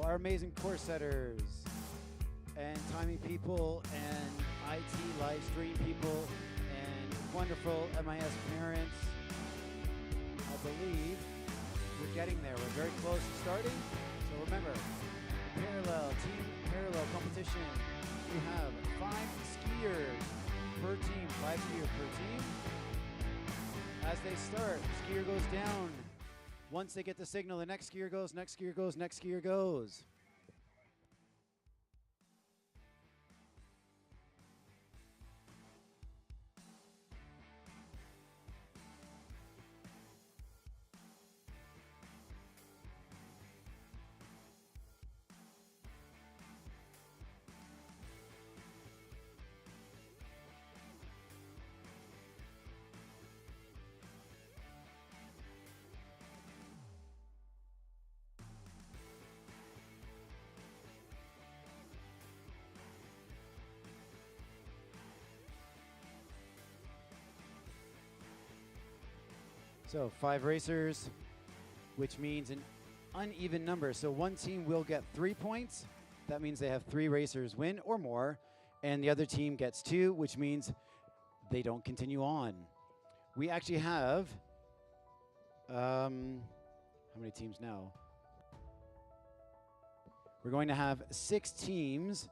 our amazing course setters and timing people and IT live stream people and wonderful MIS parents. I believe we're getting there. We're very close to starting. So remember, team parallel competition. You have 5 skiers per team, 5 skiers per team. As they start, the skier goes down. Once they get the signal, the next skier goes, next skier goes, next skier goes. So 5 racers, which means an uneven number. So one team will get 3 points. That means they have 3 racers win or more. And the other team gets 2, which means they don't continue on. We actually have, how many teams now? We're going to have 6 teams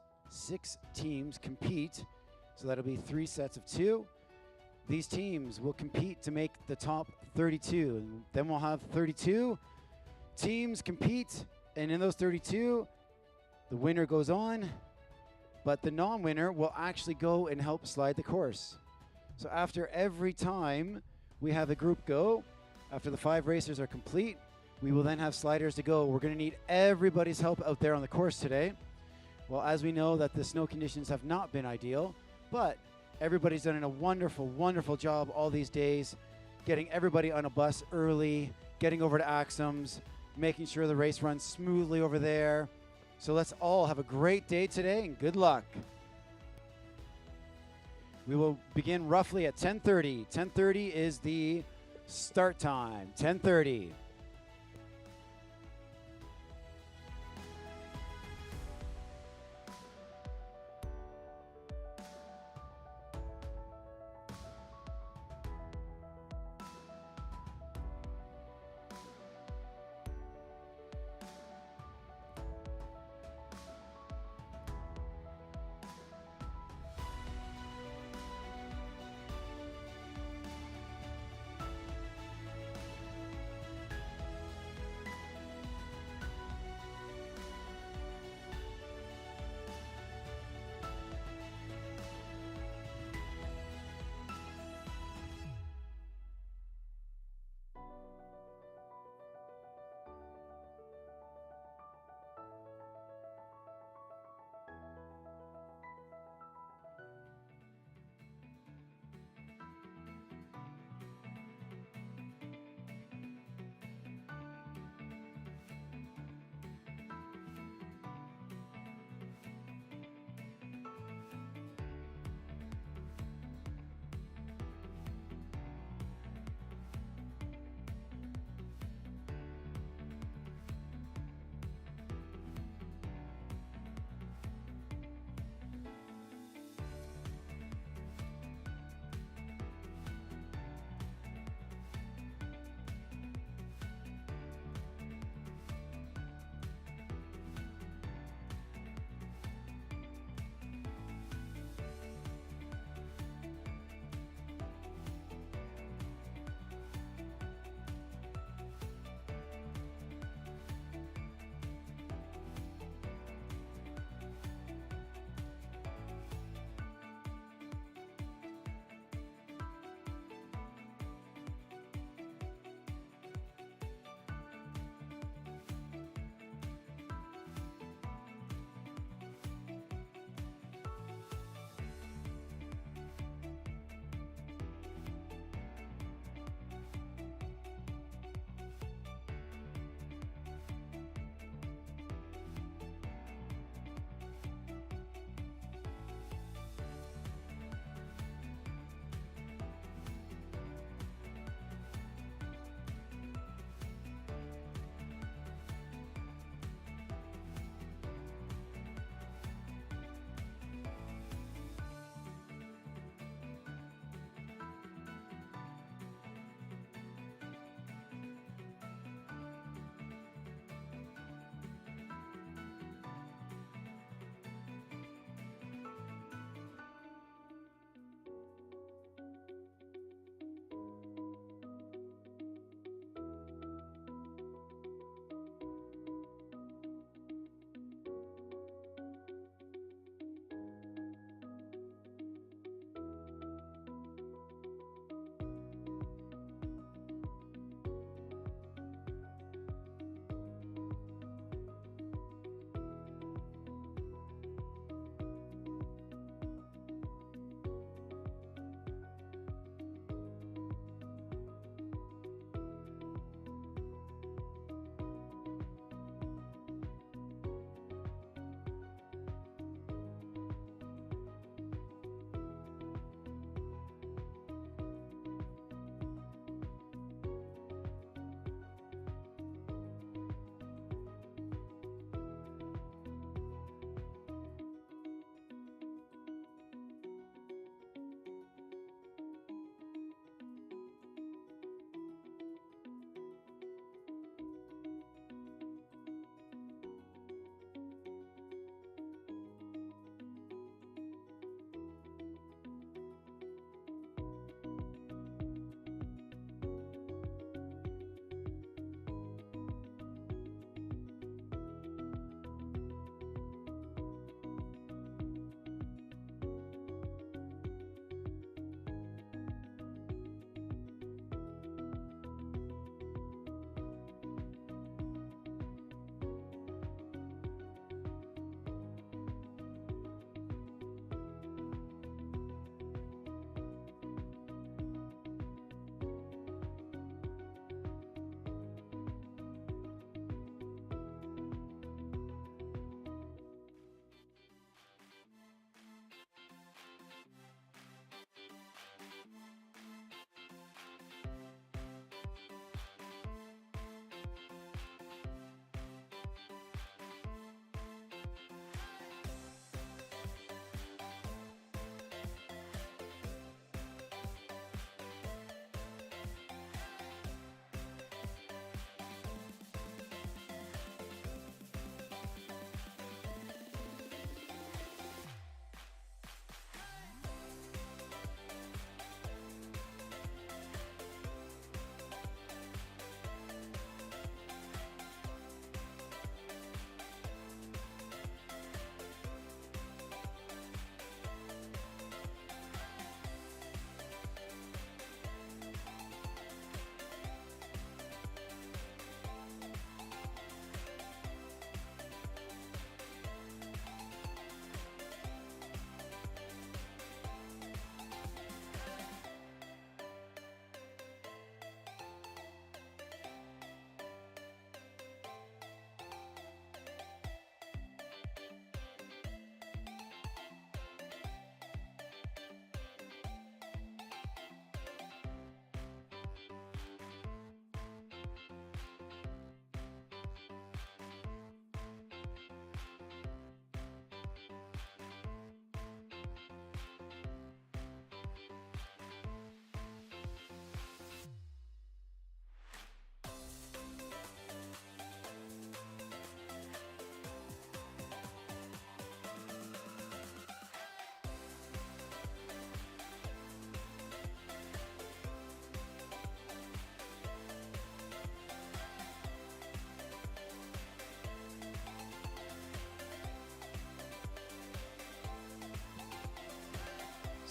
compete. So that'll be 3 sets of 2. These teams will compete to make the top 32. And then we'll have 32 teams compete. And in those 32, the winner goes on. But the non-winner will actually go and help slide the course. So after every time we have a group go, after the 5 racers are complete, we will then have sliders to go. We're going to need everybody's help out there on the course today. Well, as we know that the snow conditions have not been ideal, but everybody's done a wonderful, wonderful job all these days, getting everybody on a bus early, getting over to Axums, making sure the race runs smoothly over there. So let's all have a great day today and good luck. We will begin roughly at 10:30. 10:30 is the start time. 10:30.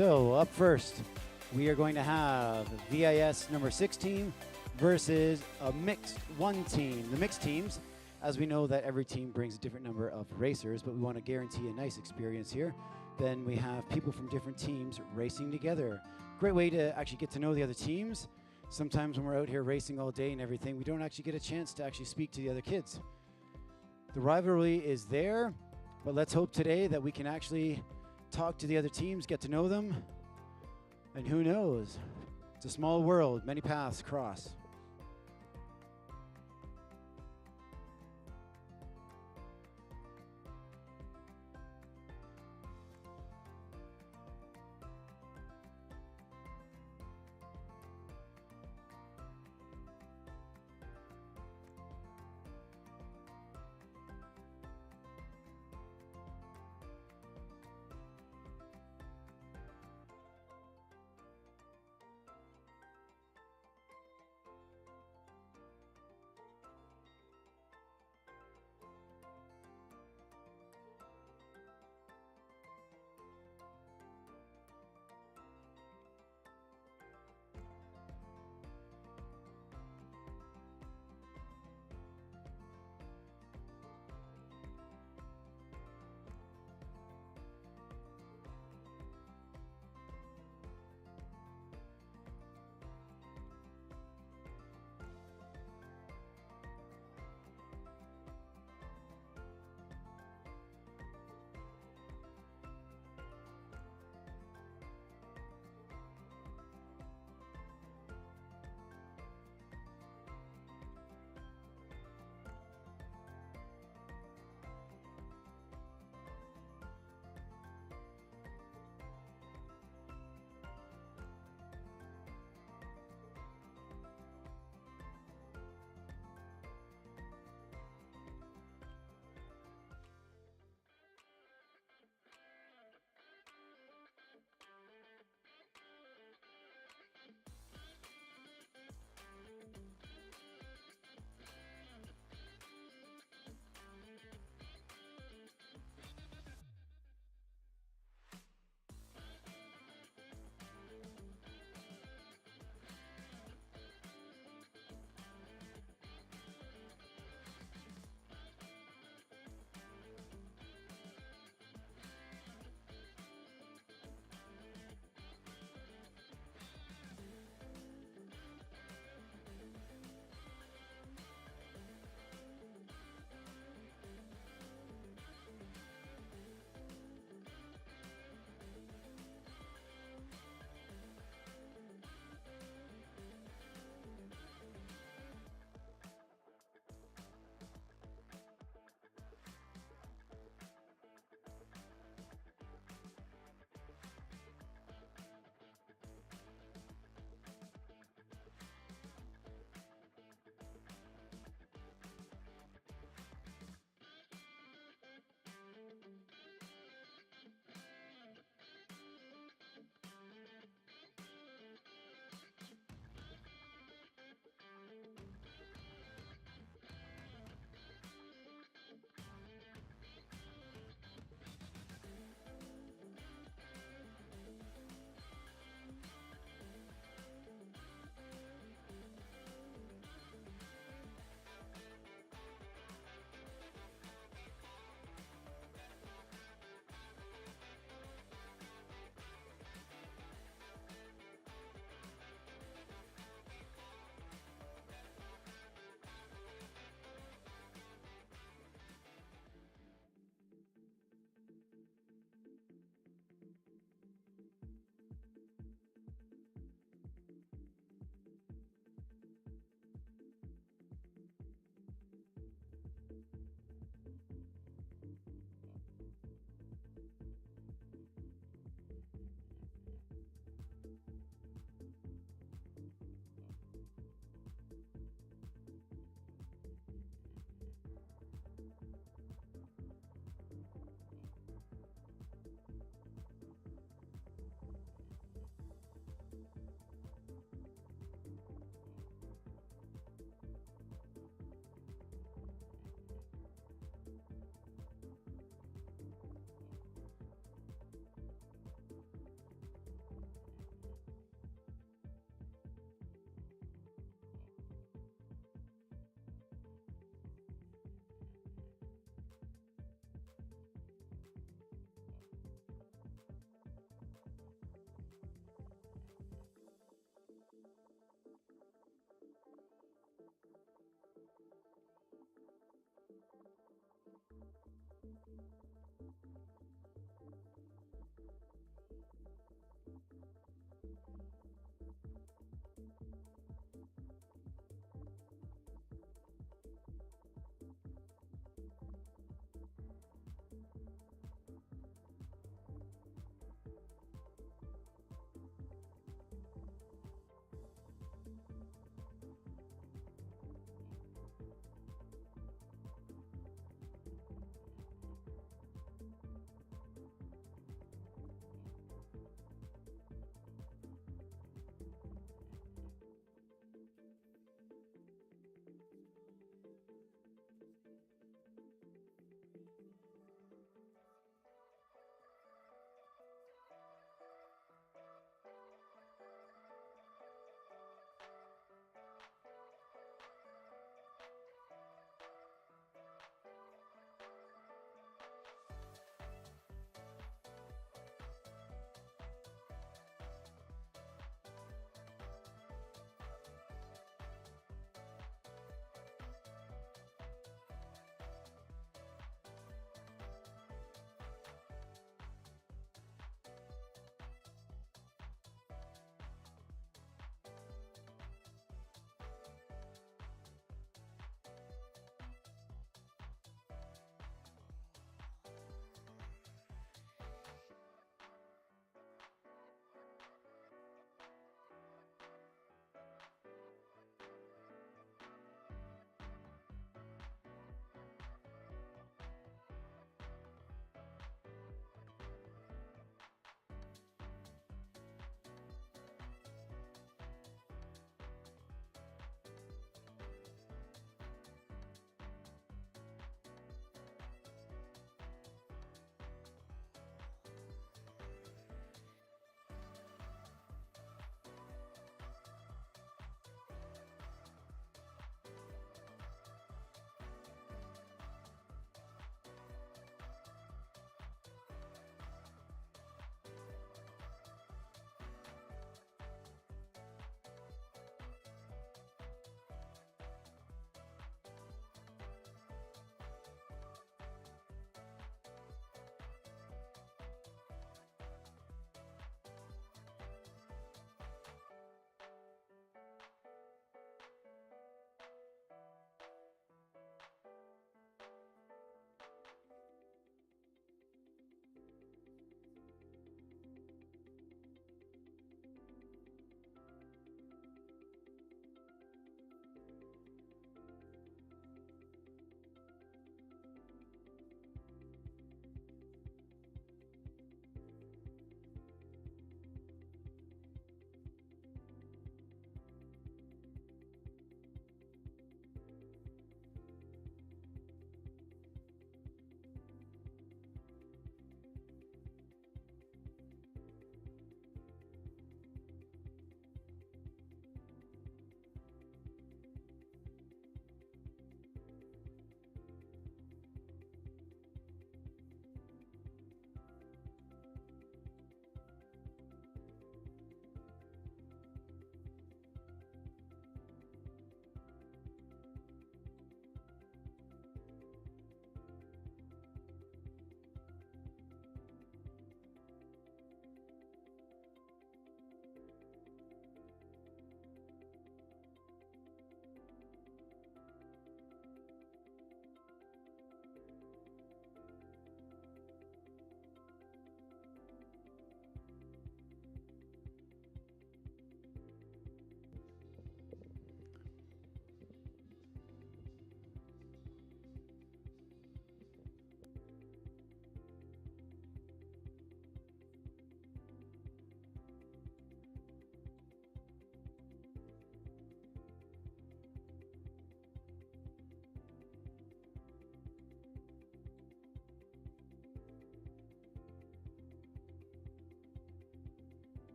So up first, we are going to have VIS number 6 team versus a mixed 1 team. The mixed teams, as we know that every team brings a different number of racers, but we want to guarantee a nice experience here. Then we have people from different teams racing together. Great way to actually get to know the other teams. Sometimes when we're out here racing all day and everything, we don't actually get a chance to actually speak to the other kids. The rivalry is there, but let's hope today that we can actually talk to the other teams, get to know them, and who knows? It's a small world, many paths cross.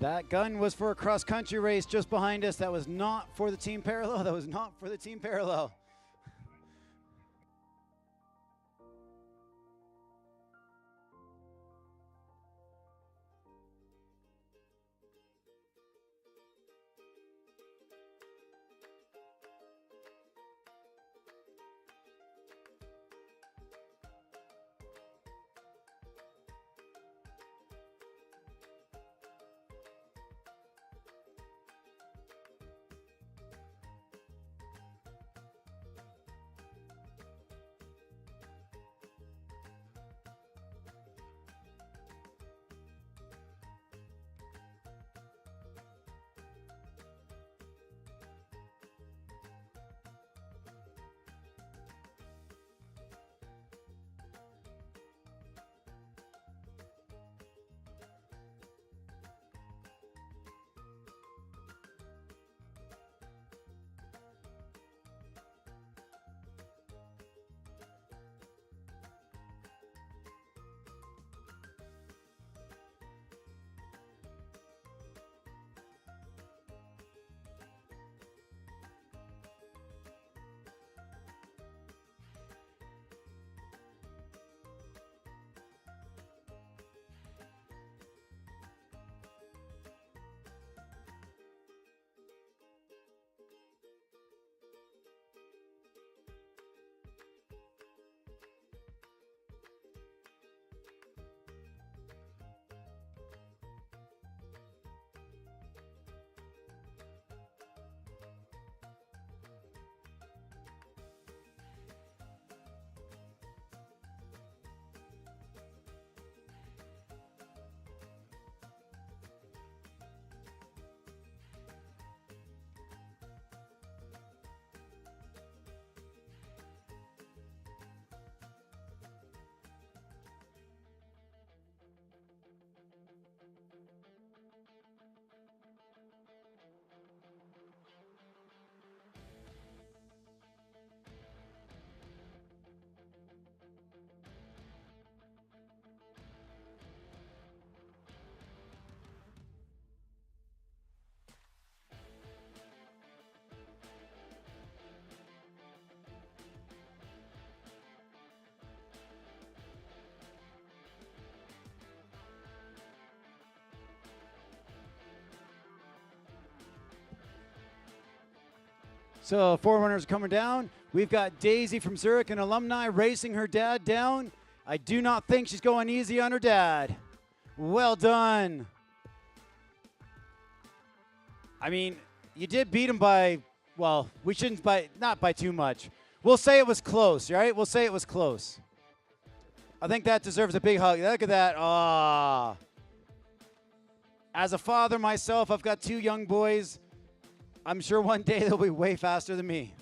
That gun was for a cross-country race just behind us. That was not for the team parallel. That was not for the team parallel. So 4 runners coming down. We've got Daisy from Zurich, an alumni, racing her dad down. I do not think she's going easy on her dad. Well done. I mean, you did beat him by, well, we shouldn't not by too much. We'll say it was close, right? We'll say it was close. I think that deserves a big hug. Look at that. Ah. As a father myself, I've got 2 young boys. I'm sure one day they'll be way faster than me.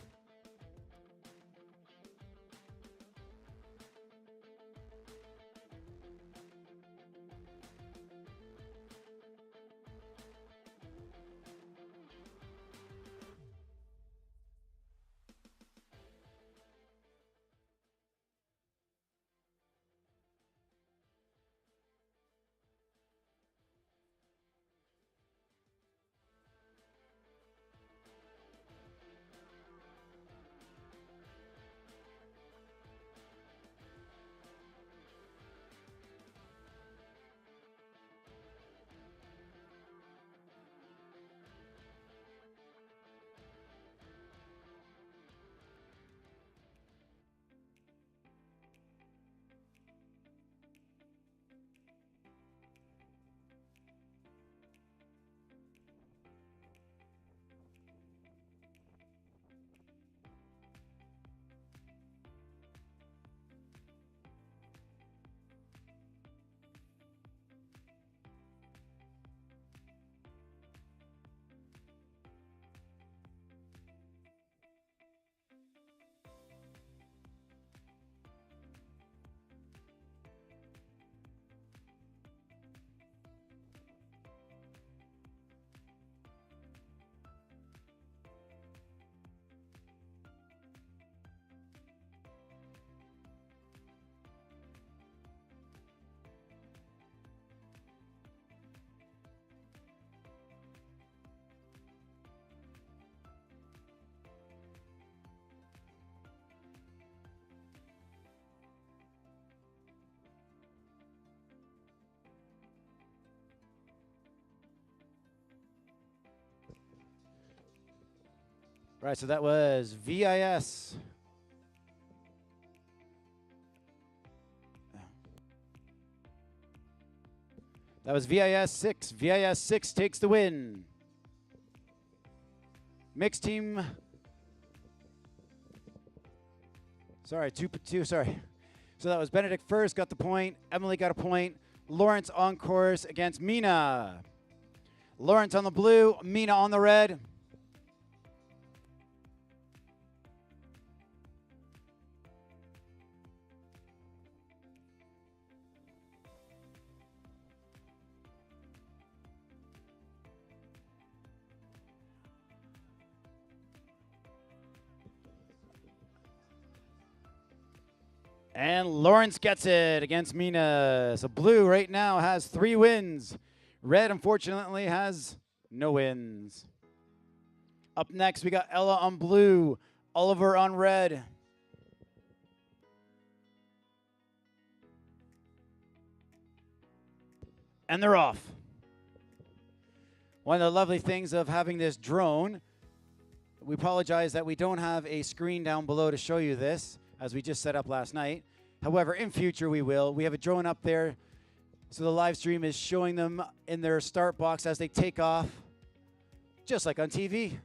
Right, so that was VIS. That was VIS 6. VIS 6 takes the win. Mixed team. Sorry, two, sorry. So that was Benedict first, got the point. Emily got a point. Lawrence on course against Mina. Lawrence on the blue, Mina on the red. And Lawrence gets it against Mina. So blue right now has 3 wins. Red, unfortunately, has no wins. Up next, we got Ella on blue, Oliver on red. And they're off. One of the lovely things of having this drone, we apologize that we don't have a screen down below to show you this, as we just set up last night. However, in future we will. We have a drone up there, so the live stream is showing them in their start box as they take off, just like on TV.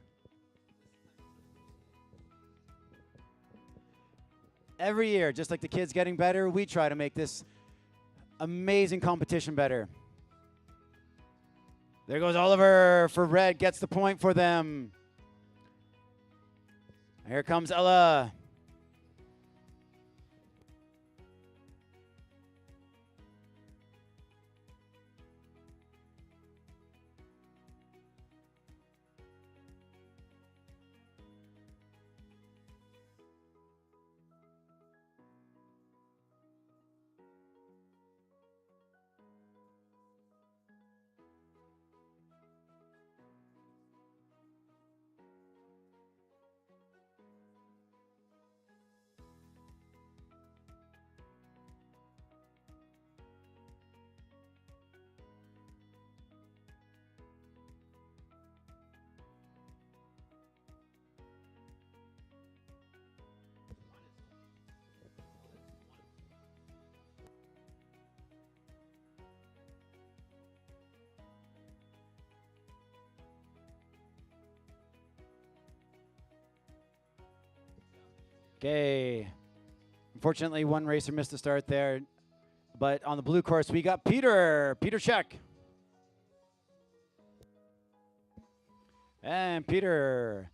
Every year, just like the kids getting better, we try to make this amazing competition better. There goes Oliver for red, gets the point for them. Here comes Ella. Okay. Unfortunately, one racer missed the start there. But on the blue course, we got Peter Check. And Peter.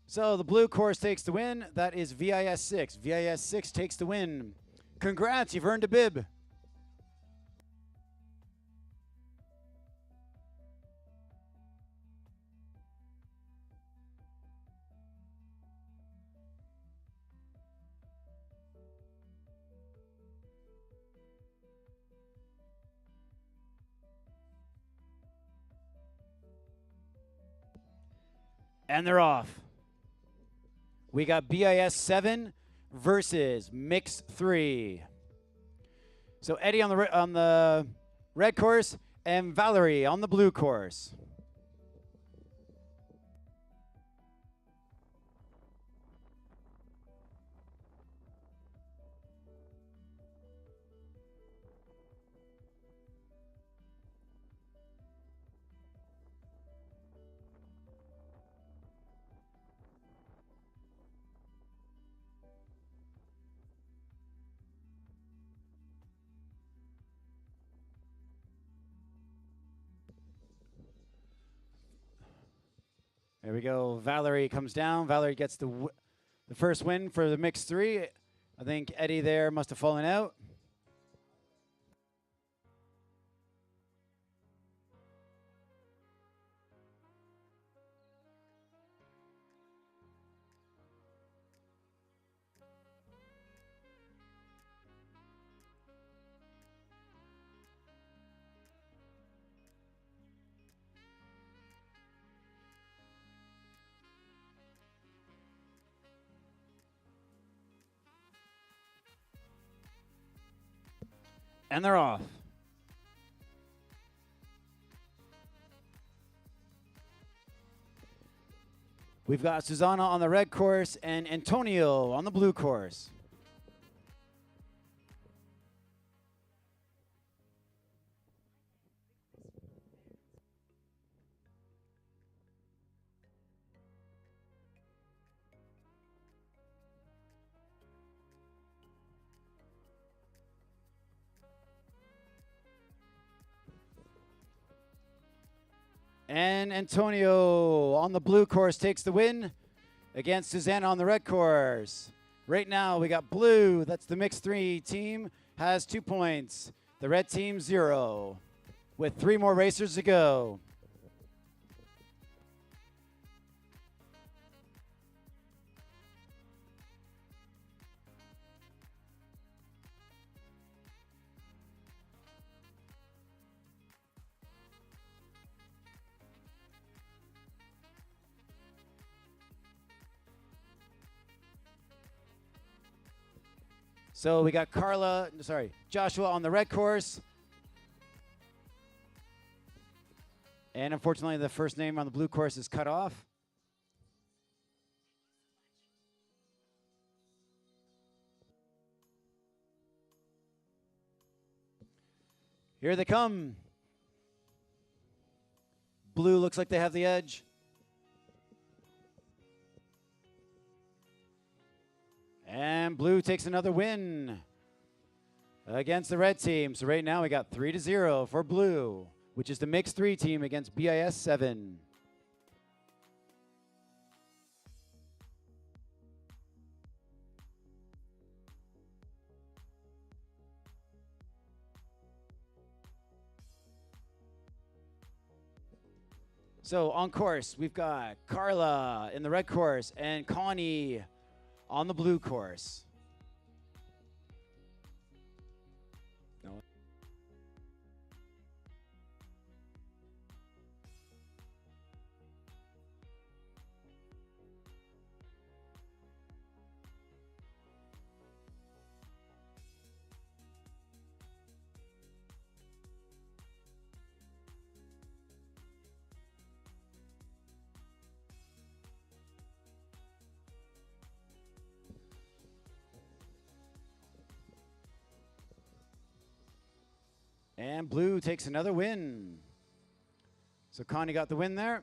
So the blue course takes the win. That is VIS 6. VIS 6 takes the win. Congrats, you've earned a bib. And they're off. We got BIS 7 versus Mix 3. So Eddie on the red course and Valerie on the blue course. There we go. Valerie comes down. Valerie gets the first win for the Mix 3. I think Eddie there must have fallen out. And they're off. We've got Susanna on the red course and Antonio on the blue course. And Antonio on the blue course takes the win against Susanna on the red course. Right now we got blue, that's the mixed 3 team, has 2 points. The red team 0 with 3 more racers to go. So we got Joshua on the red course. And unfortunately, the first name on the blue course is cut off. Here they come. Blue looks like they have the edge. And blue takes another win against the red team. So right now we got 3-0 for blue, which is the mixed 3 team against BIS 7. So on course, we've got Carla in the red course and Connie on the blue course. No. And blue takes another win. So Connie got the win there.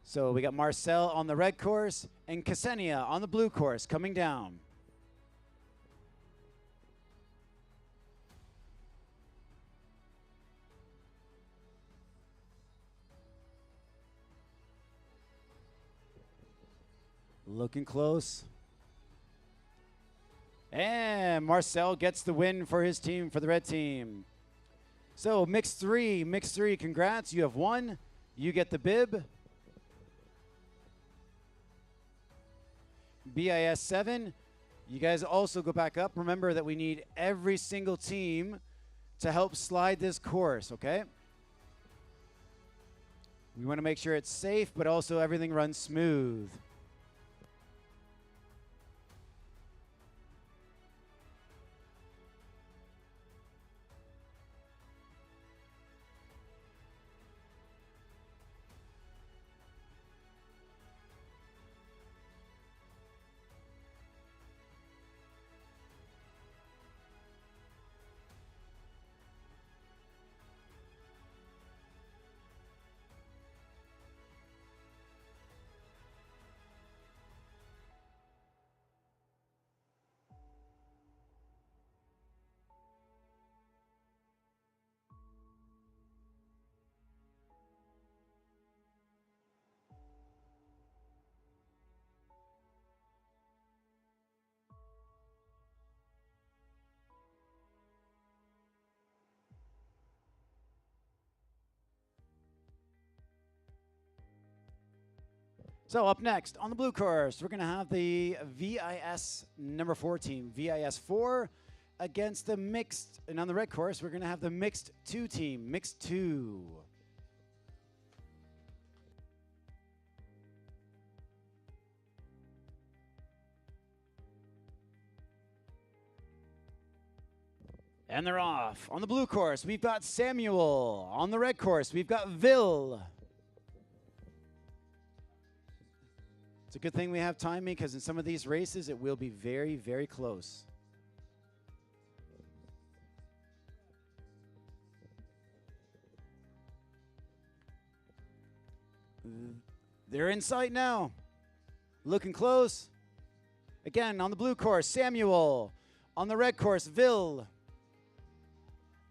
So we got Marcel on the red course and Ksenia on the blue course coming down. Looking close. And Marcel gets the win for his team, for the red team. So mixed three, congrats. You have won. You get the bib. BIS 7, you guys also go back up. Remember that we need every single team to help slide this course, okay? We want to make sure it's safe, but also everything runs smooth. So up next on the blue course, we're going to have the VIS number 4 team, VIS 4, against the mixed, and on the red course, we're going to have the mixed 2 team, mixed 2. And they're off. On the blue course, we've got Samuel. On the red course, we've got Vil. It's a good thing we have timing because in some of these races, it will be very, very close. They're in sight now. Looking close. Again, on the blue course, Samuel. On the red course, Vil.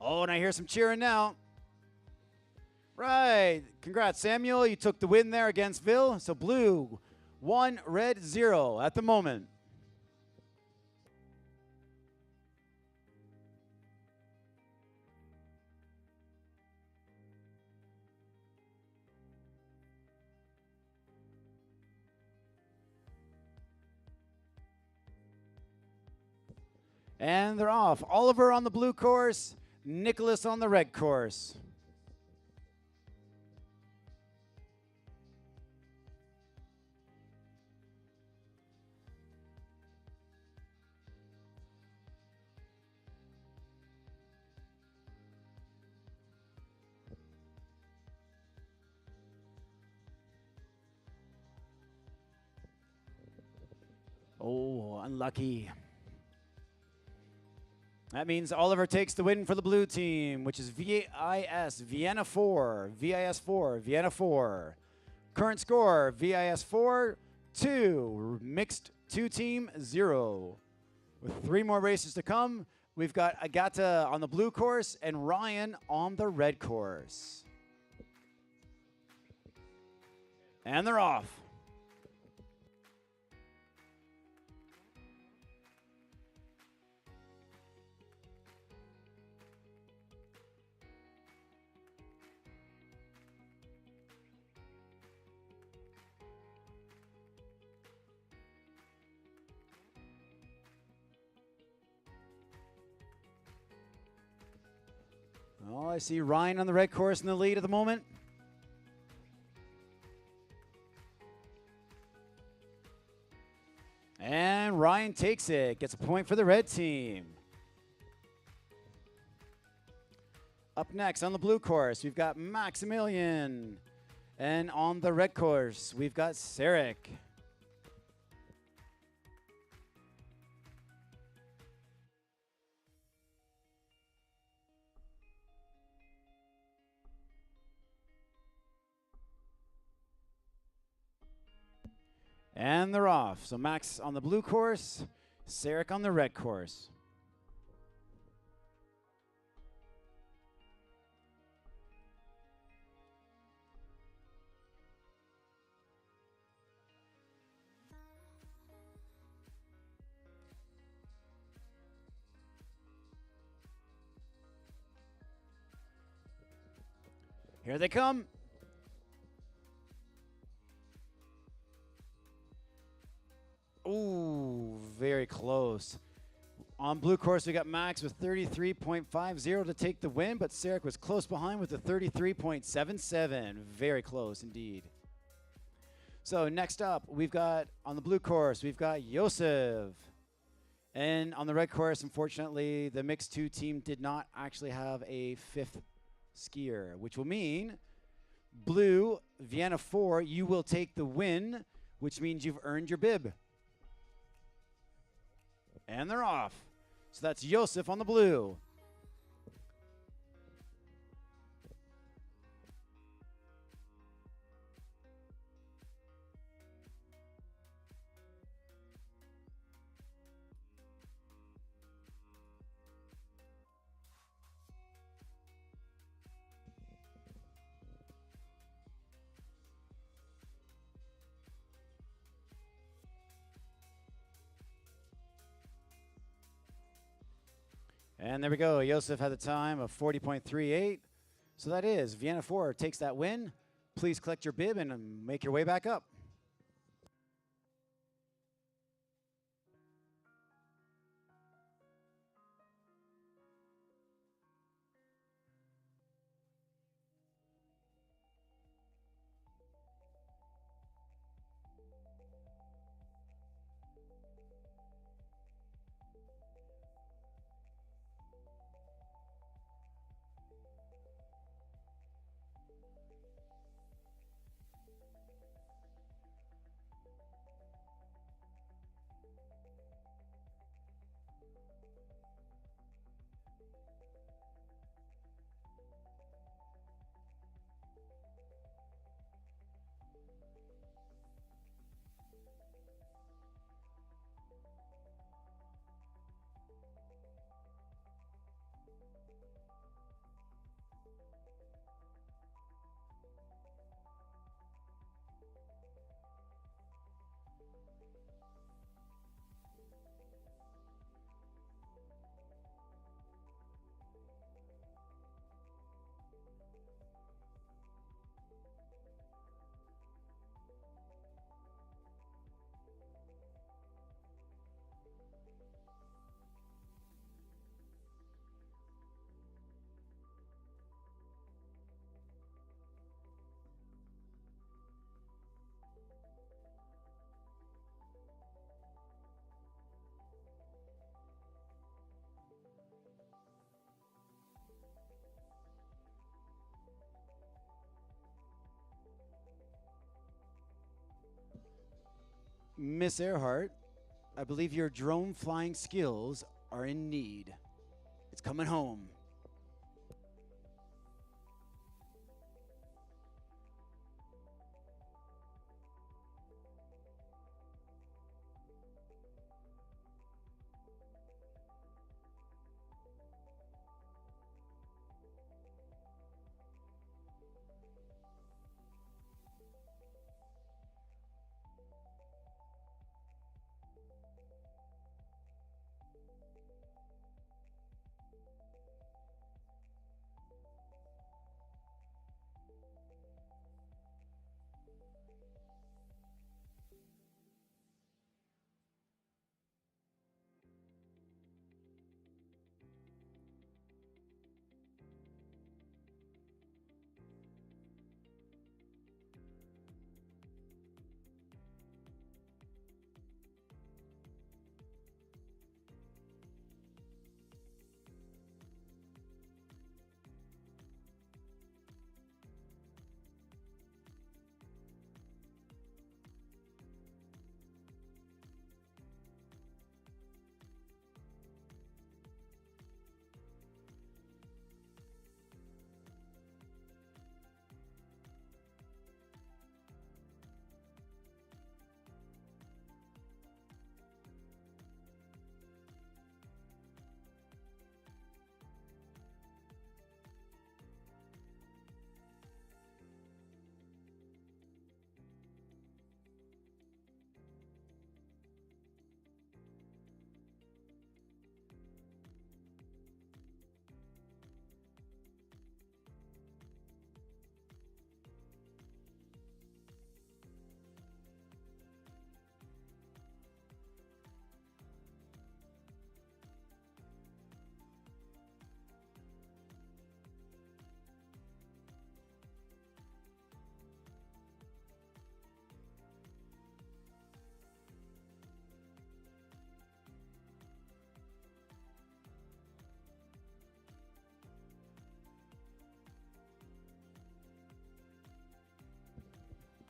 Oh, and I hear some cheering now. Right. Congrats, Samuel. You took the win there against Vil. So blue, 1, red, 0 at the moment. And they're off. Oliver on the blue course, Nicholas on the red course. Oh, unlucky. That means Oliver takes the win for the blue team, which is Vienna 4, VIS 4, Vienna 4. Current score, VIS 4, 2, mixed 2 team 0. With 3 more races to come, we've got Agata on the blue course and Ryan on the red course. And they're off. Oh, I see Ryan on the red course in the lead at the moment. And Ryan takes it, gets a point for the red team. Up next on the blue course, we've got Maximilian. And on the red course, we've got Sarek. And they're off. So Max on the blue course, Sarek on the red course. Here they come. Ooh, very close. On blue course, we got Max with 33.50 to take the win, but Sarek was close behind with a 33.77. Very close indeed. So next up, we've got on the blue course, we've got Yosef. And on the red course, unfortunately, the mixed 2 team did not actually have a 5th skier, which will mean blue, Vienna 4, you will take the win, which means you've earned your bib. And they're off. So that's Yosef on the blue. And there we go. Yosef had the time of 40.38. So that is Vienna 4 takes that win. Please collect your bib and make your way back up. Miss Earhart, I believe your drone flying skills are in need. It's coming home.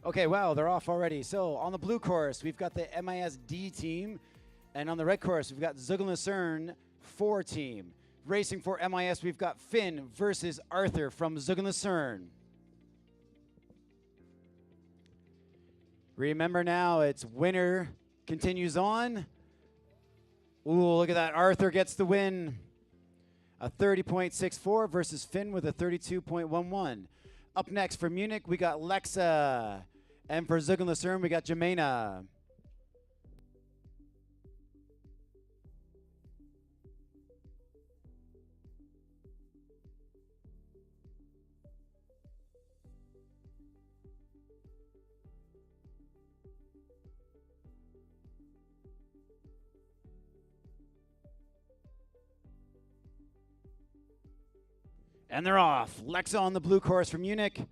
Okay, wow, they're off already. So on the blue course, we've got the MISD team, and on the red course, we've got Zug Lucerne 4 team. Racing for MIS, we've got Finn versus Arthur from Zug Lucerne. Remember now, it's winner continues on. Ooh, look at that. Arthur gets the win. A 30.64 versus Finn with a 32.11. Up next for Munich, we got Lexa. And for Zug Lucerne, we got Jemena. And they're off. Lexa on the blue course for Munich,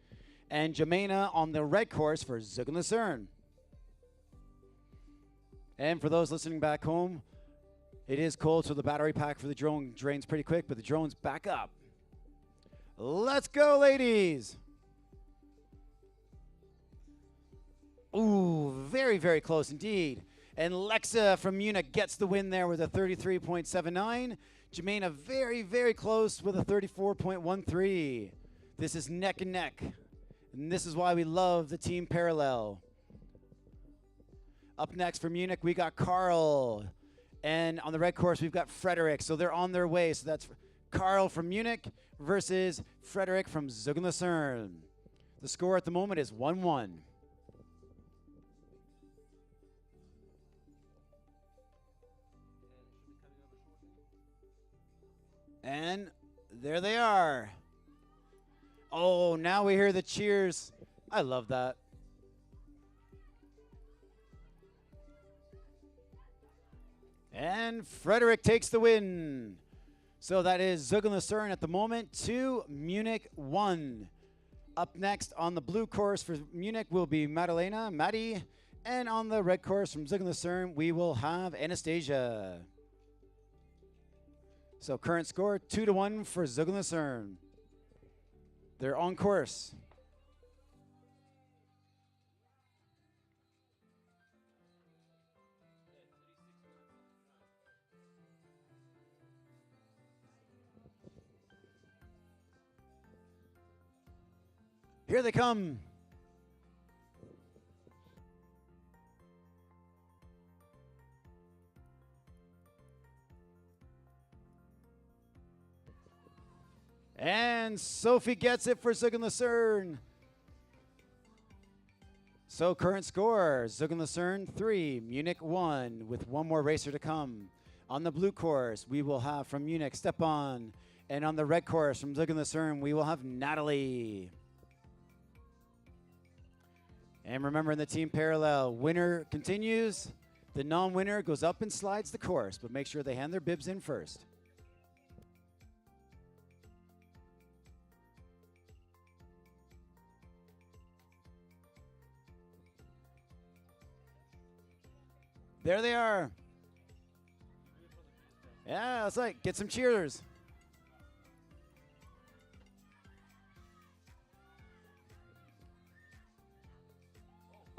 and Jemena on the red course for Zug Lucerne. And for those listening back home, it is cold, so the battery pack for the drone drains pretty quick, but the drone's back up. Let's go, ladies. Ooh, very, very close indeed. And Lexa from Munich gets the win there with a 33.79. Jemena very, very close with a 34.13. This is neck and neck. And this is why we love the team parallel. Up next for Munich, we got Carl. And on the red course, we've got Frederick. So they're on their way. So that's Carl from Munich versus Frederick from Zug Lucerne. The score at the moment is 1-1. And there they are. Oh, now we hear the cheers. I love that. And Frederick takes the win. So that is Zug Lucerne at the moment 2, Munich 1. Up next on the blue course for Munich will be Maddie. And on the red course from Zug Lucerne, we will have Anastasia. So current score 2-1 for Zug Lucerne. They're on course. Here they come. And Sophie gets it for Zug and Lucerne. So current score, Zug and Lucerne 3, Munich 1, with one more racer to come. On the blue course, we will have from Munich, Stepan. And on the red course from Zug and Lucerne, we will have Natalie. And remember, in the team parallel, winner continues. The non-winner goes up and slides the course, but make sure they hand their bibs in first. There they are. Yeah, it's like, get some cheers.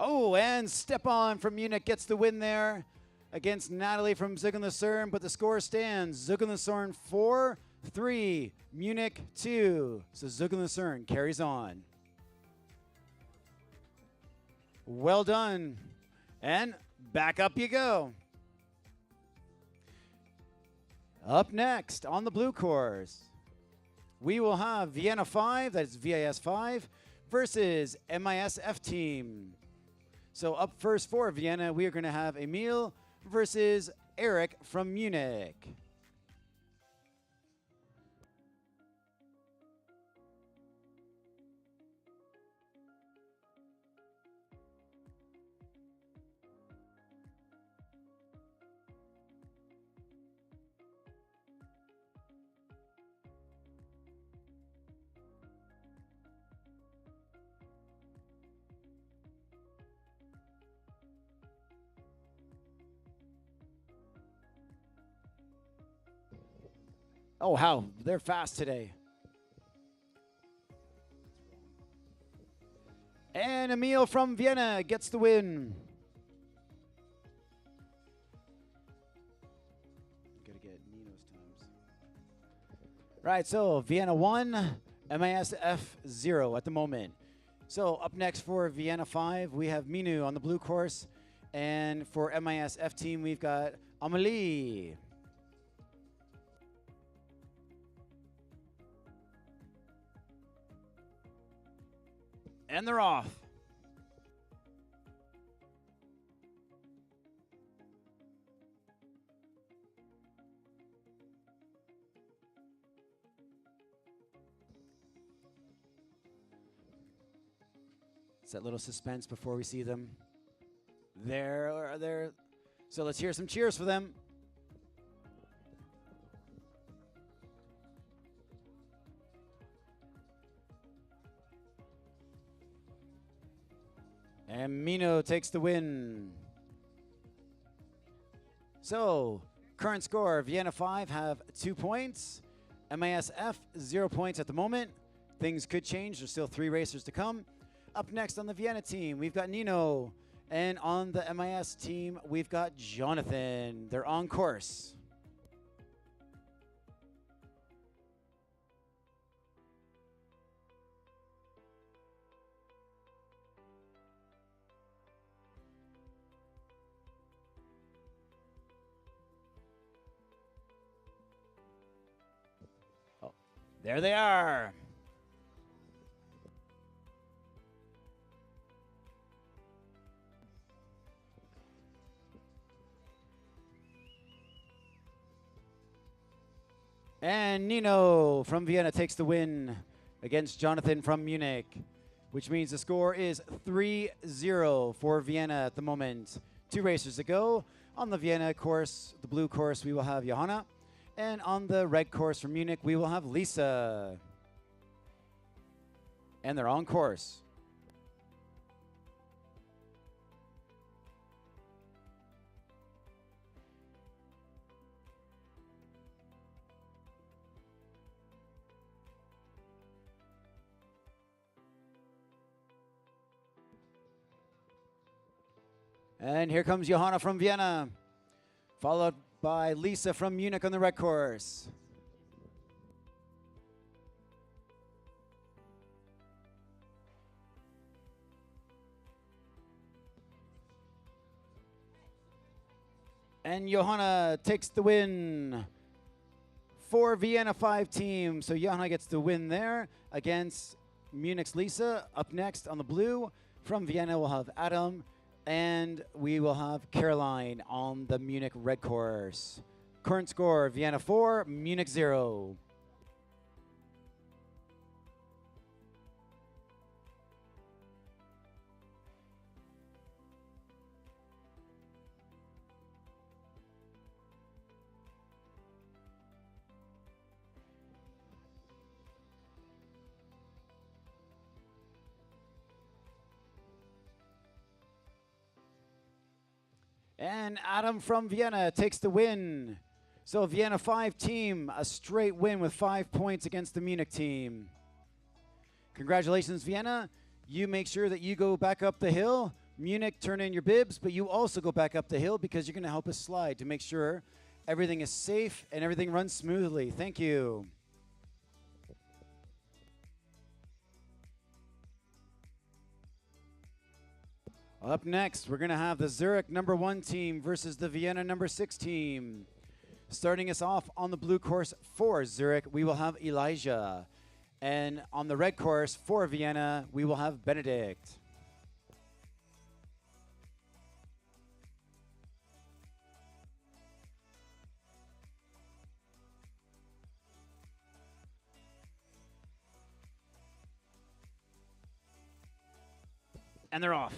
Oh, and Stepan from Munich gets the win there against Natalie from Zug and Lucerne, but the score stands. Zug and Lucerne 4-3, Munich 2. So Zug and Lucerne carries on. Well done. And back up you go. Up next on the blue course, we will have Vienna 5, that's VIS 5, versus MISF team. So up first for Vienna, we are going to have Emil versus Eric from Munich. Oh, how they're fast today. And Emil from Vienna gets the win. Gotta get Nino's times. Right, so Vienna 1, MISF 0 at the moment. So up next for Vienna 5, we have Minu on the blue course. And for MISF team, we've got Amelie. And they're off. It's that little suspense before we see them. There. So let's hear some cheers for them. And Mino takes the win. So, current score, Vienna 5 have 2 points. MISF, 0 points at the moment. Things could change. There's still 3 racers to come. Up next on the Vienna team, we've got Nino. And on the MIS team, we've got Jonathan. They're on course. There they are. And Nino from Vienna takes the win against Jonathan from Munich, which means the score is 3-0 for Vienna at the moment. 2 racers to go. On the Vienna course, the blue course, we will have Johanna. And on the red course from Munich, we will have Lisa. And they're on course. And here comes Johanna from Vienna, followed by Lisa from Munich on the red course. And Johanna takes the win for Vienna 5 team. So Johanna gets the win there against Munich's Lisa. Up next on the blue from Vienna, we'll have Adam, and we will have Caroline on the Munich red course. Current score, Vienna 4, Munich 0. And Adam from Vienna takes the win. So Vienna 5 team, a straight win with 5 points against the Munich team. Congratulations, Vienna. You make sure that you go back up the hill. Munich, turn in your bibs, but you also go back up the hill because you're going to help us slide to make sure everything is safe and everything runs smoothly. Thank you. Up next, we're going to have the Zurich number 1 team versus the Vienna number 6 team. Starting us off on the blue course for Zurich, we will have Elijah. And on the red course for Vienna, we will have Benedict. And they're off.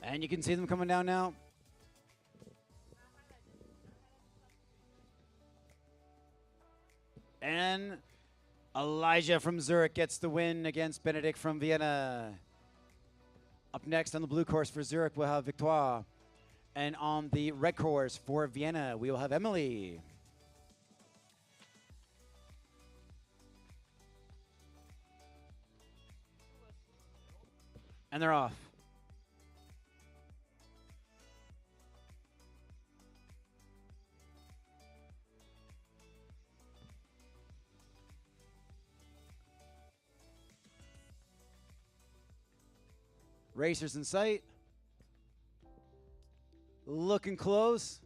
And you can see them coming down now. And Elijah from Zurich gets the win against Benedict from Vienna. Up next on the blue course for Zurich, we'll have Victoire. And on the red course for Vienna, we will have Emily. And they're off. Racers in sight. Looking close.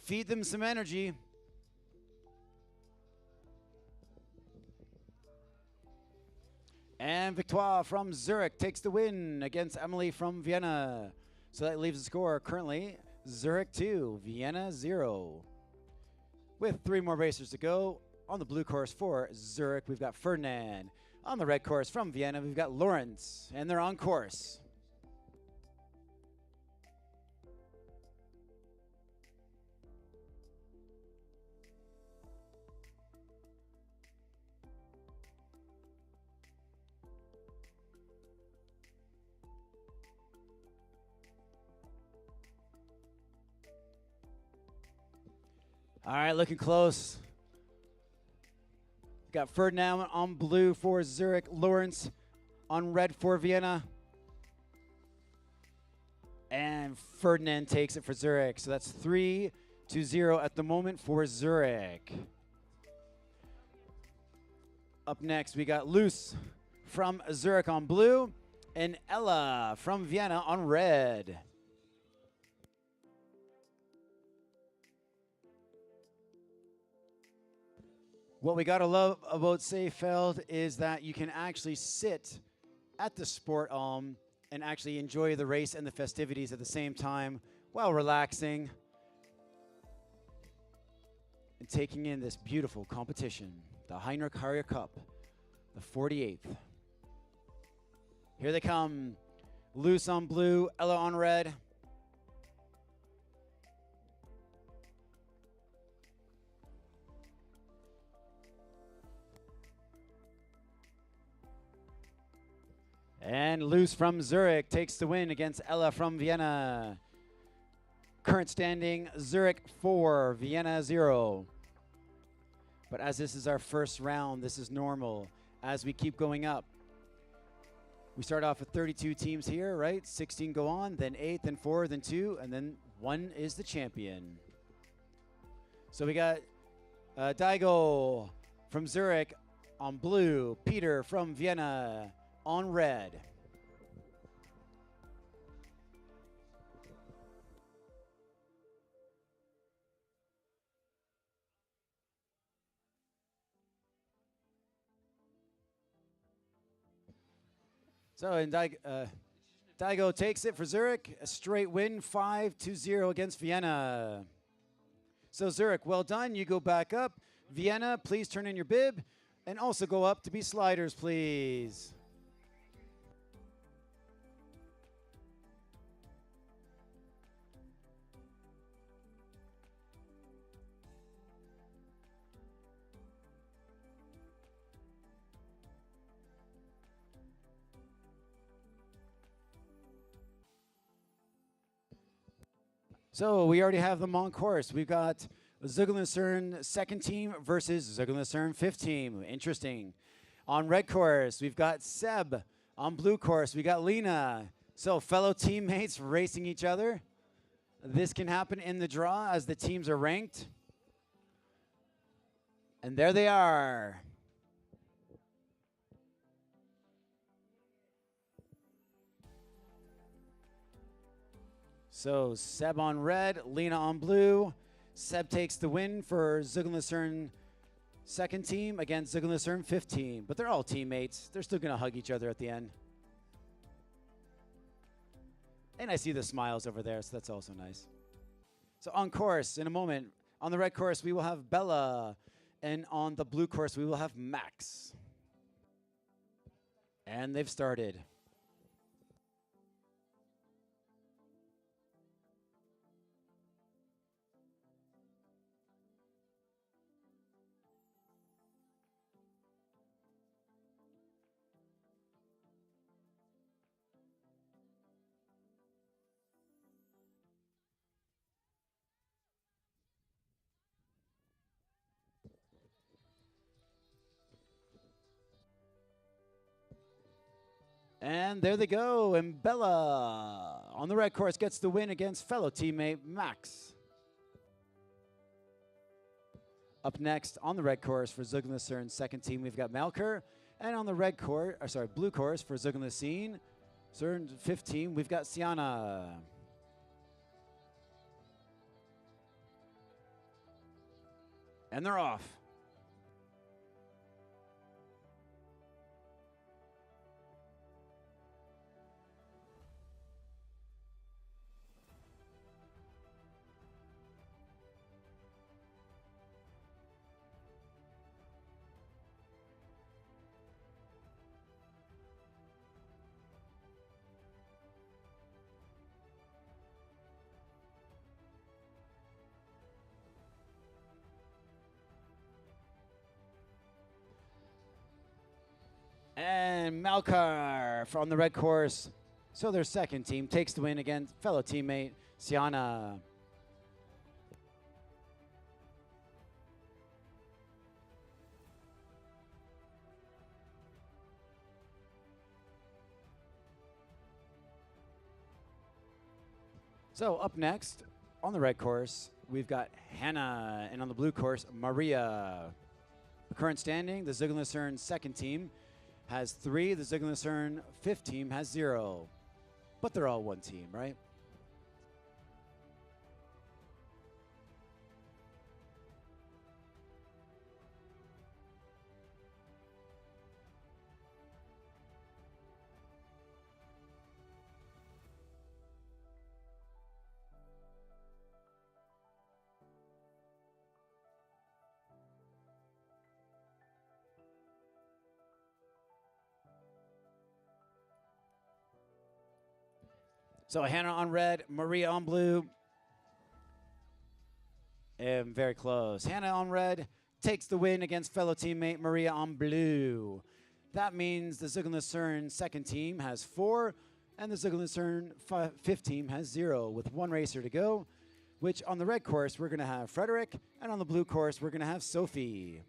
Feed them some energy. And Victoire from Zurich takes the win against Emily from Vienna. So that leaves the score currently Zurich 2, Vienna 0. With 3 more racers to go on the blue course for Zurich, we've got Ferdinand. On the red course from Vienna, we've got Lawrence, and they're on course. All right, looking close. Got Ferdinand on blue for Zurich, Lawrence on red for Vienna. And Ferdinand takes it for Zurich. So that's 3-0 at the moment for Zurich. Up next, we got Luce from Zurich on blue and Ella from Vienna on red. What we gotta love about Seefeld is that you can actually sit at the sport and actually enjoy the race and the festivities at the same time while relaxing and taking in this beautiful competition, the Heinrich Harrer Cup, the 48th. Here they come, Luce on blue, Ella on red. And Luce from Zurich takes the win against Ella from Vienna. Current standing, Zurich 4, Vienna 0. But as this is our first round, this is normal. As we keep going up, we start off with 32 teams here, right? 16 go on, then 8, then 4, then 2, and then One is the champion. So we got Daigo from Zurich on blue, Peter from Vienna on red. So and Daigo takes it for Zurich, a straight win, 5-0 against Vienna. So Zurich, well done. You go back up. Vienna, please turn in your bib, and also go up to be sliders, please. So we already have them on course. We've got Zugel second team versus Zugel fifth team. Interesting. On red course, we've got Seb. On blue course, we got Lena. So fellow teammates racing each other. This can happen in the draw as the teams are ranked. And there they are. So Seb on red, Lena on blue. Seb takes the win for Zugel second team against Zugel fifth team. But they're all teammates. They're still going to hug each other at the end. And I see the smiles over there, so that's also nice. So on course, in a moment, on the red course, we will have Bella. And on the blue course, we will have Max. And they've started. And there they go. And Bella on the red course gets the win against fellow teammate Max. Up next on the red course for Zugel second team, we've got Malker. And on the blue course for Zugel CERN fifth team, we've got Siana. And they're off. And Malkar from the red course. So their second team takes the win against fellow teammate Siana. So up next on the red course, we've got Hannah, and on the blue course, Maria. The current standing, the Zugel second team has 3, the Zugel fifth team has 0. But they're all one team, right? So Hannah on red, Maria on blue. And very close. Hannah on red takes the win against fellow teammate Maria on blue. That means the Zugel second team has 4, and the Zugel fifth team has 0, with 1 racer to go, which on the red course, we're going to have Frederick, and on the blue course, we're going to have Sophie.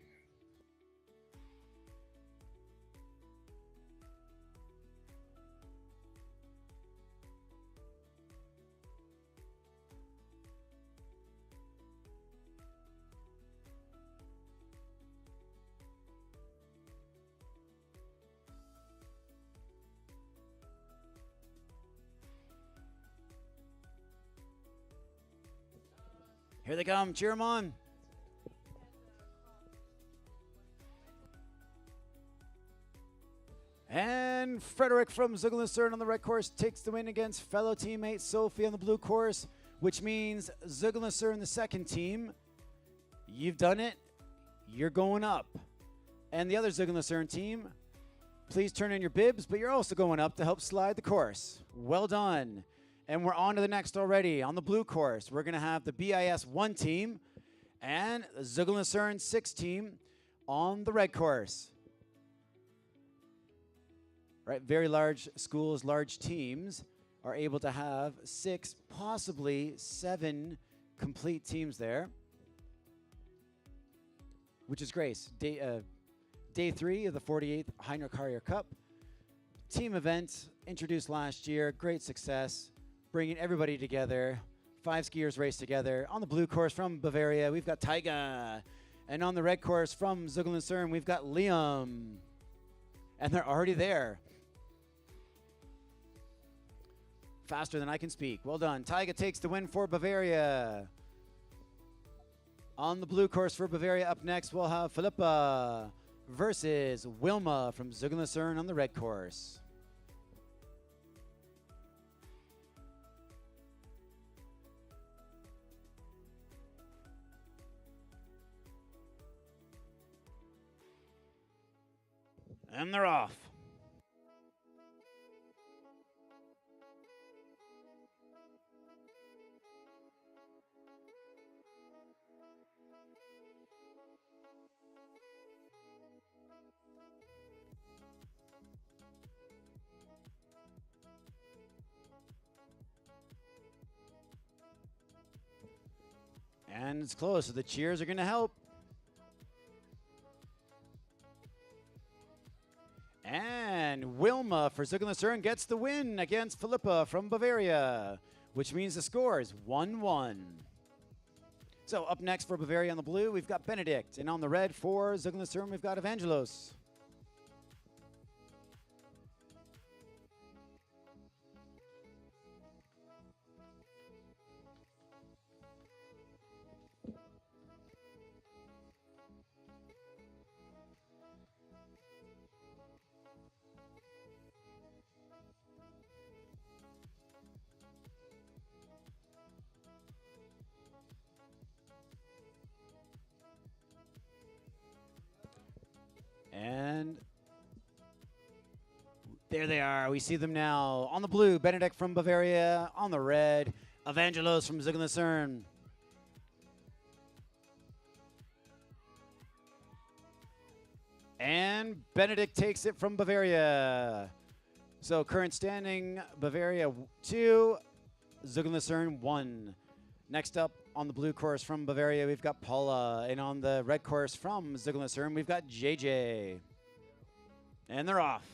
Here they come. Cheer them on. And Frederick from Zugel on the red course takes the win against fellow teammate Sophie on the blue course, which means Zugel in the second team. You've done it. You're going up. And the other Zugel team, please turn in your bibs, but you're also going up to help slide the course. Well done. And we're on to the next already. On the blue course, we're going to have the BIS 1 team and the Zugel 6 team on the red course. Right, very large schools, large teams are able to have 6, possibly 7 complete teams there, which is great. Day 3 of the 48th Heinrich Harrer Cup. Team event introduced last year, great success, bringing everybody together. 5 skiers race together. On the blue course from Bavaria, we've got Taiga. And on the red course from Zugel we've got Liam. And they're already there. Faster than I can speak. Well done. Taiga takes the win for Bavaria. On the blue course for Bavaria, up next we'll have Philippa versus Wilma from Zugel on the red course. And they're off. And it's close, so the cheers are going to help. And Wilma for Zugel gets the win against Philippa from Bavaria, which means the score is 1-1. So up next for Bavaria on the blue, we've got Benedict. And on the red for Zugel we've got Evangelos. And there they are. We see them now. On the blue, Benedict from Bavaria. On the red, Evangelos from Zugel. And Benedict takes it from Bavaria. So current standing, Bavaria 2, Zugel 1. Next up on the blue course from Bavaria, we've got Paula. And on the red course from Zugel we've got JJ. And they're off.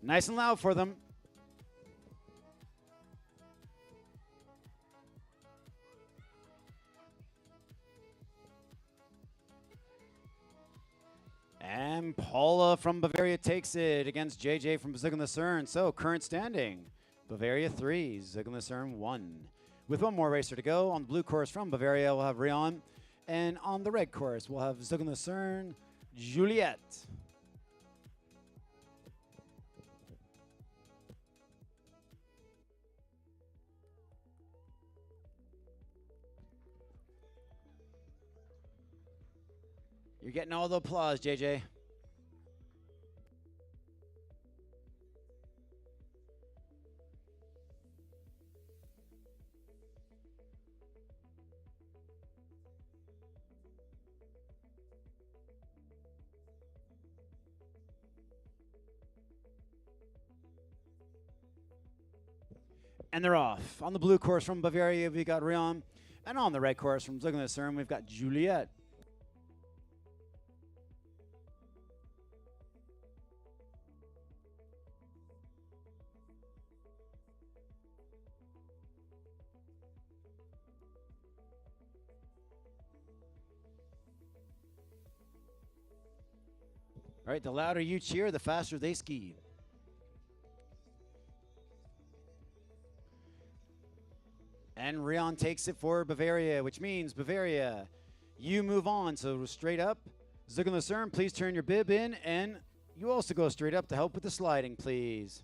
Nice and loud for them. And Paula from Bavaria takes it against JJ from Zugel. So current standing, Bavaria 3, Zugel 1. With one more racer to go, on the blue course from Bavaria, we'll have Rion. And on the red course, we'll have Zugel Juliette. You're getting all the applause, JJ. And they're off. On the blue course from Bavaria, we got Rion. And on the red course from Zugel, we've got Juliette. All right, the louder you cheer, the faster they ski. And Rion takes it for Bavaria, which means Bavaria, you move on. So straight up. Zug and Lucerne, please turn your bib in, and you also go straight up to help with the sliding, please.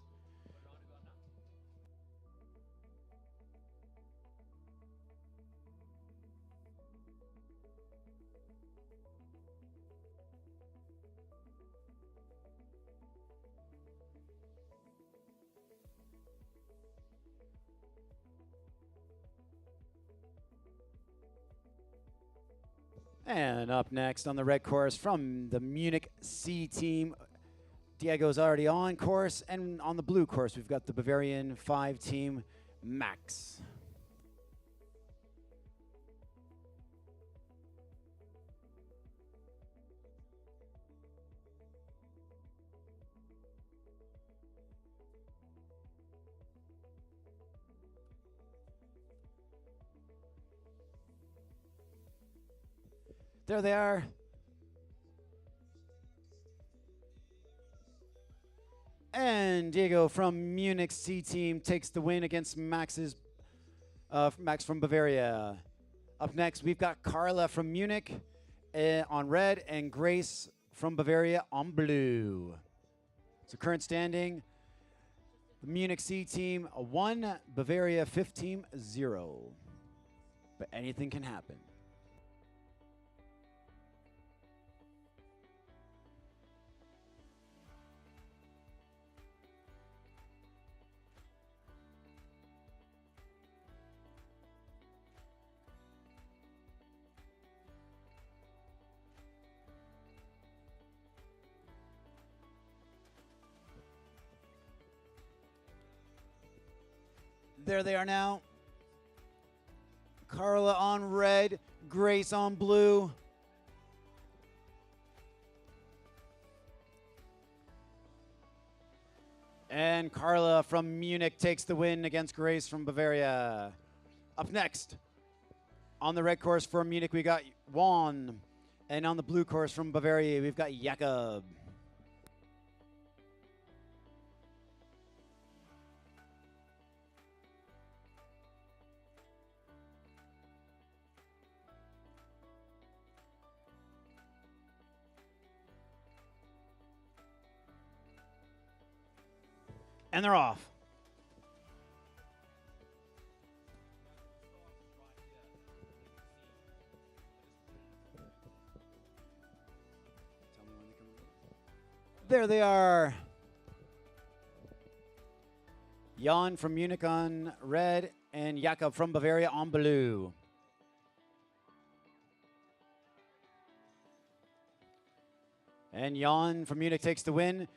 And up next on the red course from the Munich C team, Diego's already on course, and on the blue course, we've got the Bavarian 5 team, Max. There they are. And Diego from Munich C team takes the win against Max from Bavaria. Up next, we've got Carla from Munich on red and Grace from Bavaria on blue. So current standing, the Munich C team 1, Bavaria 5th team 0. But anything can happen. There they are now. Carla on red, Grace on blue. And Carla from Munich takes the win against Grace from Bavaria. Up next, on the red course for Munich, we got Juan. And on the blue course from Bavaria, we've got Jakob. And they're off. There they are. Jan from Munich on red and Jakob from Bavaria on blue. And Jan from Munich takes the win,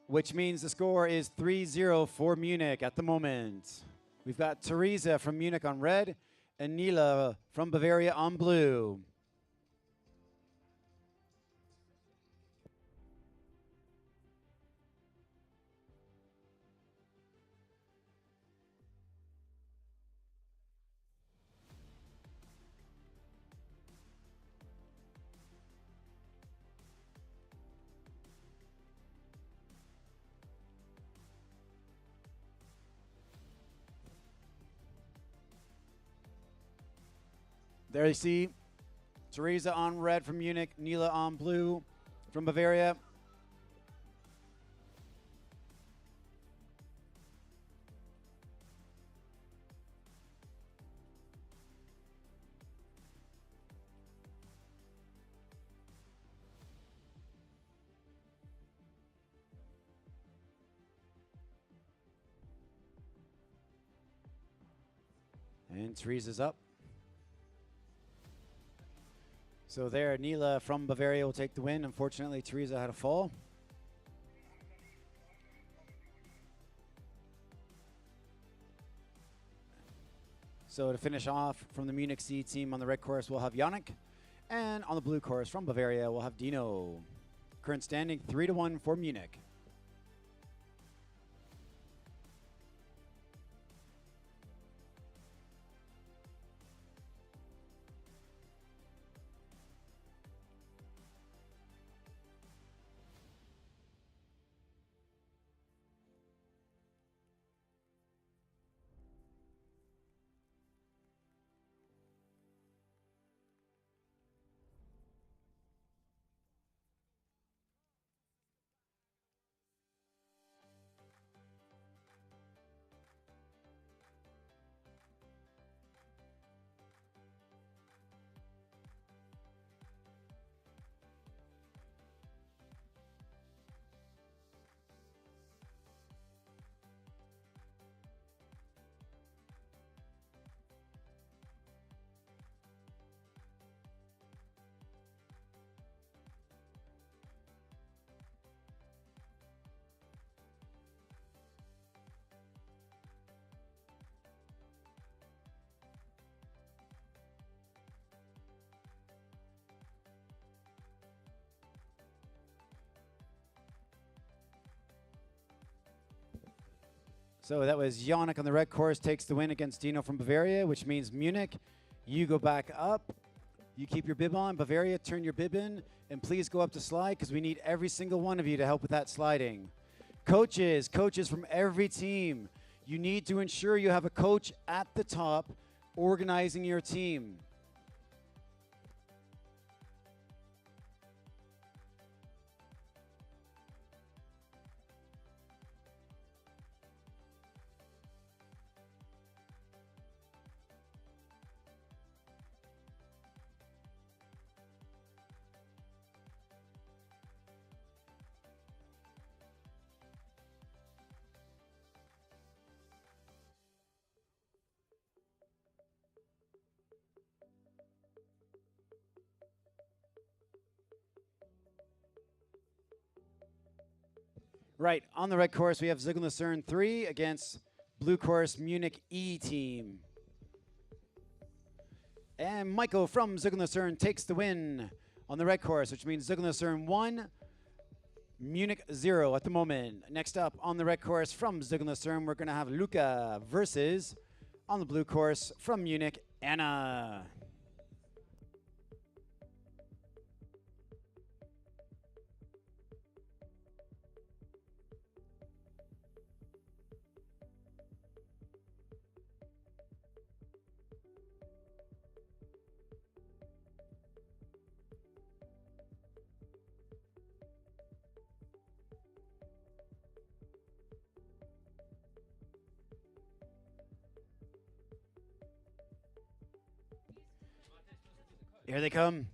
which means the score is 3-0 for Munich at the moment. We've got Teresa from Munich on red and Nila from Bavaria on blue. There you see Teresa on red from Munich, Nila on blue from Bavaria. And Teresa's up. So there, Nila from Bavaria will take the win. Unfortunately, Teresa had a fall. So to finish off from the Munich C team on the red course, we'll have Yannick. And on the blue course from Bavaria, we'll have Dino. Current standing 3-1 for Munich. So that was Yannick on the red course takes the win against Dino from Bavaria, which means Munich, you go back up. You keep your bib on. Bavaria, turn your bib in. And please go up to slide because we need every single one of you to help with that sliding. Coaches from every team. You need to ensure you have a coach at the top organizing your team. Right, on the red course, we have Zug Lucerne 3 against blue course Munich E team. And Michael from Zug Lucerne takes the win on the red course, which means Zug Lucerne 1, Munich 0 at the moment. Next up on the red course from Zug Lucerne, we're going to have Luca versus, on the blue course from Munich, Anna. Here they come.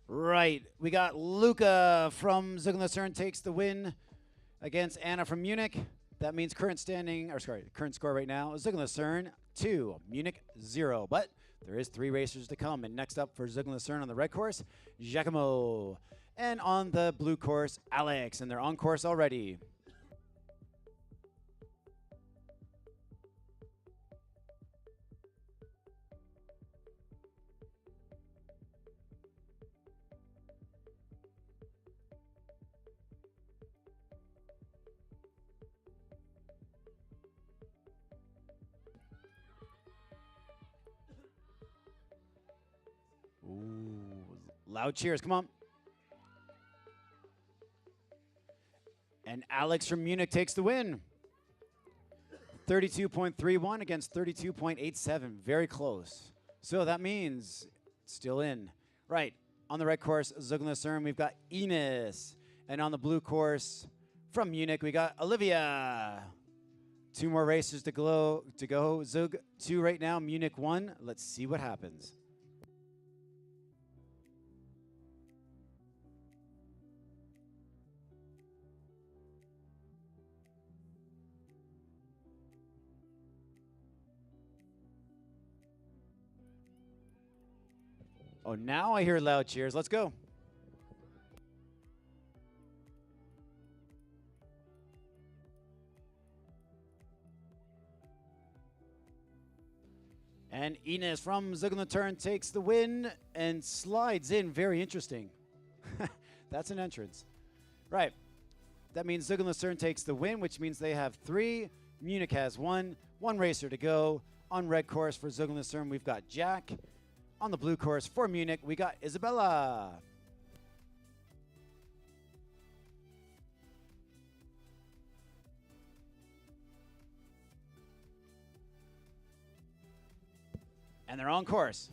Right, we got Luca from Zug Lucerne takes the win against Anna from Munich. That means current score right now, Zug Lucerne 2, Munich 0. But there is 3 racers to come. And next up for Zug Lucerne on the red course, Giacomo. And on the blue course, Alex. And they're on course already. Ooh, loud cheers, come on. And Alex from Munich takes the win. 32.31 against 32.87, very close. So that means it's still in. Right, on the red course, Zug Lucerne, we've got Ines. And on the blue course from Munich, we got Olivia. 2 more racers to go. Zug 2 right now, Munich 1. Let's see what happens. Oh, now I hear loud cheers. Let's go. And Ines from Zug Lucerne takes the win and slides in. Very interesting. That's an entrance. Right. That means Zug Lucerne takes the win, which means they have 3. Munich has 1. 1 racer to go. On red course for Zug Lucerne, we've got Jack. On the blue course for Munich, we got Isabella. And they're on course.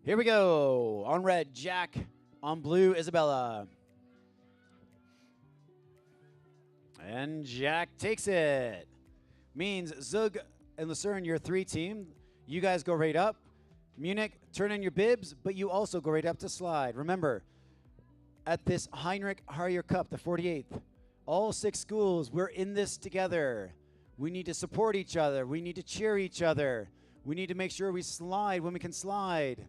Here we go. On red, Jack. On blue, Isabella. And Jack takes it. Means Zug and Lucerne, your 3 team. You guys go right up. Munich, turn in your bibs, but you also go right up to slide. Remember, at this Heinrich Harrer Cup, the 48th, all 6 schools, we're in this together. We need to support each other. We need to cheer each other. We need to make sure we slide when we can slide.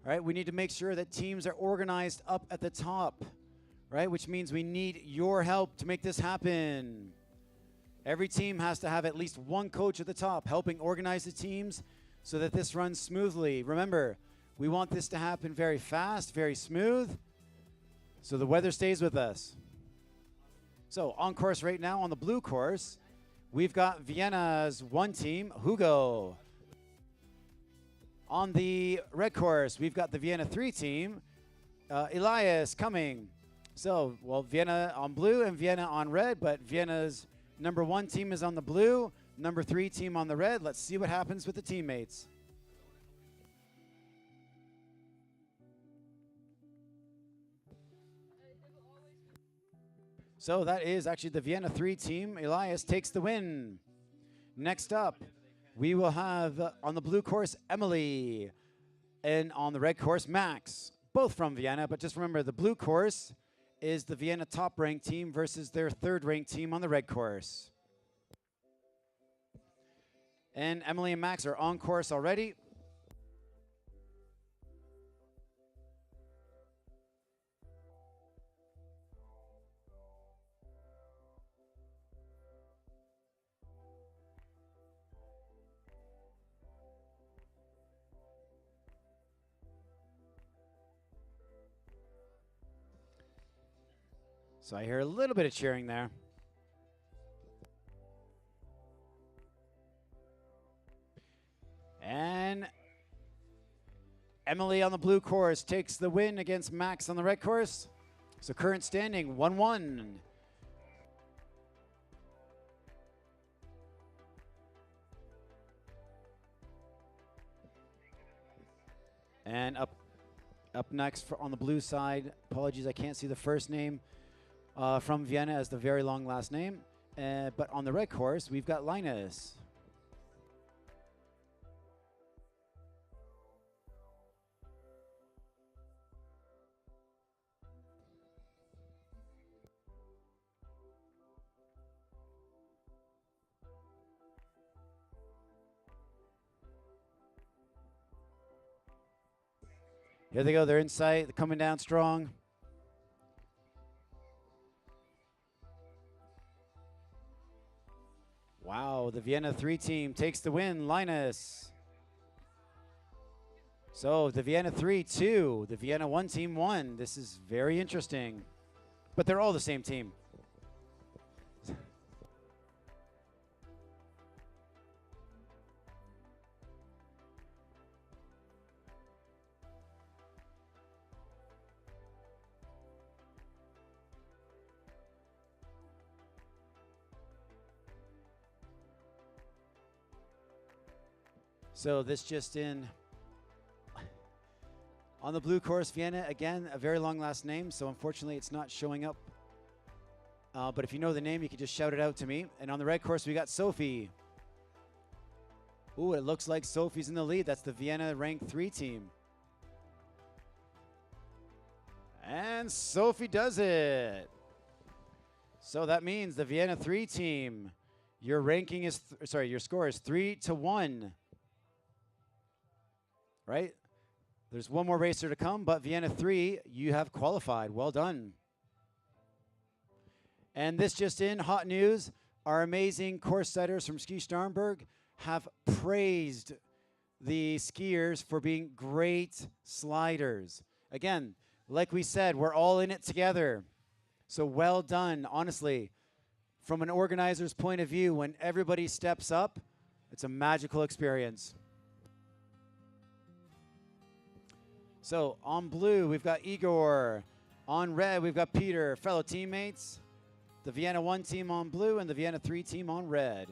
All right, we need to make sure that teams are organized up at the top. right? Which means we need your help to make this happen. Every team has to have at least one coach at the top helping organize the teams so that this runs smoothly. Remember, we want this to happen very fast, very smooth, so the weather stays with us. So on course right now on the blue course, we've got Vienna's one team, Hugo. On the red course, we've got the Vienna 3 team, Elias coming. So, well, Vienna on blue and Vienna on red, but Vienna's number 1 team is on the blue, number 3 team on the red. Let's see what happens with the teammates. So that is actually the Vienna 3 team. Elias takes the win. Next up, we will have on the blue course, Emily. And on the red course, Max. Both from Vienna, but just remember the blue course is the Vienna top-ranked team versus their third-ranked team on the red course. And Emily and Max are on course already. So I hear a little bit of cheering there. And Emily on the blue course takes the win against Max on the red course. So current standing 1-1. And up next on the blue side, apologies, I can't see the first name. From Vienna as the very long last name. But on the red course, we've got Linus. Here they go, they're in sight, they're coming down strong. Wow, the Vienna 3 team takes the win, Linus. So the Vienna 3, 2, the Vienna 1 team 1. This is very interesting, but they're all the same team. So this just in. On the blue course, Vienna, again, a very long last name, so unfortunately it's not showing up. But if you know the name, you can just shout it out to me. And on the red course, we got Sophie. Ooh, it looks like Sophie's in the lead. That's the Vienna rank 3 team. And Sophie does it. So that means the Vienna 3 team, your ranking is, your score is 3-1. Right? There's one more racer to come, but Vienna 3, you have qualified. Well done. And this just in, hot news, our amazing course setters from Ski Starnberg have praised the skiers for being great sliders. Again, like we said, we're all in it together. So well done, honestly. From an organizer's point of view, when everybody steps up, it's a magical experience. So on blue, we've got Igor. On red, we've got Peter, fellow teammates. The Vienna 1 team on blue and the Vienna 3 team on red.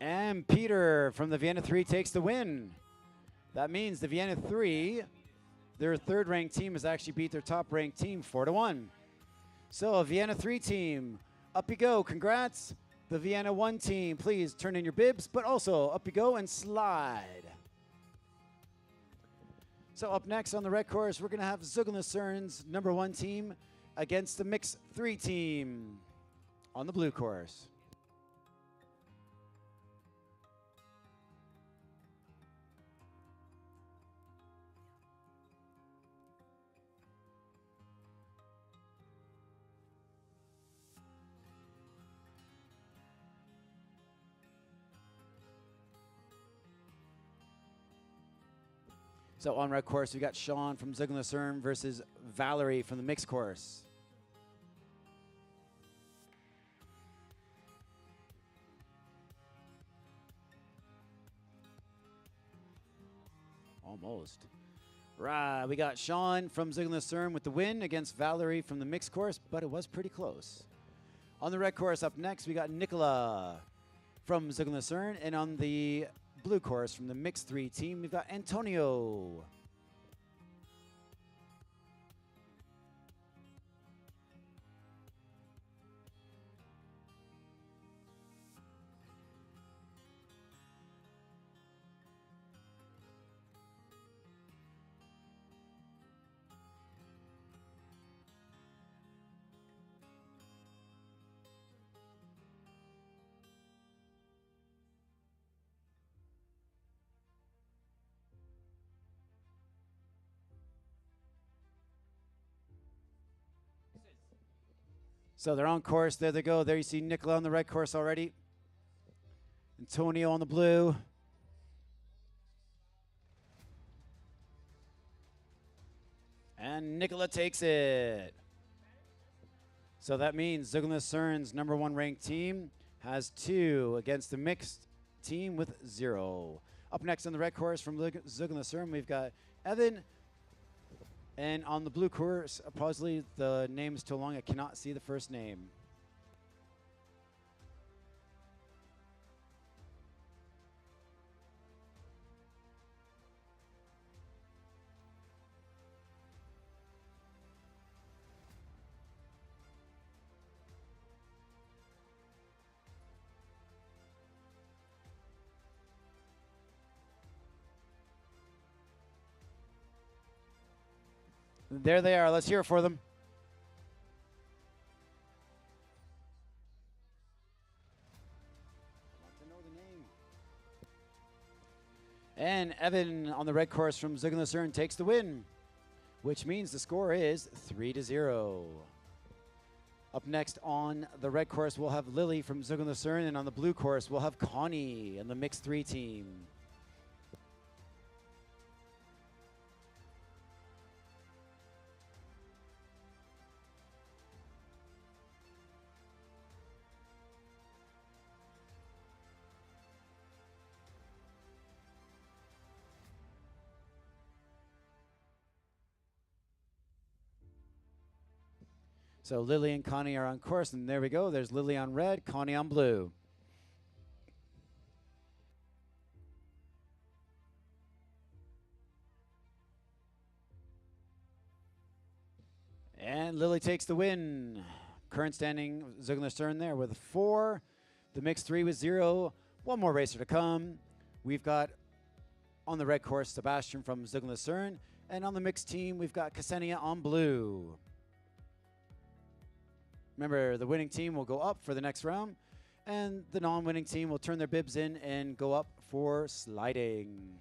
And Peter from the Vienna 3 takes the win. That means the Vienna 3, their third-ranked team has actually beat their top-ranked team 4-1. So, Vienna 3 team, up you go. Congrats. The Vienna 1 team, please turn in your bibs, but also up you go and slide. So, up next on the red course, we're going to have Zugel Cern's number 1 team against the mixed 3 team on the blue course. So on red course, we got Sean from Zuggen-Lucerne versus Valerie from the mixed course. Almost. Right, we got Sean from Zuggen-Lucerne with the win against Valerie from the mixed course, but it was pretty close. On the red course up next, we got Nicola from Zuggen-Lucerne, and on the blue course from the mixed 3 team, we've got Antonio. So they're on course. There they go. There you see Nicola on the red course already. Antonio on the blue. And Nicola takes it. So that means Zuggen-Lucerne's #1 ranked team has 2 against the mixed team with 0. Up next on the red course from Zuggen-Lucerne, we've got Evan. And on the blue course, possibly the name is too long. I cannot see the first name. There they are. Let's hear it for them. And Evan on the red course from Zuggen-Lucerne takes the win, which means the score is 3-0. Up next on the red course, we'll have Lily from Zuggen-Lucerne, and on the blue course, we'll have Connie and the mixed 3 team. So Lily and Connie are on course, and there we go. There's Lily on red, Connie on blue. And Lily takes the win. Current standing, Zuggen-Lucerne there with 4. The mixed 3 with 0. One more racer to come. We've got on the red course, Sebastian from Zuggen-Lucerne. And on the mixed team, we've got Ksenia on blue. Remember, the winning team will go up for the next round, and the non-winning team will turn their bibs in and go up for sliding.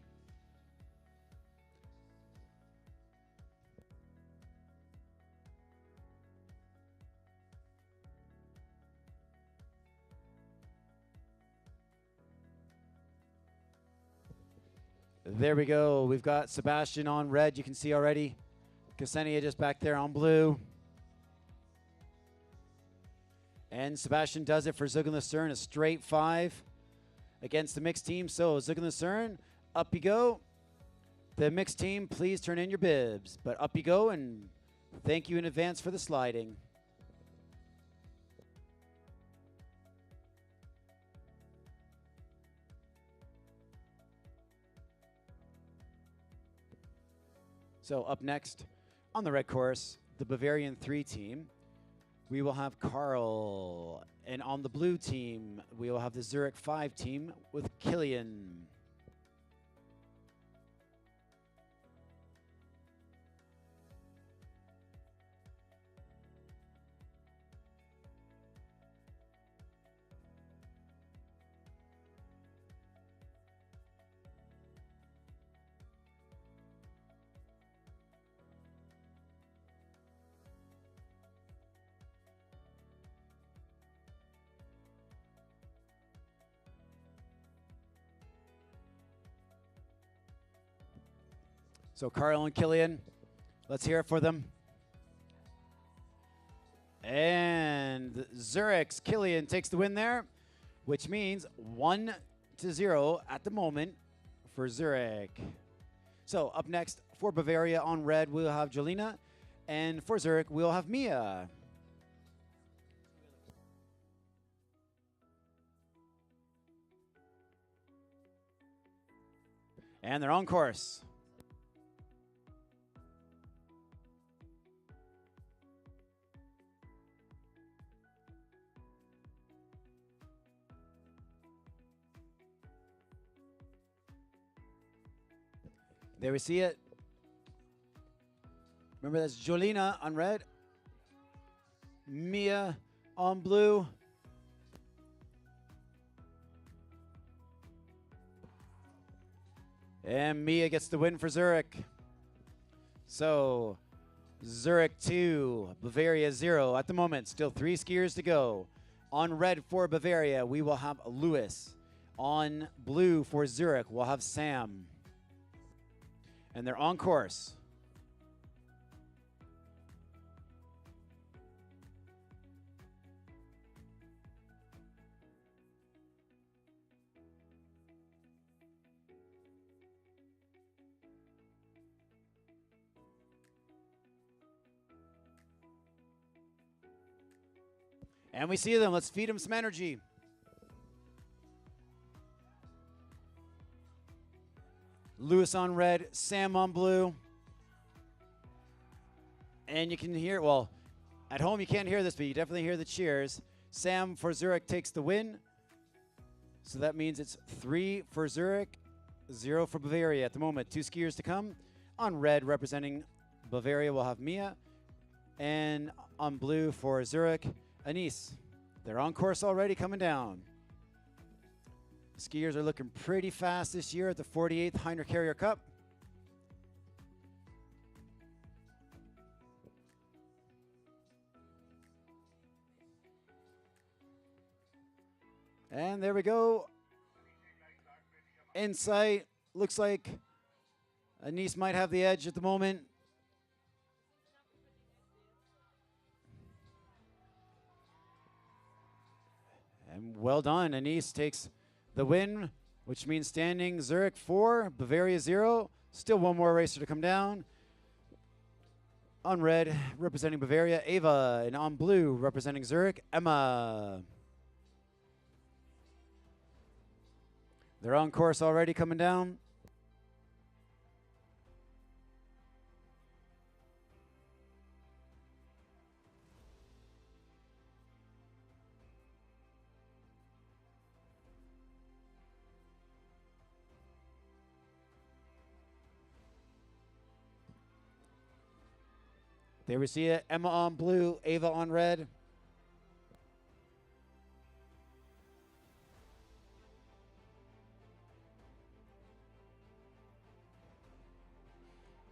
There we go. We've got Sebastian on red, you can see already. Ksenia just back there on blue. And Sebastian does it for Zuggen-Lucerne, a straight 5 against the mixed team. So Zuggen-Lucerne, up you go. The mixed team, please turn in your bibs. But up you go, and thank you in advance for the sliding. So up next on the red course, the Bavarian 3 team. We will have Carl, and on the blue team, we will have the Zurich 5 team with Killian. So Carl and Killian, let's hear it for them. And Zurich's Killian takes the win there, which means 1-0 at the moment for Zurich. So up next for Bavaria on red, we'll have Jolina, and for Zurich, we'll have Mia. And they're on course. There we see it. Remember, that's Jolina on red, Mia on blue. And Mia gets the win for Zurich. So Zurich 2, Bavaria 0 at the moment. Still 3 skiers to go. On red for Bavaria, we will have Lewis. On blue for Zurich, we'll have Sam. And they're on course. And we see them. Let's feed them some energy. Lewis on red, Sam on blue. And you can hear, well, at home you can't hear this, but you definitely hear the cheers. Sam for Zurich takes the win. So that means it's 3 for Zurich, 0 for Bavaria at the moment. 2 skiers to come. On red, representing Bavaria, we'll have Mia. And on blue for Zurich, Anis. They're on course already, coming down. Skiers are looking pretty fast this year at the 48th Heinrich Harrer Cup. And there we go. Insight. Looks like Anis might have the edge at the moment. And well done. Anis takes the win, which means standing Zurich 4, Bavaria 0. Still one more racer to come down. On red, representing Bavaria, Ava. And on blue, representing Zurich, Emma. They're on course already, coming down. There we see it. Emma on blue, Ava on red.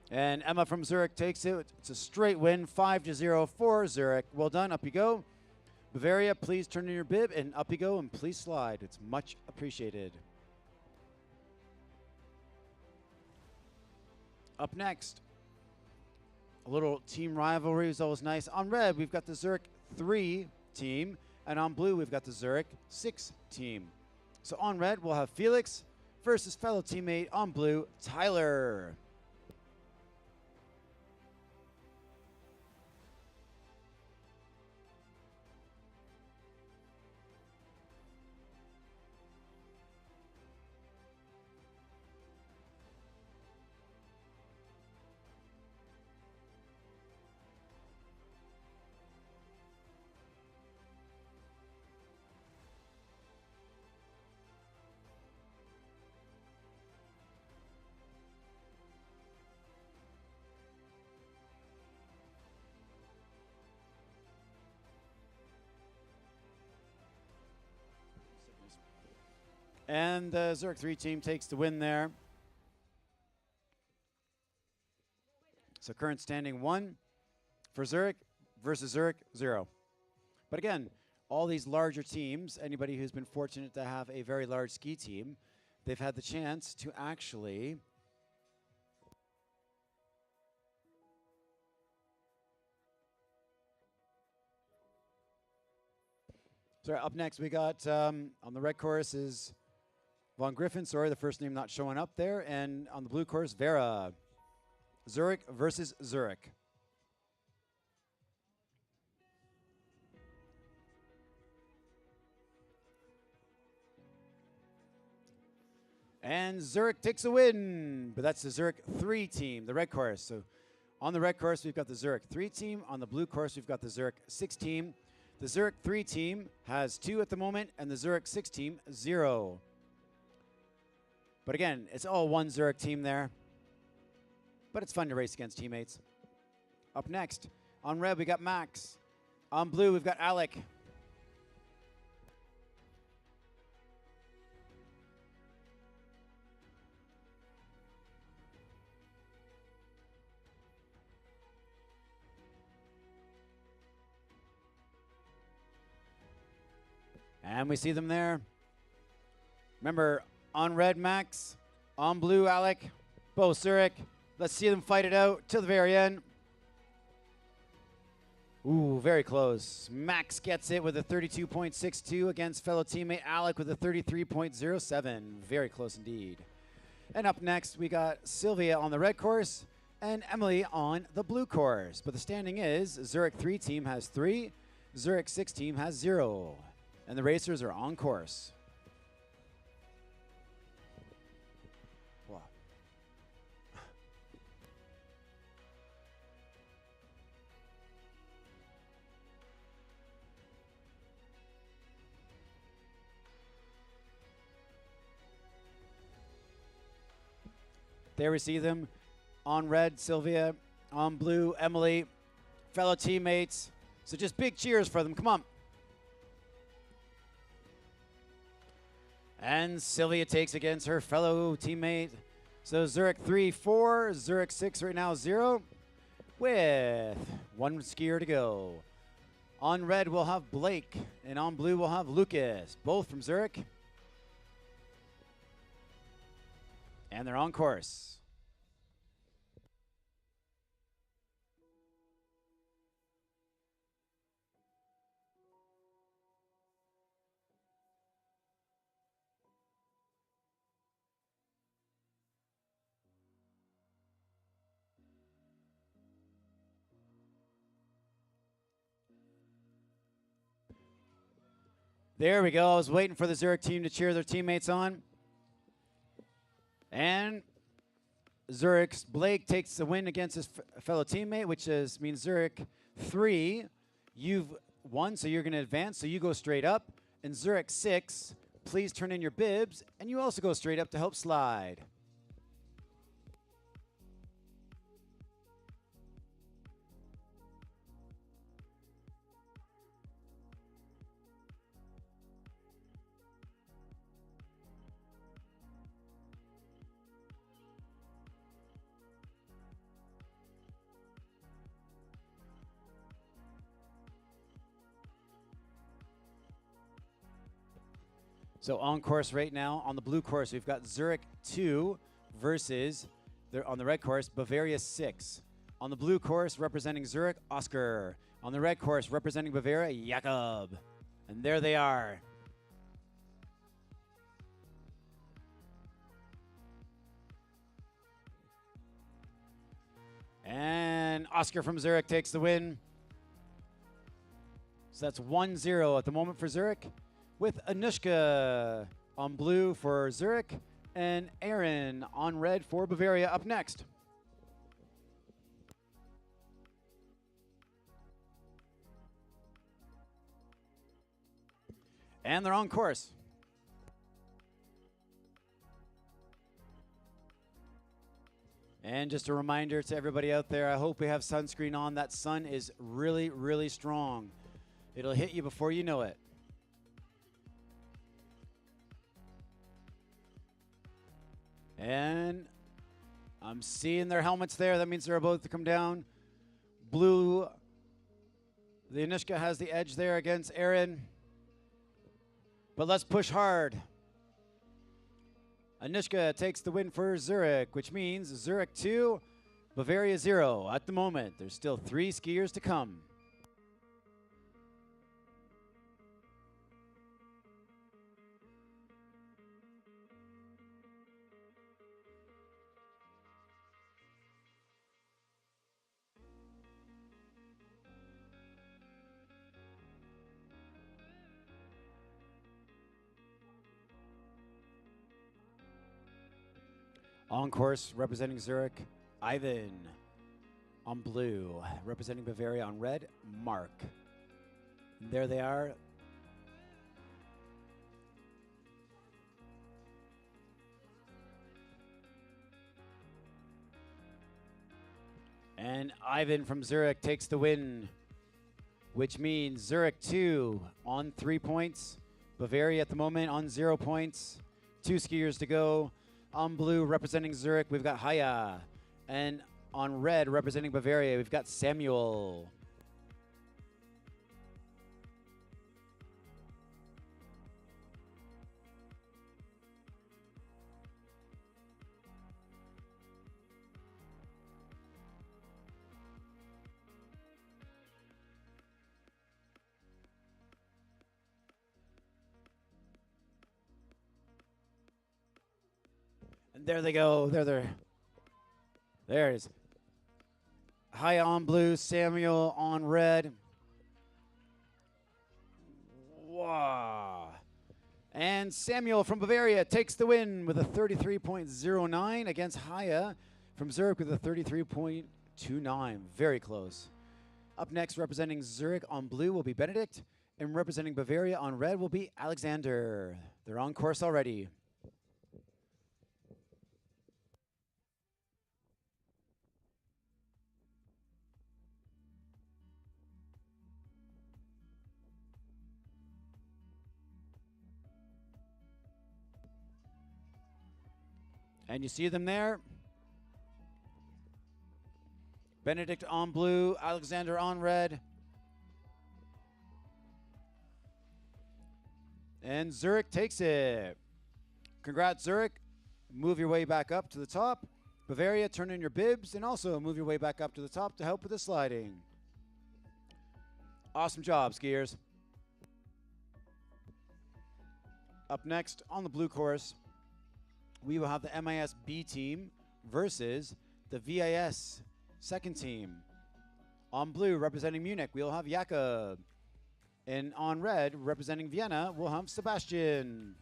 And Emma from Zurich takes it. It's a straight win, 5-0 for Zurich. Well done, up you go. Bavaria, please turn in your bib, and up you go, and please slide. It's much appreciated. Up next, a little team rivalry is always nice. On red, we've got the Zurich 3 team, and on blue, we've got the Zurich 6 team. So on red, we'll have Felix versus fellow teammate on blue, Tyler. And the Zurich 3 team takes the win there. So current standing 1 for Zurich versus Zurich 0. But again, all these larger teams, anybody who's been fortunate to have a very large ski team, they've had the chance to actually So up next we got on the red course is Von Griffin, sorry, the first name not showing up there. And on the blue course, Vera. Zurich versus Zurich. And Zurich takes a win, but that's the Zurich 3 team, the red course. So on the red course, we've got the Zurich 3 team. On the blue course, we've got the Zurich 6 team. The Zurich 3 team has 2 at the moment, and the Zurich 6 team, 0. But again, it's all one Zurich team there. But it's fun to race against teammates. Up next, on red, we got Max. On blue, we've got Alec. And we see them there. Remember, on red, Max. On blue, Alec. Both Zurich. Let's see them fight it out till the very end. Ooh, very close. Max gets it with a 32.62 against fellow teammate Alec with a 33.07. Very close indeed. And up next, we got Sylvia on the red course and Emily on the blue course. But the standing is Zurich 3 team has 3, Zurich 6 team has 0. And the racers are on course. Wow. There we see them. On red, Sylvia. On blue, Emily. Fellow teammates. So just big cheers for them. Come on. And Sylvia takes against her fellow teammate. So Zurich 3, 4, Zurich 6 right now 0, with 1 skier to go. On red, we'll have Blake, and on blue, we'll have Lucas, both from Zurich. And they're on course. There we go. I was waiting for the Zurich team to cheer their teammates on. And Zurich's Blake takes the win against his fellow teammate, which means Zurich 3, you've won, so you're going to advance, so you go straight up. And Zurich 6, please turn in your bibs, and you also go straight up to help slide. So on course right now, on the blue course, we've got Zurich 2 versus, on the red course, Bavaria 6. On the blue course, representing Zurich, Oscar. On the red course, representing Bavaria, Jakob. And there they are. And Oscar from Zurich takes the win. So that's 1-0 at the moment for Zurich, with Anushka on blue for Zurich and Aaron on red for Bavaria up next. And they're on course. And just a reminder to everybody out there, I hope we have sunscreen on. That sun is really, really strong. It'll hit you before you know it. And I'm seeing their helmets there. That means they're about to come down. Blue, the Anushka has the edge there against Aaron. But let's push hard. Anushka takes the win for Zurich, which means Zurich 2, Bavaria 0 at the moment. There's still 3 skiers to come. On course, representing Zurich, Ivan. On blue, representing Bavaria on red, Mark. And there they are. And Ivan from Zurich takes the win, which means Zurich 2 on 3 points. Bavaria at the moment on 0 points. 2 skiers to go. On blue, representing Zurich, we've got Haya. And on red, representing Bavaria, we've got Samuel. And there they go. There it is. Haya on blue, Samuel on red. Wow. And Samuel from Bavaria takes the win with a 33.09 against Haya from Zurich with a 33.29. Very close. Up next, representing Zurich on blue will be Benedict, and representing Bavaria on red will be Alexander. They're on course already. And you see them there. Benedict on blue, Alexander on red. And Zurich takes it. Congrats, Zurich. Move your way back up to the top. Bavaria, turn in your bibs and also move your way back up to the top to help with the sliding. Awesome job, skiers. Up next on the blue course, we will have the MIS B team versus the VIS second team. On blue, representing Munich, we'll have Jakob. And on red, representing Vienna, we'll have Sebastian.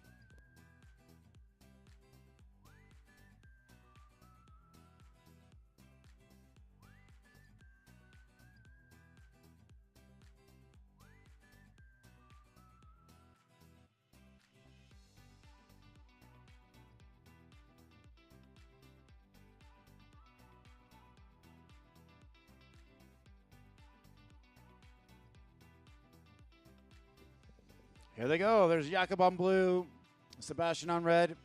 Here they go. There's Jakob on blue, Sebastian on red.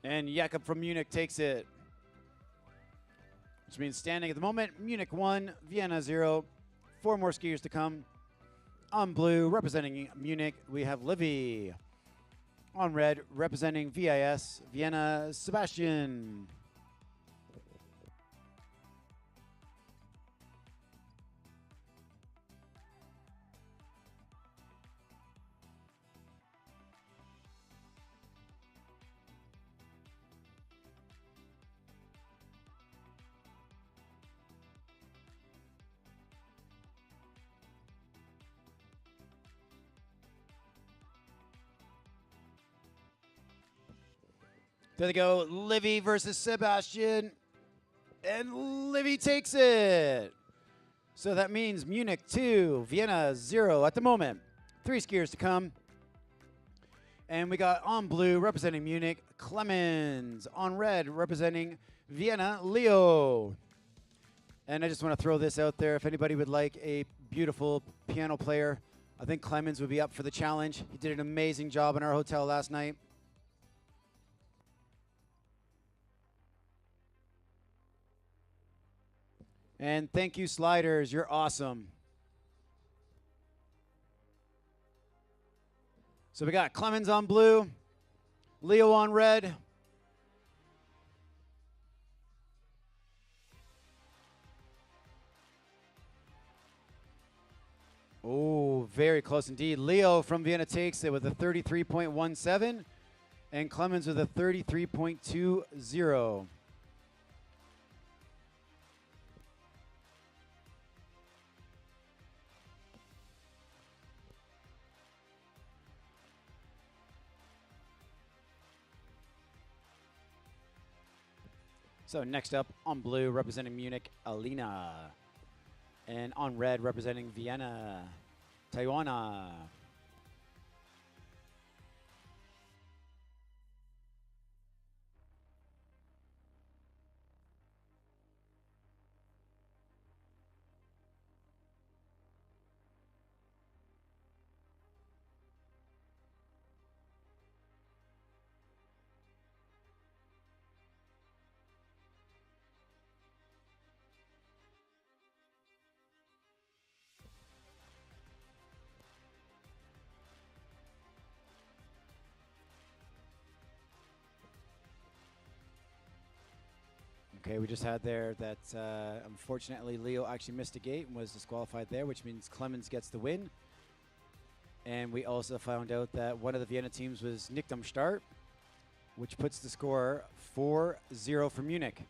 And Jakob from Munich takes it. Which means standing at the moment, Munich 1, Vienna 0. 4 more skiers to come. On blue, representing Munich, we have Livy. On red, representing VIS, Vienna, Sebastian. There they go, Livy versus Sebastian, and Livy takes it. So that means Munich 2, Vienna 0 at the moment. 3 skiers to come. And we got on blue representing Munich, Clemens. On red representing Vienna, Leo. And I just want to throw this out there. If anybody would like a beautiful piano player, I think Clemens would be up for the challenge. He did an amazing job in our hotel last night. And thank you, Sliders. You're awesome. So we got Clemens on blue, Leo on red. Oh, very close indeed. Leo from Vienna takes it with a 33.17 and Clemens with a 33.20. So next up, on blue, representing Munich, Alina. And on red, representing Vienna, Taiwana. Okay, we just had there that unfortunately Leo actually missed a gate and was disqualified there, which means Clemens gets the win. And we also found out that one of the Vienna teams was Nick am Start, which puts the score 4-0 for Munich.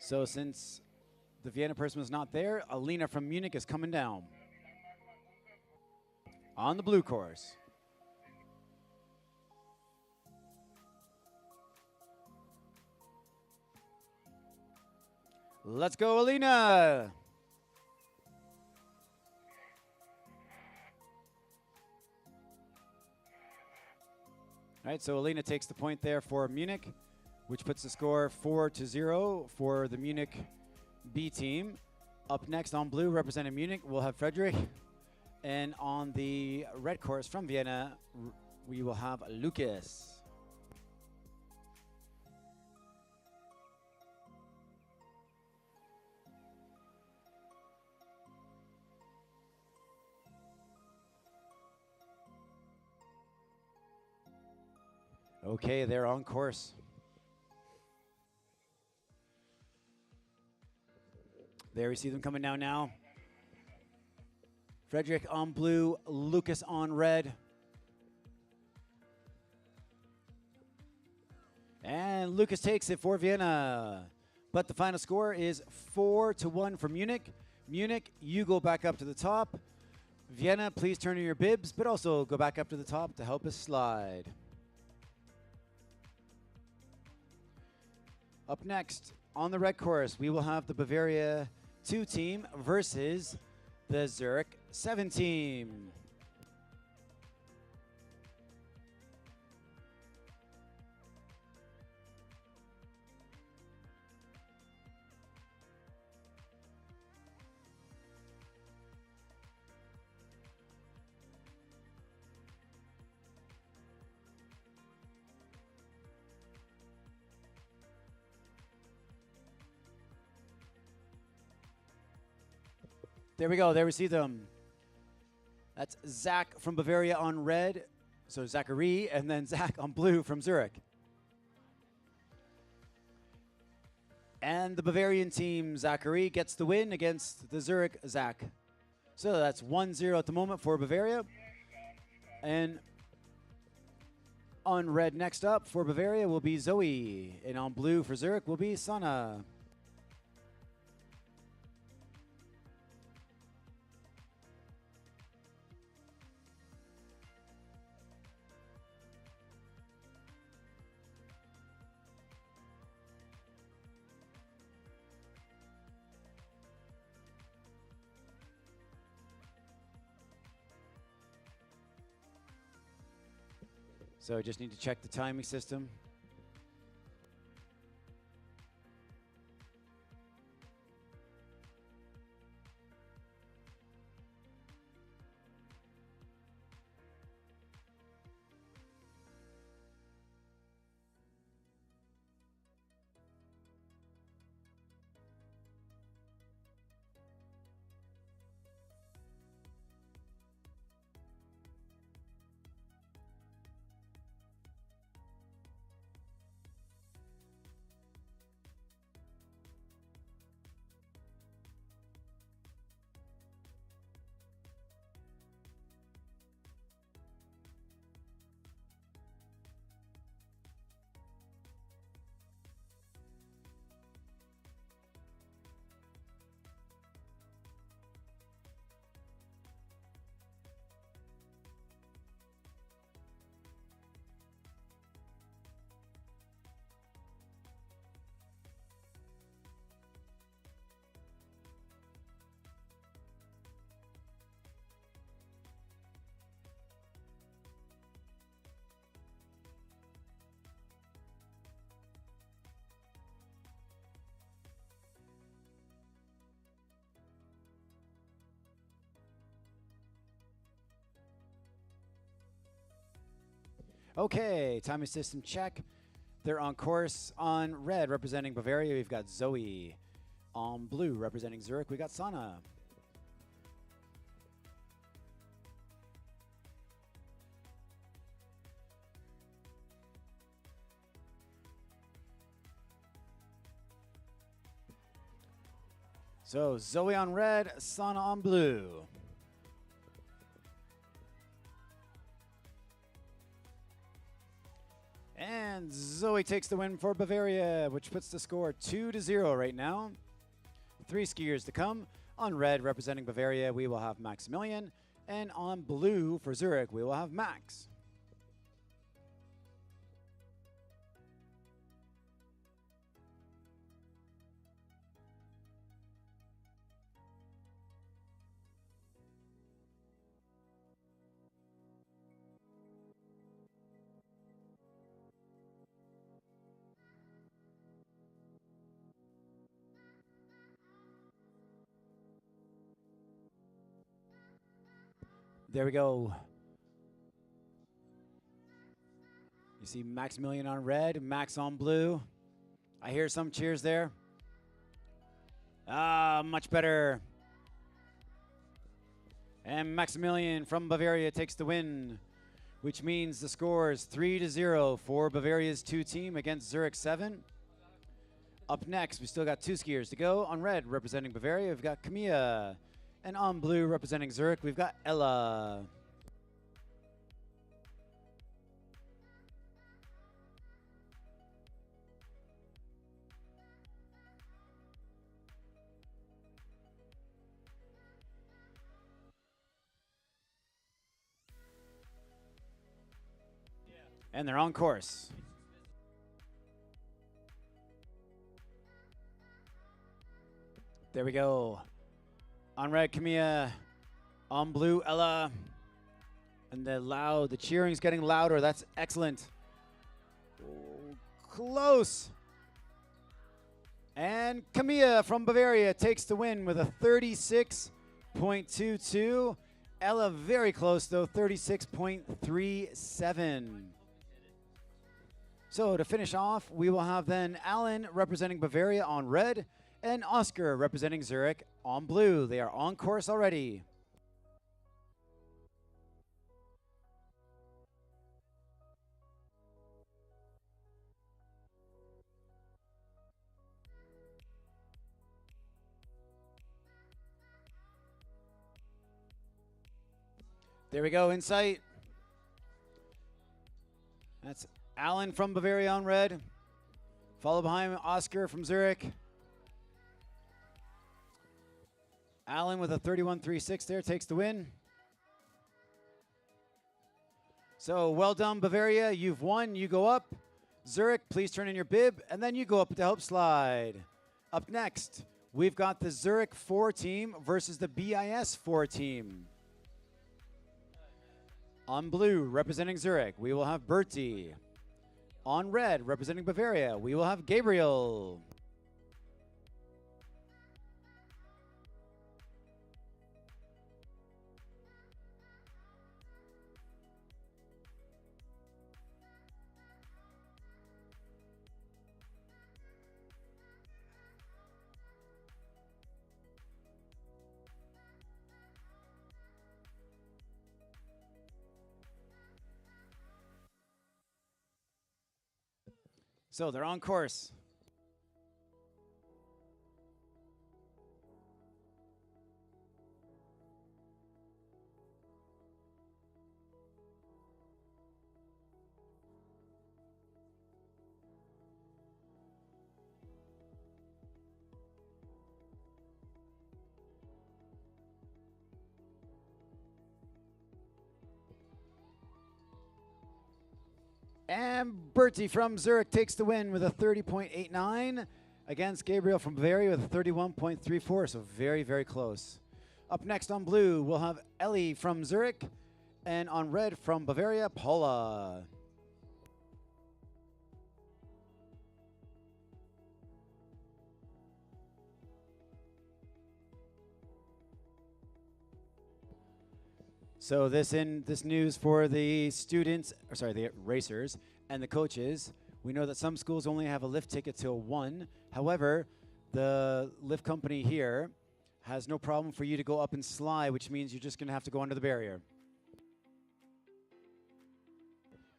So since the Vienna person was not there, Alina from Munich is coming down on the blue course. Let's go, Alina! All right, so Alina takes the point there for Munich, which puts the score 4-0 for the Munich B team. Up next on blue, representing Munich, we'll have Frederick. And on the red course from Vienna, we will have Lucas. Okay, they're on course. There we see them coming down now. Frederick on blue, Lucas on red. And Lucas takes it for Vienna. But the final score is 4-1 for Munich. Munich, you go back up to the top. Vienna, please turn in your bibs, but also go back up to the top to help us slide. Up next, on the red course, we will have the Bavaria 2 team versus the Zurich 7 team. There we go. There we see them. That's Zach from Bavaria on red. So Zachary, and then Zach on blue from Zurich. And the Bavarian team, Zachary, gets the win against the Zurich Zach. So that's 1-0 at the moment for Bavaria. And on red next up for Bavaria will be Zoe. And on blue for Zurich will be Sana. So I just need to check the timing system. Okay, timing system check. They're on course. On red, representing Bavaria, we've got Zoe. On blue, representing Zurich, we got Sana. So Zoe on red, Sana on blue. And Zoe takes the win for Bavaria, which puts the score 2-0 right now. 3 skiers to come. On red, representing Bavaria, we will have Maximilian. And on blue, for Zurich, we will have Max. There we go. You see Maximilian on red, Max on blue. I hear some cheers there. Ah, much better. And Maximilian from Bavaria takes the win, which means the score is 3-0 for Bavaria's 2 team against Zurich 7. Up next, we still got 2 skiers to go. On red, representing Bavaria, we've got Camilla. And on blue, representing Zurich, we've got Ella. And they're on course. There we go. On red, Camilla. On blue, Ella. And the cheering's getting louder. That's excellent. Oh, close. And Camilla from Bavaria takes the win with a 36.22. Ella very close though, 36.37. So to finish off, we will have then Alan representing Bavaria on red and Oscar representing Zurich on blue. They are on course already. There we go, in sight. That's Alan from Bavaria on red, followed behind Oscar from Zurich. Alan with a 31.36 there takes the win. So well done, Bavaria. You've won. You go up. Zurich, please turn in your bib, and then you go up to help slide. Up next, we've got the Zurich 4 team versus the BIS 4 team. On blue, representing Zurich, we will have Bertie. On red, representing Bavaria, we will have Gabriel. So they're on course. And Bertie from Zurich takes the win with a 30.89 against Gabriel from Bavaria with a 31.34, so very, very close. Up next on blue, we'll have Ellie from Zurich, and on red from Bavaria, Paula. So this news for the students, or sorry, the racers and the coaches. We know that some schools only have a lift ticket till 1. However, the lift company here has no problem for you to go up and slide, which means you're just going to have to go under the barrier.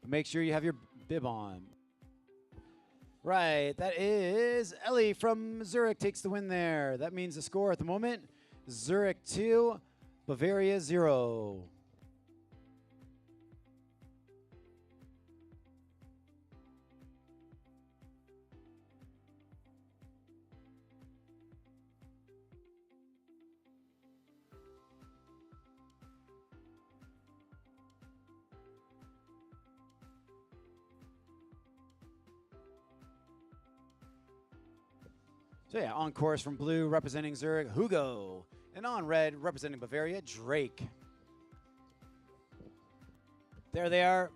But make sure you have your bib on. Right, that is Ellie from Zurich takes the win there. That means the score at the moment, Zurich 2, Bavaria 0. So yeah, on course from blue representing Zurich, Hugo. And on red representing Bavaria, Drake. There they are.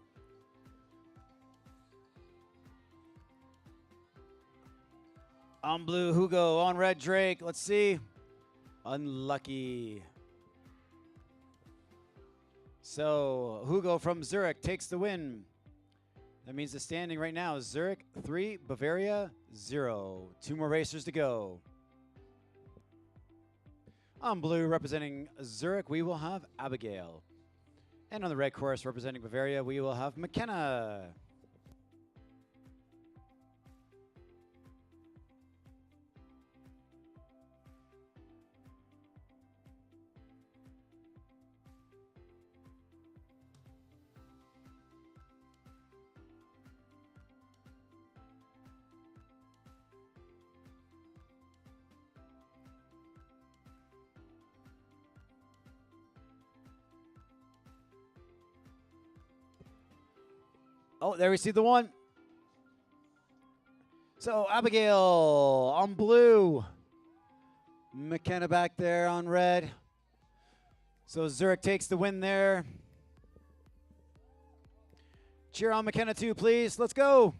On blue, Hugo. On red, Drake. Let's see. Unlucky. So Hugo from Zurich takes the win. That means the standing right now is Zurich 3, Bavaria 0. 2 more racers to go. On blue representing Zurich, we will have Abigail. And on the red course representing Bavaria, we will have McKenna. Oh, there we see the one. So Abigail on blue. McKenna back there on red. So Zurich takes the win there. Cheer on McKenna too, please. Let's go.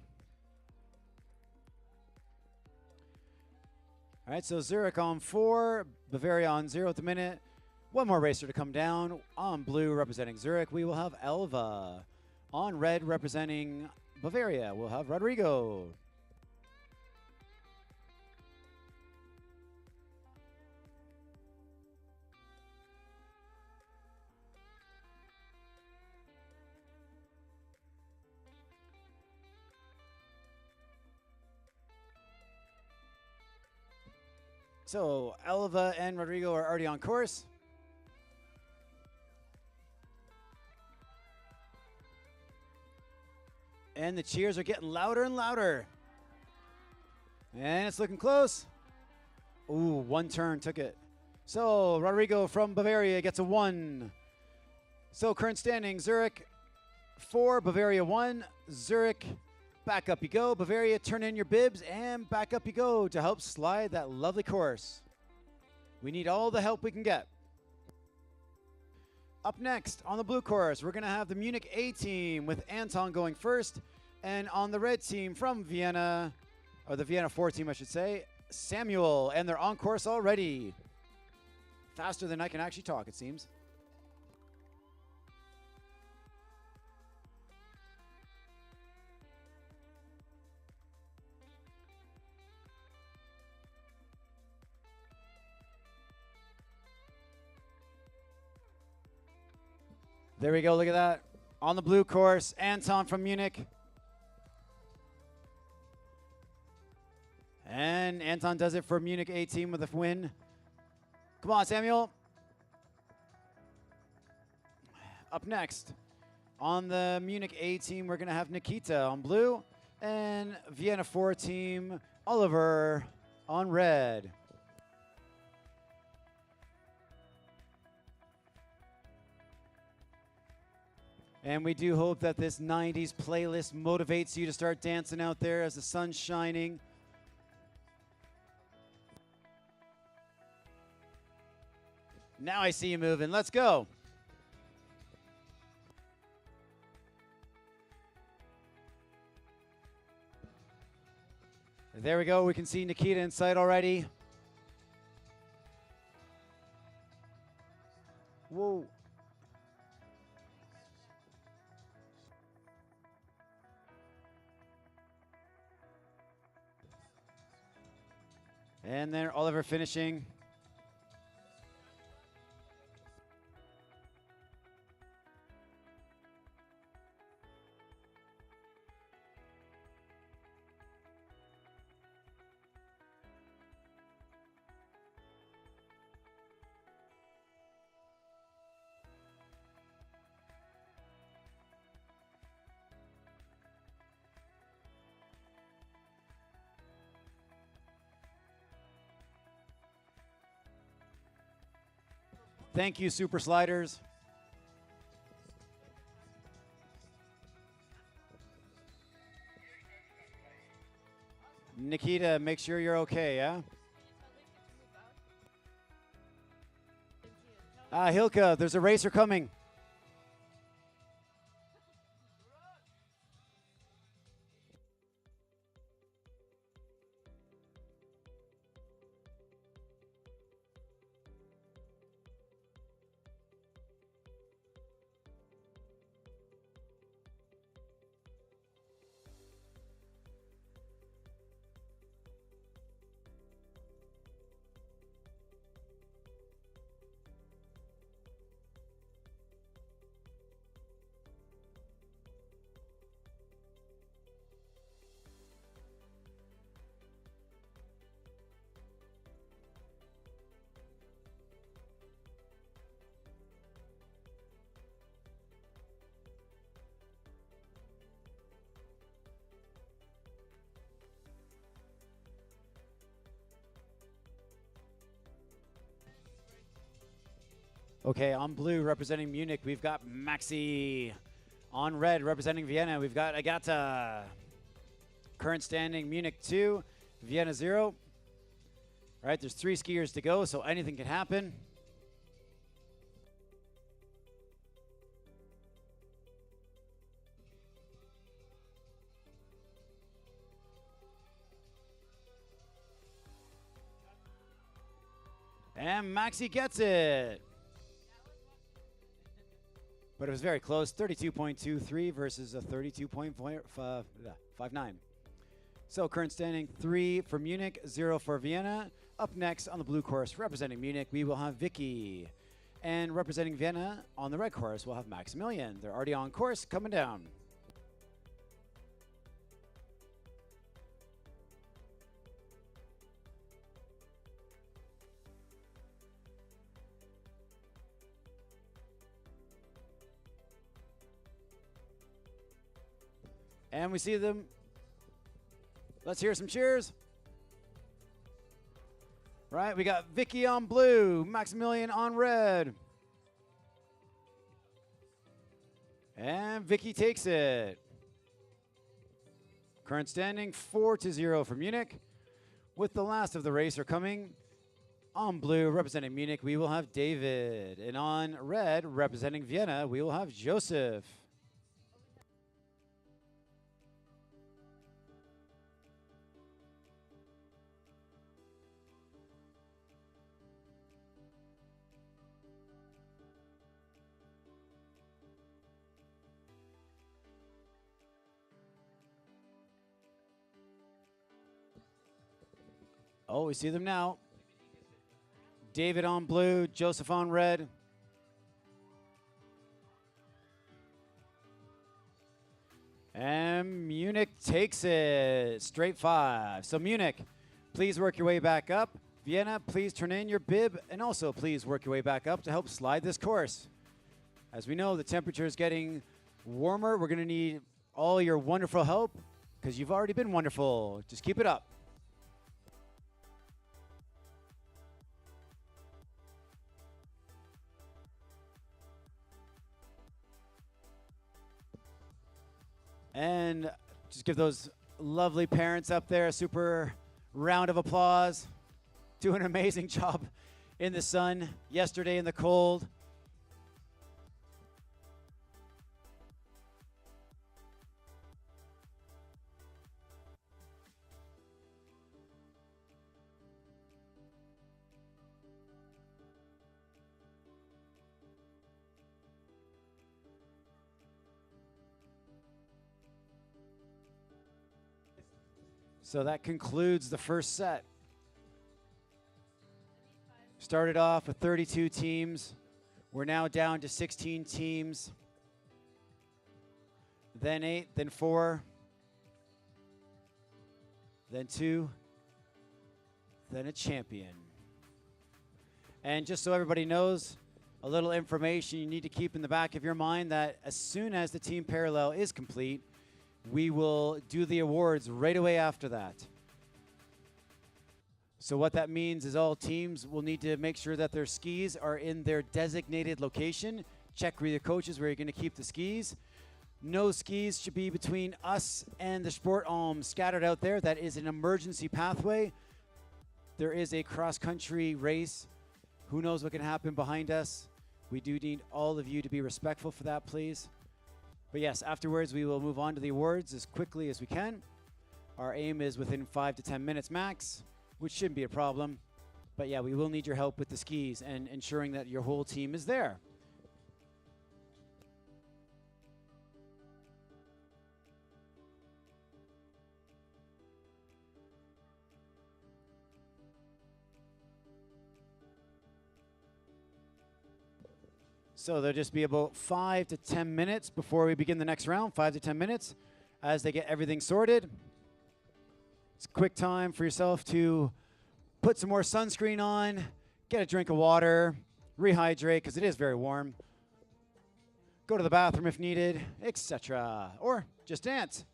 All right, so Zurich on 4, Bavaria on 0 at the minute. One more racer to come down. On blue representing Zurich, we will have Elva. On red representing Bavaria, we'll have Rodrigo. So Elva and Rodrigo are already on course. And the cheers are getting louder and louder. And it's looking close. Ooh, one turn took it. So Rodrigo from Bavaria gets a 1. So current standing, Zurich 4, Bavaria 1. Zurich, back up you go. Bavaria, turn in your bibs and back up you go to help slide that lovely course. We need all the help we can get. Up next on the blue course, we're going to have the Munich A team with Anton going first. And on the red team from Vienna, or the Vienna 4 team, I should say, Samuel. And they're on course already. Faster than I can actually talk, it seems. There we go, look at that. On the blue course, Anton from Munich. And Anton does it for Munich A team with a win. Come on, Samuel. Up next, on the Munich A team, we're going to have Nikita on blue. And Vienna 4 team, Oliver on red. And we do hope that this 90s playlist motivates you to start dancing out there as the sun's shining. Now I see you moving. Let's go. There we go. We can see Nikita in sight already. Whoa. And then Oliver finishing. Thank you, Super Sliders. Nikita, make sure you're okay, yeah? Hilka, there's a racer coming. Okay, on blue representing Munich, we've got Maxi. On red representing Vienna, we've got Agata. Current standing, Munich 2, Vienna 0. All right, there's 3 skiers to go, so anything can happen. And Maxi gets it. But it was very close, 32.23 versus a 32.59. So current standing, 3 for Munich, 0 for Vienna. Up next on the blue course, representing Munich, we will have Vicky. And representing Vienna on the red course, we'll have Maximilian. They're already on course, coming down. And we see them. Let's hear some cheers. Right, we got Vicky on blue, Maximilian on red. And Vicky takes it. Current standing 4-0 for Munich. With the last of the race are coming. On blue, representing Munich, we will have David. And on red, representing Vienna, we will have Joseph. Oh, we see them now. David on blue, Joseph on red. And Munich takes it, straight 5. So Munich, please work your way back up. Vienna, please turn in your bib, and also please work your way back up to help slide this course. As we know, the temperature is getting warmer. We're gonna need all your wonderful help because you've already been wonderful. Just keep it up. And just give those lovely parents up there a super round of applause. Doing an amazing job in the sun, yesterday in the cold. So that concludes the first set. Started off with 32 teams. We're now down to 16 teams. Then 8, then 4, then 2, then a champion. And just so everybody knows, a little information you need to keep in the back of your mind that as soon as the team parallel is complete, we will do the awards right away after that. So what that means is all teams will need to make sure that their skis are in their designated location. Check with your coaches where you're going to keep the skis. No skis should be between us and the Sportalm scattered out there. That is an emergency pathway. There is a cross-country race. Who knows what can happen behind us? We do need all of you to be respectful for that, please. But yes, afterwards we will move on to the awards as quickly as we can. Our aim is within 5 to 10 minutes max, which shouldn't be a problem. But yeah, we will need your help with the skis and ensuring that your whole team is there. So there'll just be about 5 to 10 minutes before we begin the next round, 5 to 10 minutes, as they get everything sorted. It's a quick time for yourself to put some more sunscreen on, get a drink of water, rehydrate because it is very warm, go to the bathroom if needed, etc. Or just dance.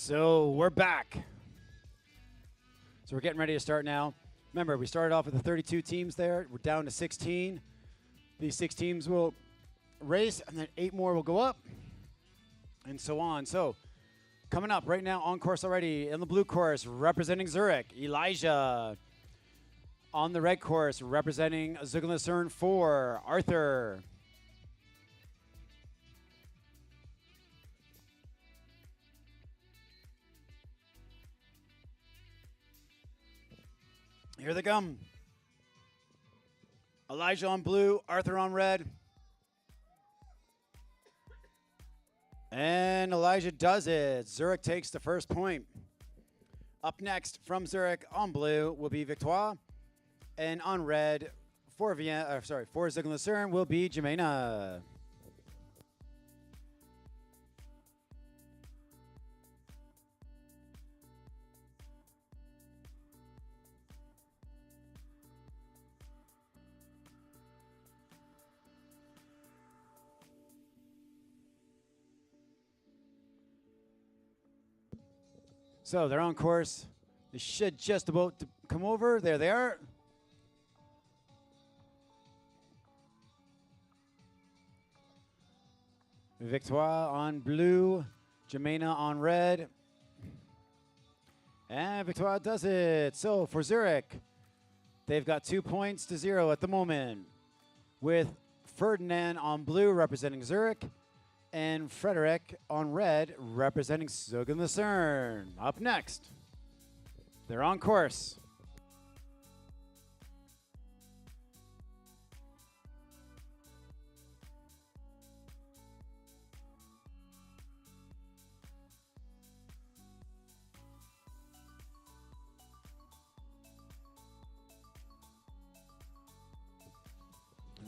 So we're back. So we're getting ready to start now. Remember, we started off with the 32 teams there. We're down to 16. These 6 teams will race, and then 8 more will go up, and so on. So coming up right now on course already, in the blue course, representing Zurich, Elijah. On the red course, representing Zuggen-Lucerne 4, Arthur. Here they come. Elijah on blue, Arthur on red. And Elijah does it. Zurich takes the first point. Up next from Zurich on blue will be Victoire. And on red for Zuggen-Lucerne will be Jemena. So they're on course. They should just about to come over. There they are. Victoire on blue, Jemena on red. And Victoire does it. So for Zurich, they've got 2 points to 0 at the moment, with Ferdinand on blue representing Zurich, and Frederick on red representing Zuggen-Lucerne. Up next, they're on course.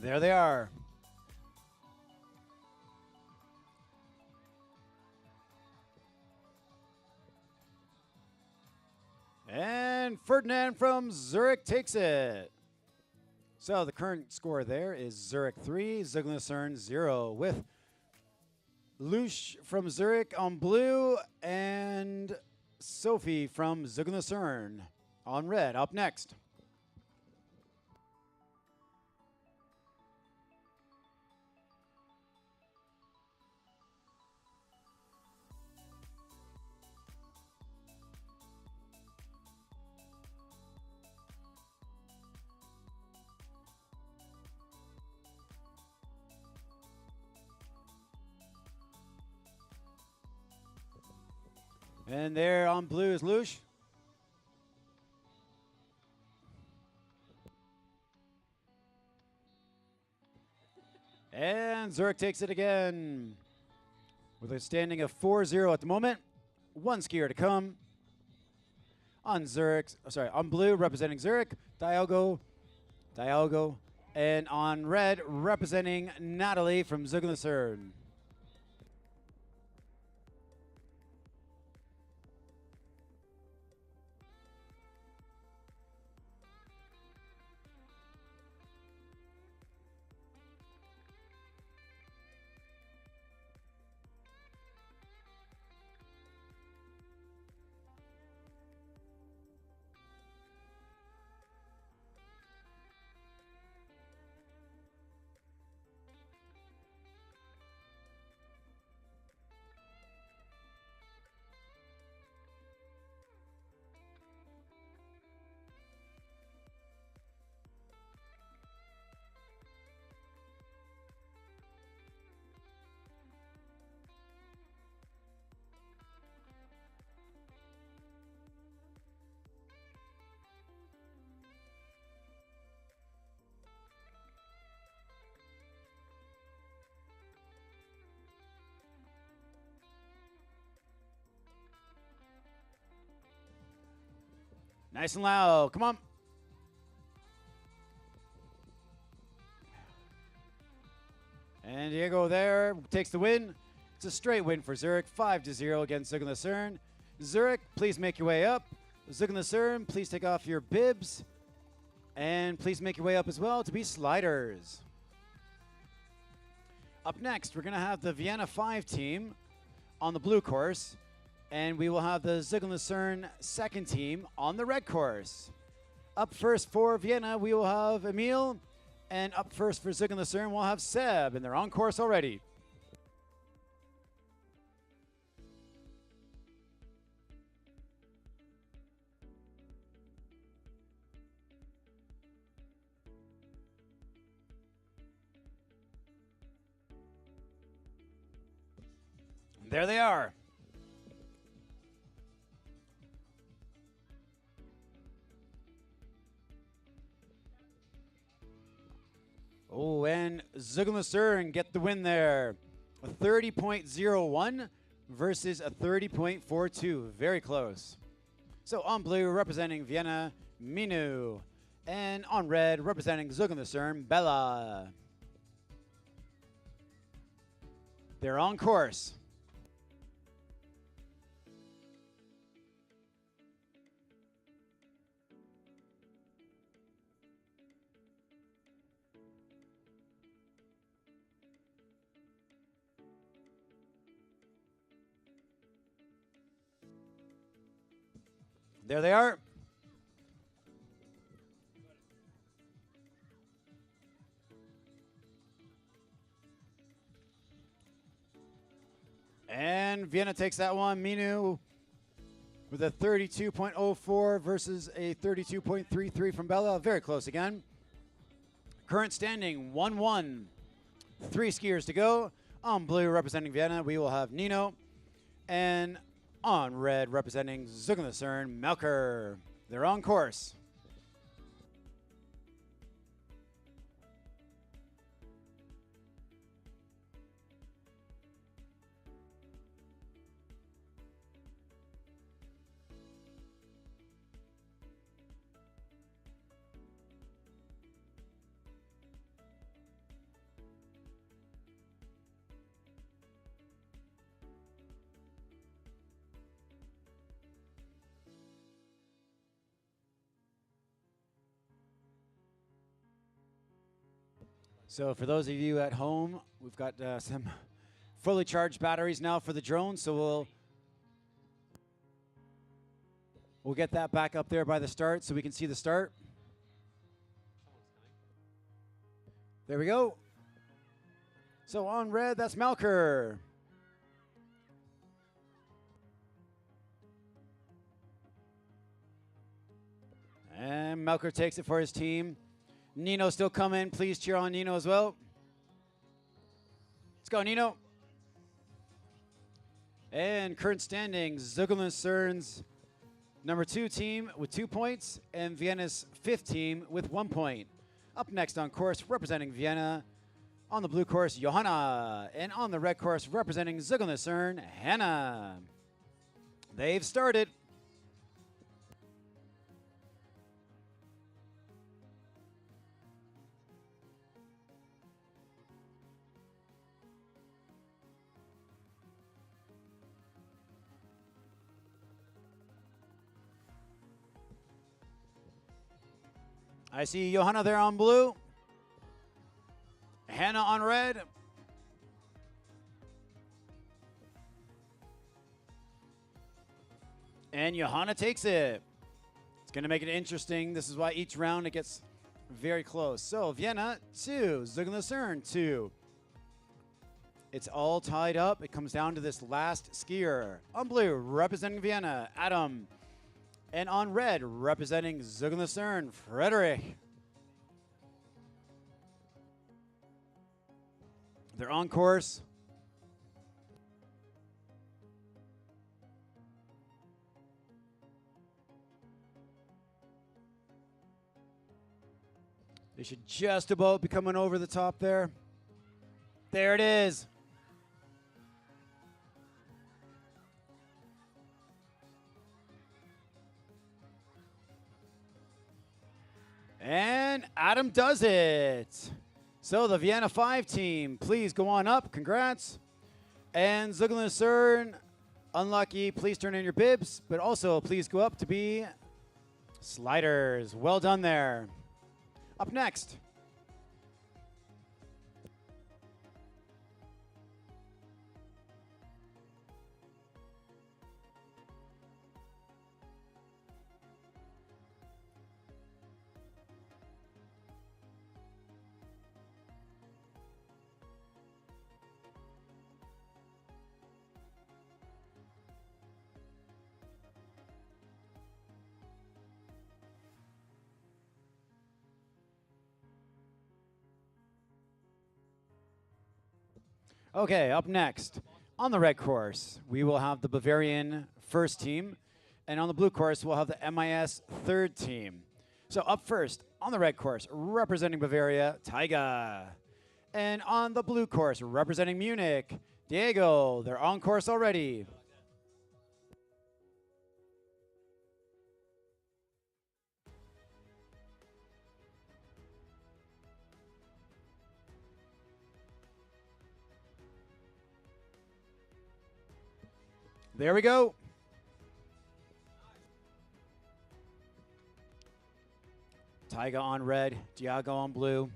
There they are. And Ferdinand from Zurich takes it. So the current score there is Zurich 3, Zuggen-Lucerne 0, with Lusch from Zurich on blue and Sophie from Zuggen-Lucerne on red. Up next. And there on blue is Lusch. And Zurich takes it again with a standing of 4-0 at the moment. 1 skier to come. On blue representing Zurich, Diogo, and on red representing Natalie from Zuggen-Lucerne. Nice and loud. Come on. And Diego there takes the win. It's a straight win for Zurich, 5-0 against Zuggen-Lucerne. Zurich, please make your way up. Zuggen-Lucerne, please take off your bibs. And please make your way up as well to be sliders. Up next, we're going to have the Vienna 5 team on the blue course. And we will have the Zug and Lucerne second team on the red course. Up first for Vienna, we will have Emil. And up first for Zug and Lucerne, we'll have Seb. And they're on course already. There they are. Oh, and Zug and Lucerne get the win there. A 30.01 versus a 30.42. Very close. So on blue, representing Vienna, Minu. And on red, representing Zug and Lucerne, Bella. They're on course. There they are. And Vienna takes that one. Minu with a 32.04 versus a 32.33 from Bella. Very close again. Current standing 1-1. 3 skiers to go. On blue representing Vienna, we will have Nino. And on red representing Zug and Lucerne, Melker. They're on course. So for those of you at home, we've got some fully charged batteries now for the drone, so we'll get that back up there by the start so we can see the start. There we go. So on red, that's Melker. And Melker takes it for his team. Nino still coming. Please cheer on Nino as well. Let's go, Nino. And current standings, Zug and Lucerne's number 2 team with 2 points and Vienna's 5th team with 1 point. Up next on course, representing Vienna, on the blue course, Johanna. And on the red course, representing Zug and Lucerne, Hannah. They've started. I see Johanna there on blue. Hannah on red. And Johanna takes it. It's going to make it interesting. This is why each round it gets very close. So Vienna 2, Zug and Lucerne 2. It's all tied up. It comes down to this last skier. On blue, representing Vienna, Adam. And on red, representing Zug and Lucerne, Frederick. They're on course. They should just about be coming over the top there. There it is. And Adam does it. So the Vienna 5 team, please go on up. Congrats. And Zug and Lucerne, unlucky. Please turn in your bibs, but also please go up to be sliders. Well done there. Up next. Okay, up next, on the red course, we will have the Bavarian first team, and on the blue course, we'll have the MIS third team. So up first, on the red course, representing Bavaria, Taiga. And on the blue course, representing Munich, Diego. They're on course already. There we go. Taiga on red, Diego on blue.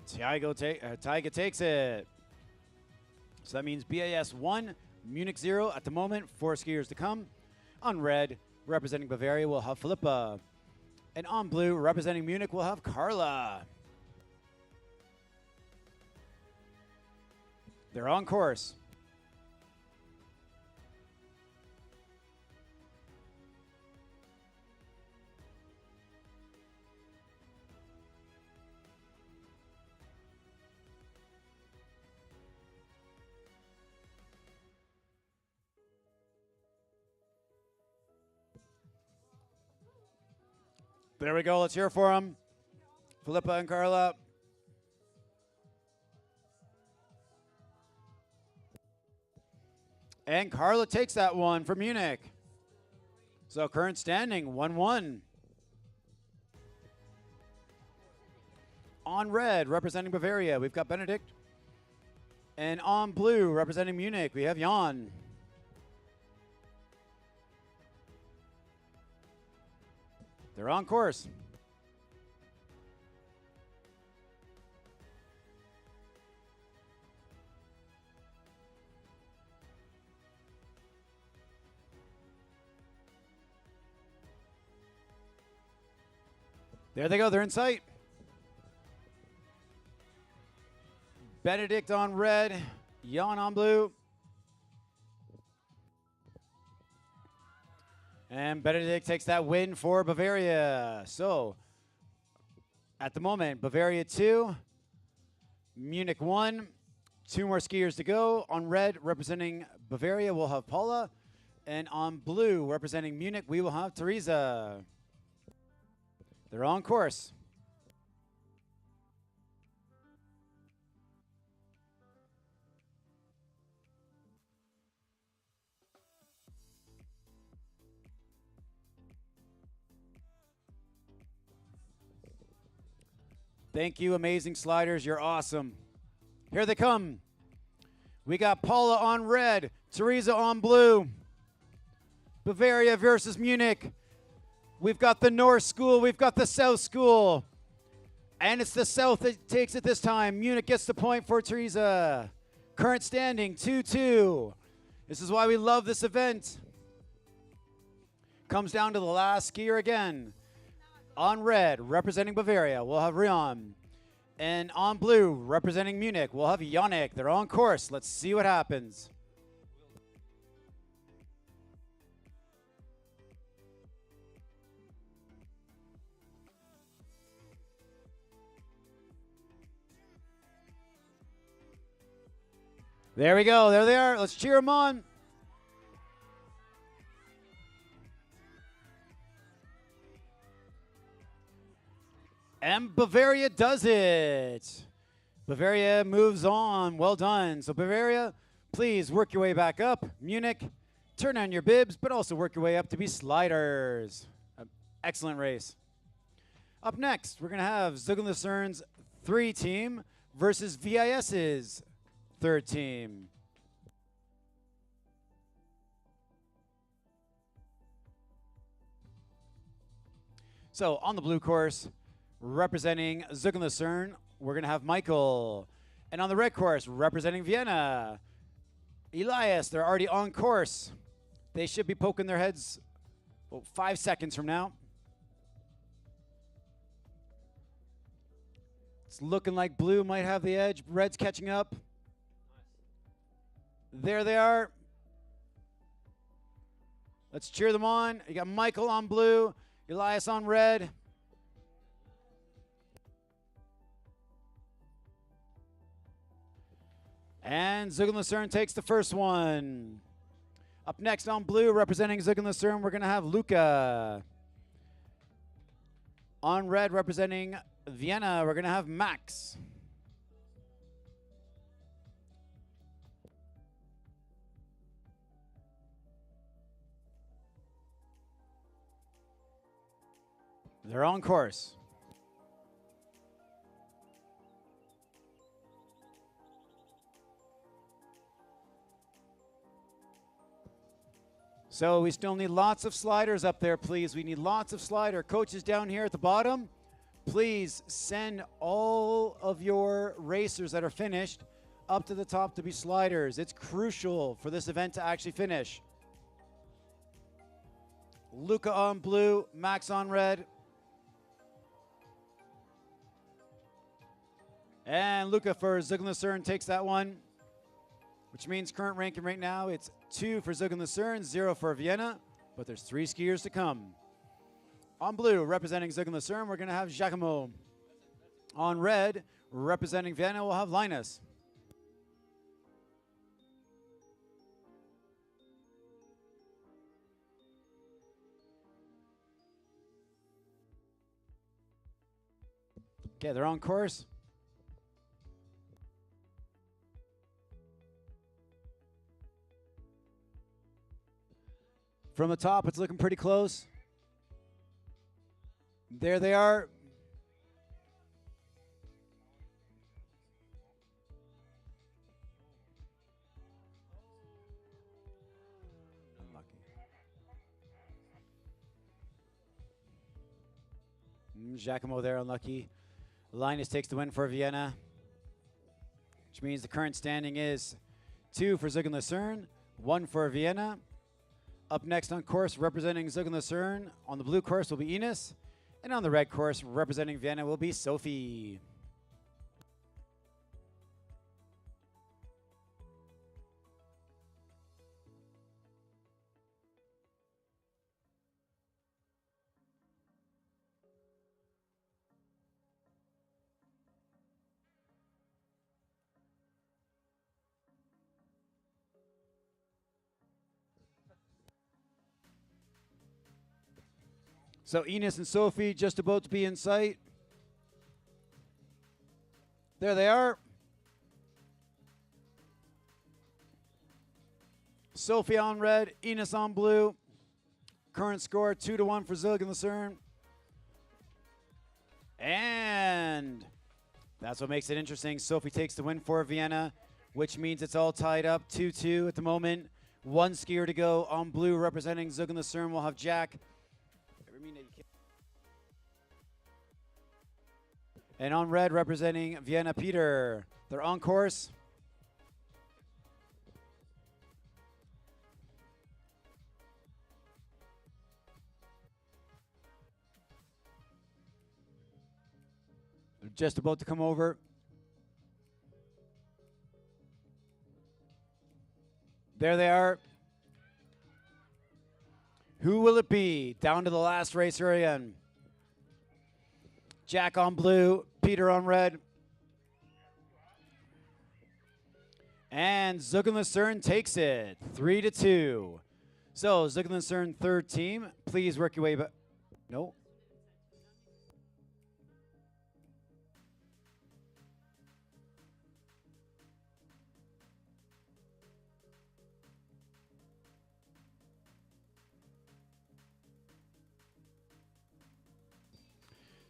Taiga takes it. So that means BAS 1, Munich 0 at the moment, 4 skiers to come. On red, representing Bavaria, we'll have Filippa. And on blue, representing Munich, we'll have Carla. They're on course. There we go. Let's hear for them. Filippa and Carla. And Carla takes that one for Munich. So current standing, 1-1. On red, representing Bavaria, we've got Benedict. And on blue, representing Munich, we have Jan. They're on course. There they go, they're in sight. Benedict on red, Jan on blue. And Benedict takes that win for Bavaria. So, at the moment, Bavaria 2, Munich 1. 2 more skiers to go. On red, representing Bavaria, we'll have Paula. And on blue, representing Munich, we will have Teresa. They're on course. Thank you, amazing sliders. You're awesome. Here they come. We got Paula on red, Teresa on blue. Bavaria versus Munich. We've got the North School, we've got the South School. And it's the South that takes it this time. Munich gets the point for Teresa. Current standing, 2-2. This is why we love this event. Comes down to the last skier again. On red, representing Bavaria, we'll have Rion. And on blue, representing Munich, we'll have Yannick. They're on course. Let's see what happens. There we go. There they are. Let's cheer them on. And Bavaria does it. Bavaria moves on. Well done. So Bavaria, please work your way back up. Munich, turn on your bibs, but also work your way up to be sliders. Excellent race. Up next, we're going to have Zug Lucern's 3 team versus VIS's 3rd team. So on the blue course, representing Zug Lucern, we're going to have Michael. And on the red course, representing Vienna, Elias. They're already on course. They should be poking their heads 5 seconds from now. It's looking like blue might have the edge. Red's catching up. There they are. Let's cheer them on. You got Michael on blue, Elias on red. And Zug and Lucerne takes the first one. Up next on blue, representing Zug and Lucerne, we're going to have Luca. On red, representing Vienna, we're going to have Max. They're on course. So we still need lots of sliders up there, please. We need lots of slider. Coaches down here at the bottom, please send all of your racers that are finished up to the top to be sliders. It's crucial for this event to actually finish. Luca on blue, Max on red. And Luca for Zug and Lucerne takes that one, which means current ranking right now, it's 2 for Zug and Lucerne, 0 for Vienna, but there's 3 skiers to come. On blue, representing Zug and Lucerne, we're going to have Giacomo. On red, representing Vienna, we'll have Linus. Okay, they're on course. From the top, it's looking pretty close. There they are. Unlucky. Giacomo there, unlucky. Linus takes the win for Vienna, which means the current standing is 2 for Zug and Lucerne, 1 for Vienna. Up next on course, representing Zug and Lucerne, on the blue course will be Ines, and on the red course, representing Vienna, will be Sophie. So Ines and Sophie just about to be in sight. There they are. Sophie on red, Ines on blue. Current score 2-1 for Zug and Lucerne. And that's what makes it interesting. Sophie takes the win for Vienna, which means it's all tied up 2-2 at the moment. 1 skier to go. On blue, representing Zug and Lucerne, we'll have Jack. And on red, representing Vienna, Peter. They're on course. They're just about to come over. There they are. Who will it be? Down to the last racer again. Jack on blue, Peter on red. And Zug and Lucerne takes it, 3-2. So Zug and Lucerne, third team. Please work your way back. No.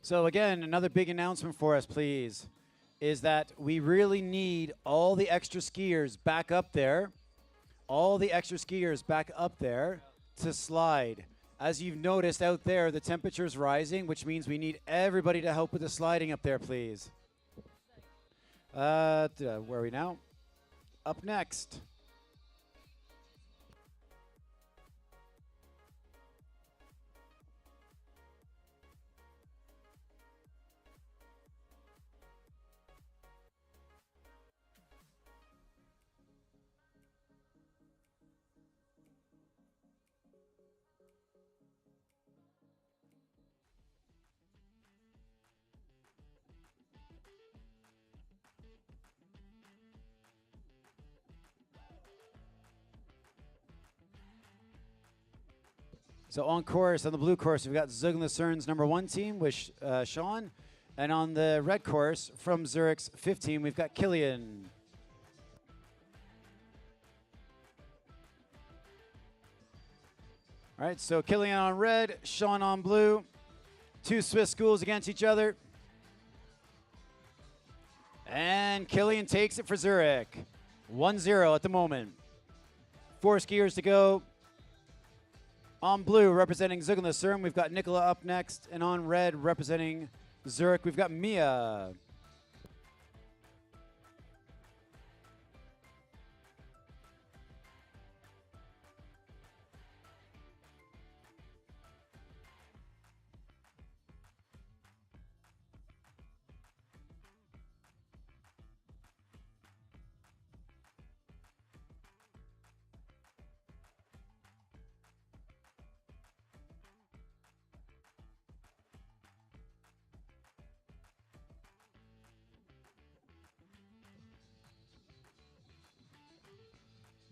So again, another big announcement for us, please, is that we really need all the extra skiers back up there, to slide. As you've noticed out there, the temperature is rising, which means we need everybody to help with the sliding up there, please. Where are we now? Up next. So on course, on the blue course, we've got Zug Lucern's #1 team with Sean. And on the red course, from Zurich's 15, we've got Killian. All right, so Killian on red, Sean on blue. Two Swiss schools against each other. And Killian takes it for Zurich. 1-0 at the moment. 4 skiers to go. On blue, representing Zug Lucern, we've got Nicola up next. And on red, representing Zurich, we've got Mia.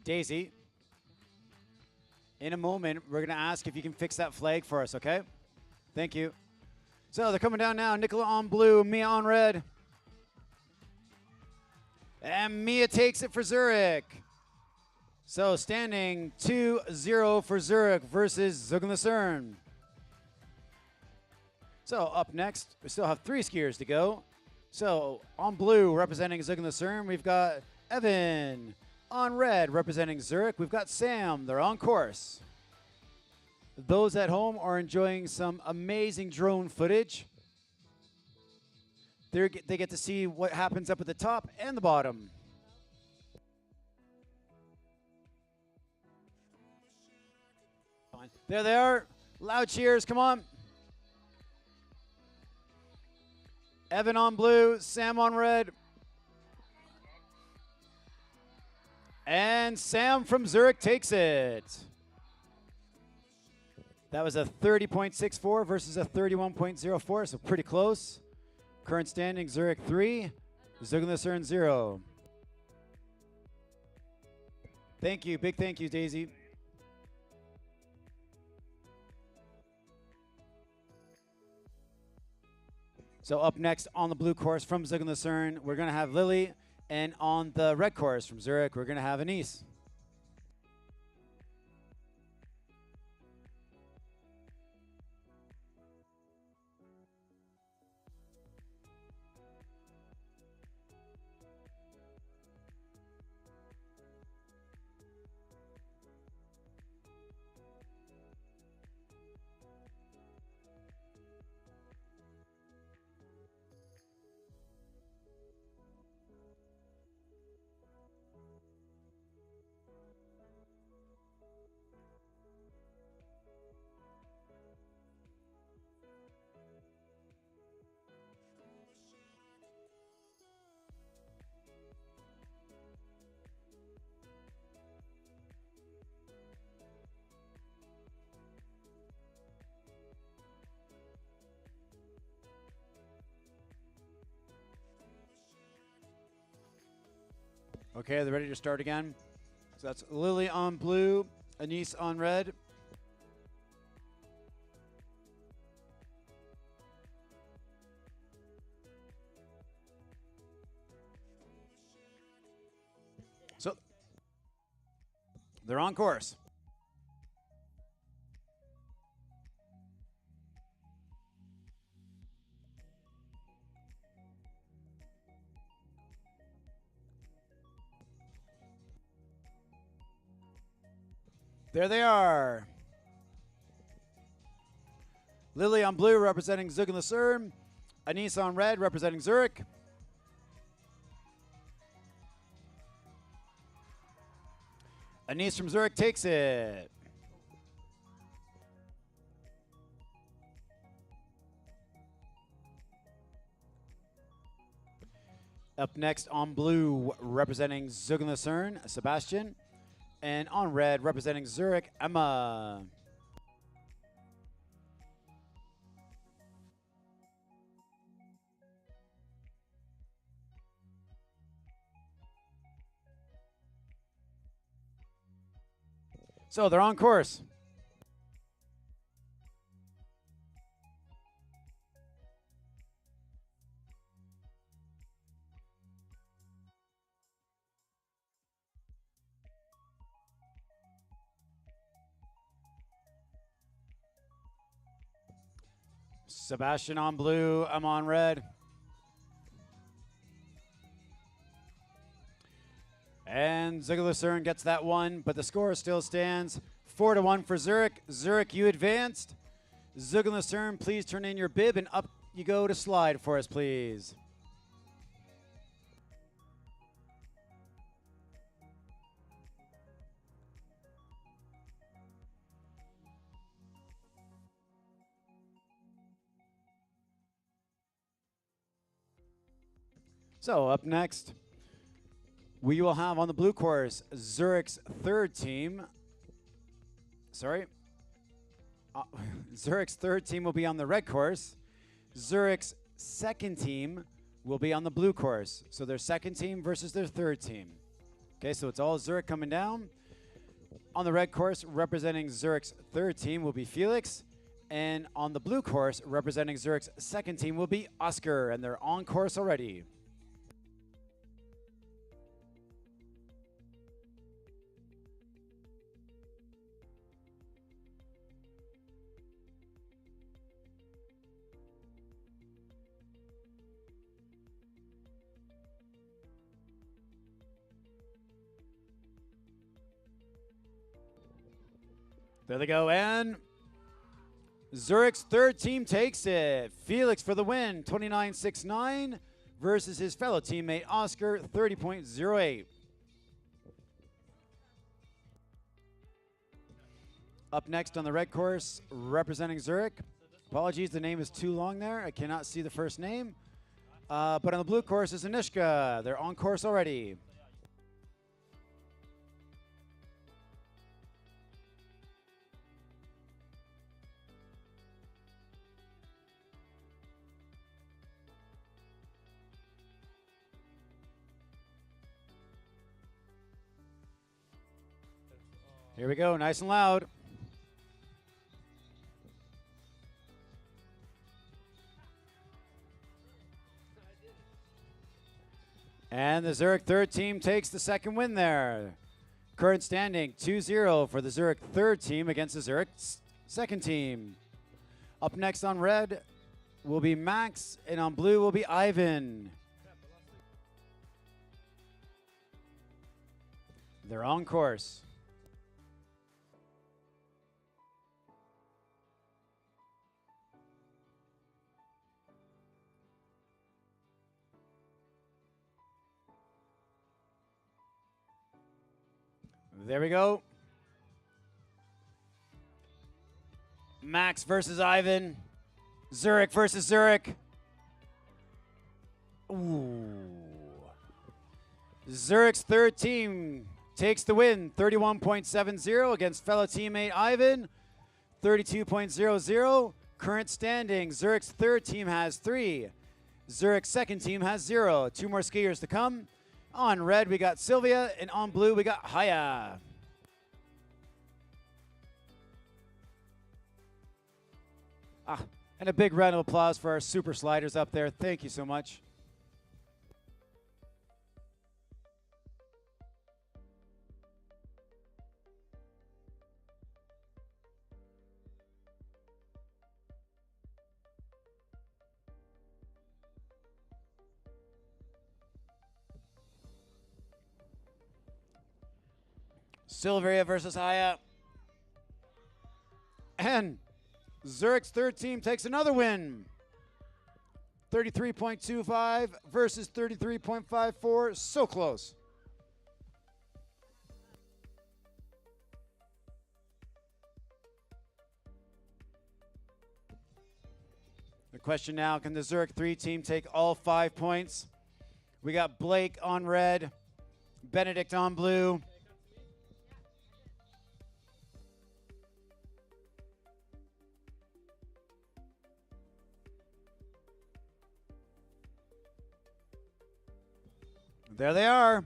Daisy, in a moment, we're going to ask if you can fix that flag for us, okay? Thank you. So they're coming down now. Nicola on blue, Mia on red. And Mia takes it for Zurich. So standing 2-0 for Zurich versus Zug Lucern. So up next, we still have 3 skiers to go. So on blue, representing Zug Lucern, we've got Evan. On red, representing Zurich, we've got Sam. They're on course. Those at home are enjoying some amazing drone footage. They get to see what happens up at the top and the bottom. There they are. Loud cheers, come on. Evan on blue, Sam on red. And Sam from Zurich takes it. That was a 30.64 versus a 31.04, so pretty close. Current standing, Zurich 3, Zug Lucern 0. Thank you, big thank you, Daisy. So up next on the blue course from Zug Lucern, we're gonna have Lily. And on the red course from Zurich, we're gonna have Anise. Okay, they're ready to start again. So that's Lily on blue, Anise on red. So they're on course. There they are. Lily on blue representing Zug Lucern. Anise on red representing Zurich. Anise from Zurich takes it. Up next on blue representing Zug Lucern, Sebastian. And on red, representing Zurich, Emma. So they're on course. Sebastian on blue, I'm on red. And Ziegler-Lucerne gets that one, but the score still stands 4-1 for Zurich. Zurich, you advanced. Ziegler-Lucerne, please turn in your bib and up you go to slide for us, please. So up next, we will have on the blue course Zurich's third team. Zurich's third team will be on the red course. Zurich's second team will be on the blue course. So their second team versus their third team. Okay, so it's all Zurich coming down. On the red course, representing Zurich's third team will be Felix. And on the blue course, representing Zurich's second team will be Oscar. And they're on course already. There they go, and Zurich's third team takes it. Felix for the win, 29.69 versus his fellow teammate Oscar, 30.08. Up next on the red course, representing Zurich. Apologies, the name is too long there. I cannot see the first name. But on the blue course is Anishka. They're on course already. Here we go, nice and loud. And the Zurich third team takes the second win there. Current standing 2-0 for the Zurich third team against the Zurich second team. Up next on red will be Max, and on blue will be Ivan. They're on course. There we go. Max versus Ivan. Zurich versus Zurich. Ooh. Zurich's third team takes the win, 31.70 against fellow teammate Ivan, 32.00. Current standing, Zurich's third team has 3. Zurich's second team has 0. 2 more skiers to come. On red, we got Sylvia, and on blue, we got Haya. And a big round of applause for our super sliders up there. Thank you so much. Sylvia versus Haya. And Zurich's third team takes another win. 33.25 versus 33.54. So close. The question now, can the Zurich 3 team take all 5 points? We got Blake on red, Benedict on blue. There they are.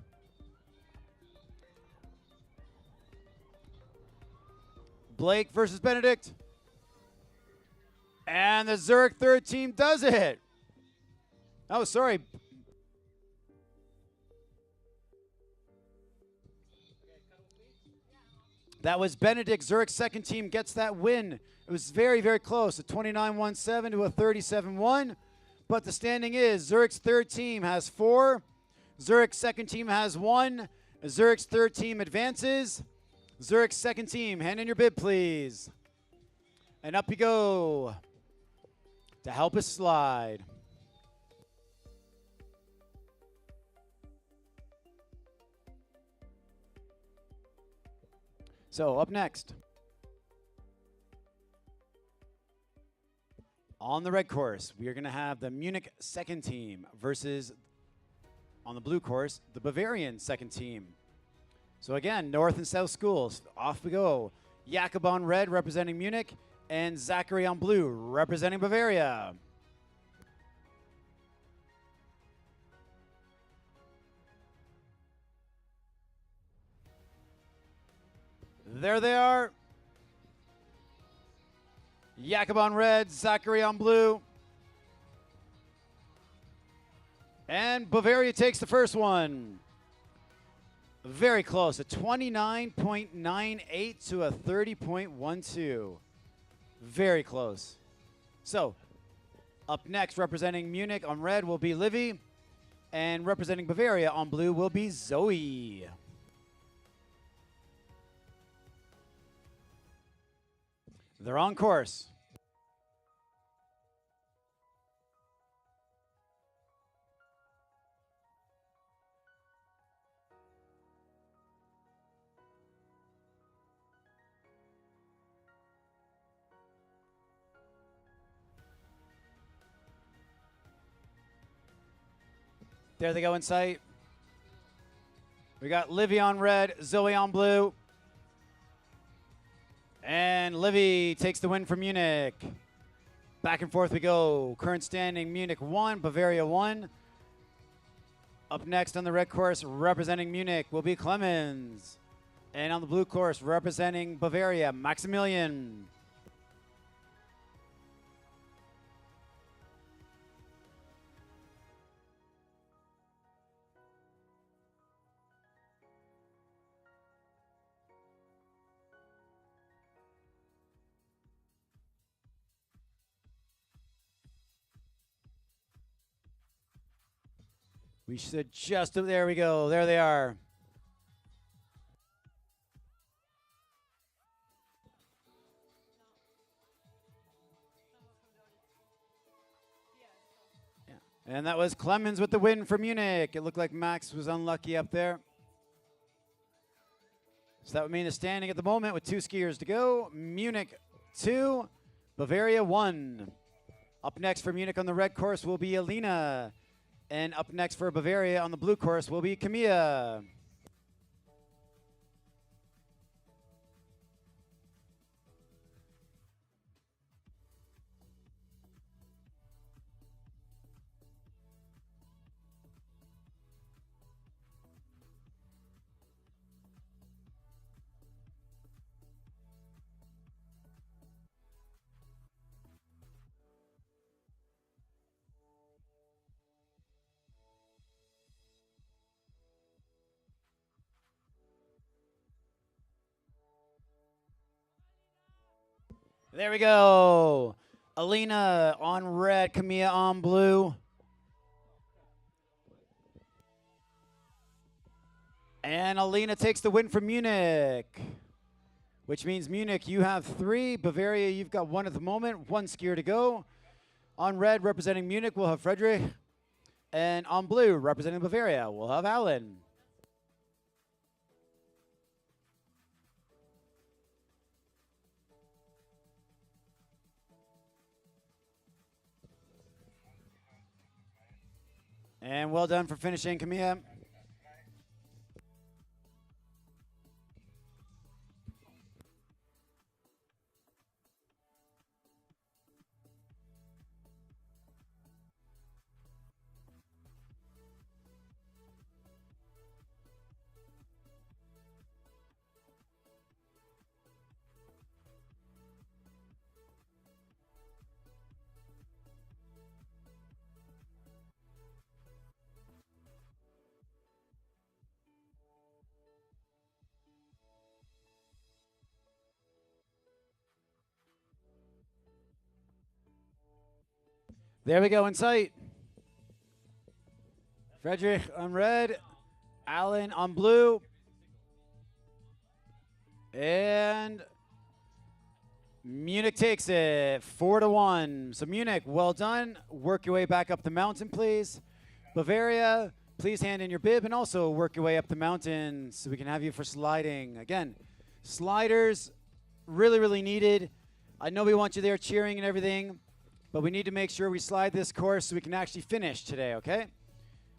Blake versus Benedict. And the Zurich third team does it. Oh, sorry. That was Benedict. Zurich's second team gets that win. It was very, very close, a 29-17 to a 37-1. But the standing is Zurich's third team has 4. Zurich's second team has 1. Zurich's third team advances. Zurich's second team, hand in your bid, please. And up you go to help us slide. So up next, on the red course, we are going to have the Munich second team versus, on the blue course, the Bavarian second team. So again, North and South schools, off we go. Jakob on red representing Munich, and Zachary on blue representing Bavaria. There they are. Jakob on red, Zachary on blue. And Bavaria takes the first one. Very close, a 29.98 to a 30.12. Very close. So, up next, representing Munich on red will be Livy, and representing Bavaria on blue will be Zoe. They're on course. There they go in sight. We got Livy on red, Zoe on blue. And Livy takes the win from Munich. Back and forth we go. Current standing, Munich 1, Bavaria 1. Up next on the red course, representing Munich will be Clemens. And on the blue course, representing Bavaria, Maximilian. We should just, there we go, there they are. Yeah. And that was Clemens with the win for Munich. It looked like Max was unlucky up there. So that would mean the standing at the moment with 2 skiers to go. Munich 2, Bavaria 1. Up next for Munich on the red course will be Alina. And up next for Bavaria on the blue course will be Camilla. There we go. Alina on red, Camilla on blue. And Alina takes the win from Munich, which means Munich, you have 3. Bavaria, you've got 1 at the moment. 1 skier to go. On red, representing Munich, we'll have Frederick. And on blue, representing Bavaria, we'll have Alan. And well done for finishing, Camilla. There we go in sight. Frederick on red, Allen on blue, and Munich takes it 4-1. So Munich, well done. Work your way back up the mountain, please. Bavaria, please hand in your bib and also work your way up the mountain so we can have you for sliding. Again, sliders, really, really needed. I know we want you there cheering and everything, but we need to make sure we slide this course so we can actually finish today, okay?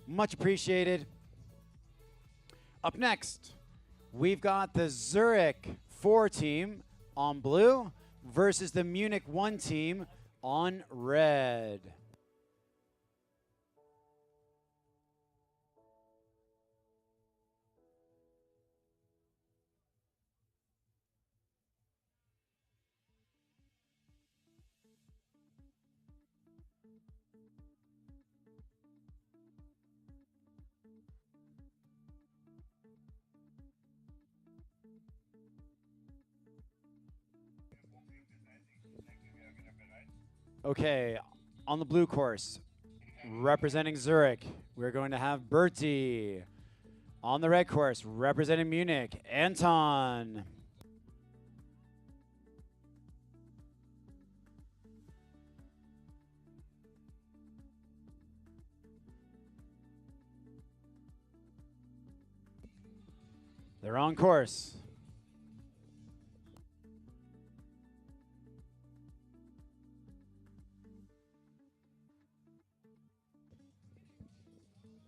Much appreciated. Up next, we've got the Zurich 4 team on blue versus the Munich 1 team on red. Okay, on the blue course, representing Zurich, we're going to have Bertie. On the red course, representing Munich, Anton. They're on course.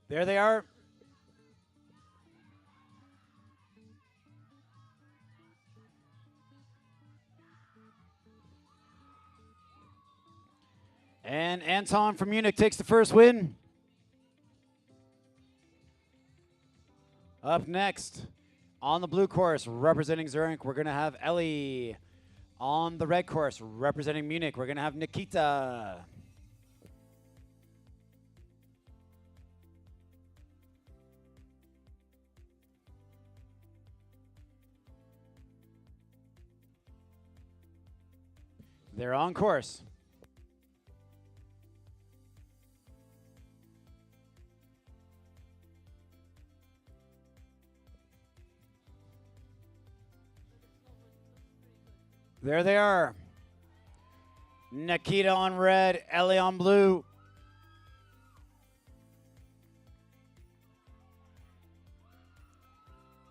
There they are. And Anton from Munich takes the first win. Up next, on the blue course, representing Zurich, we're going to have Ellie. On the red course, representing Munich, we're going to have Nikita. They're on course. There they are. Nikita on red, Ellie on blue.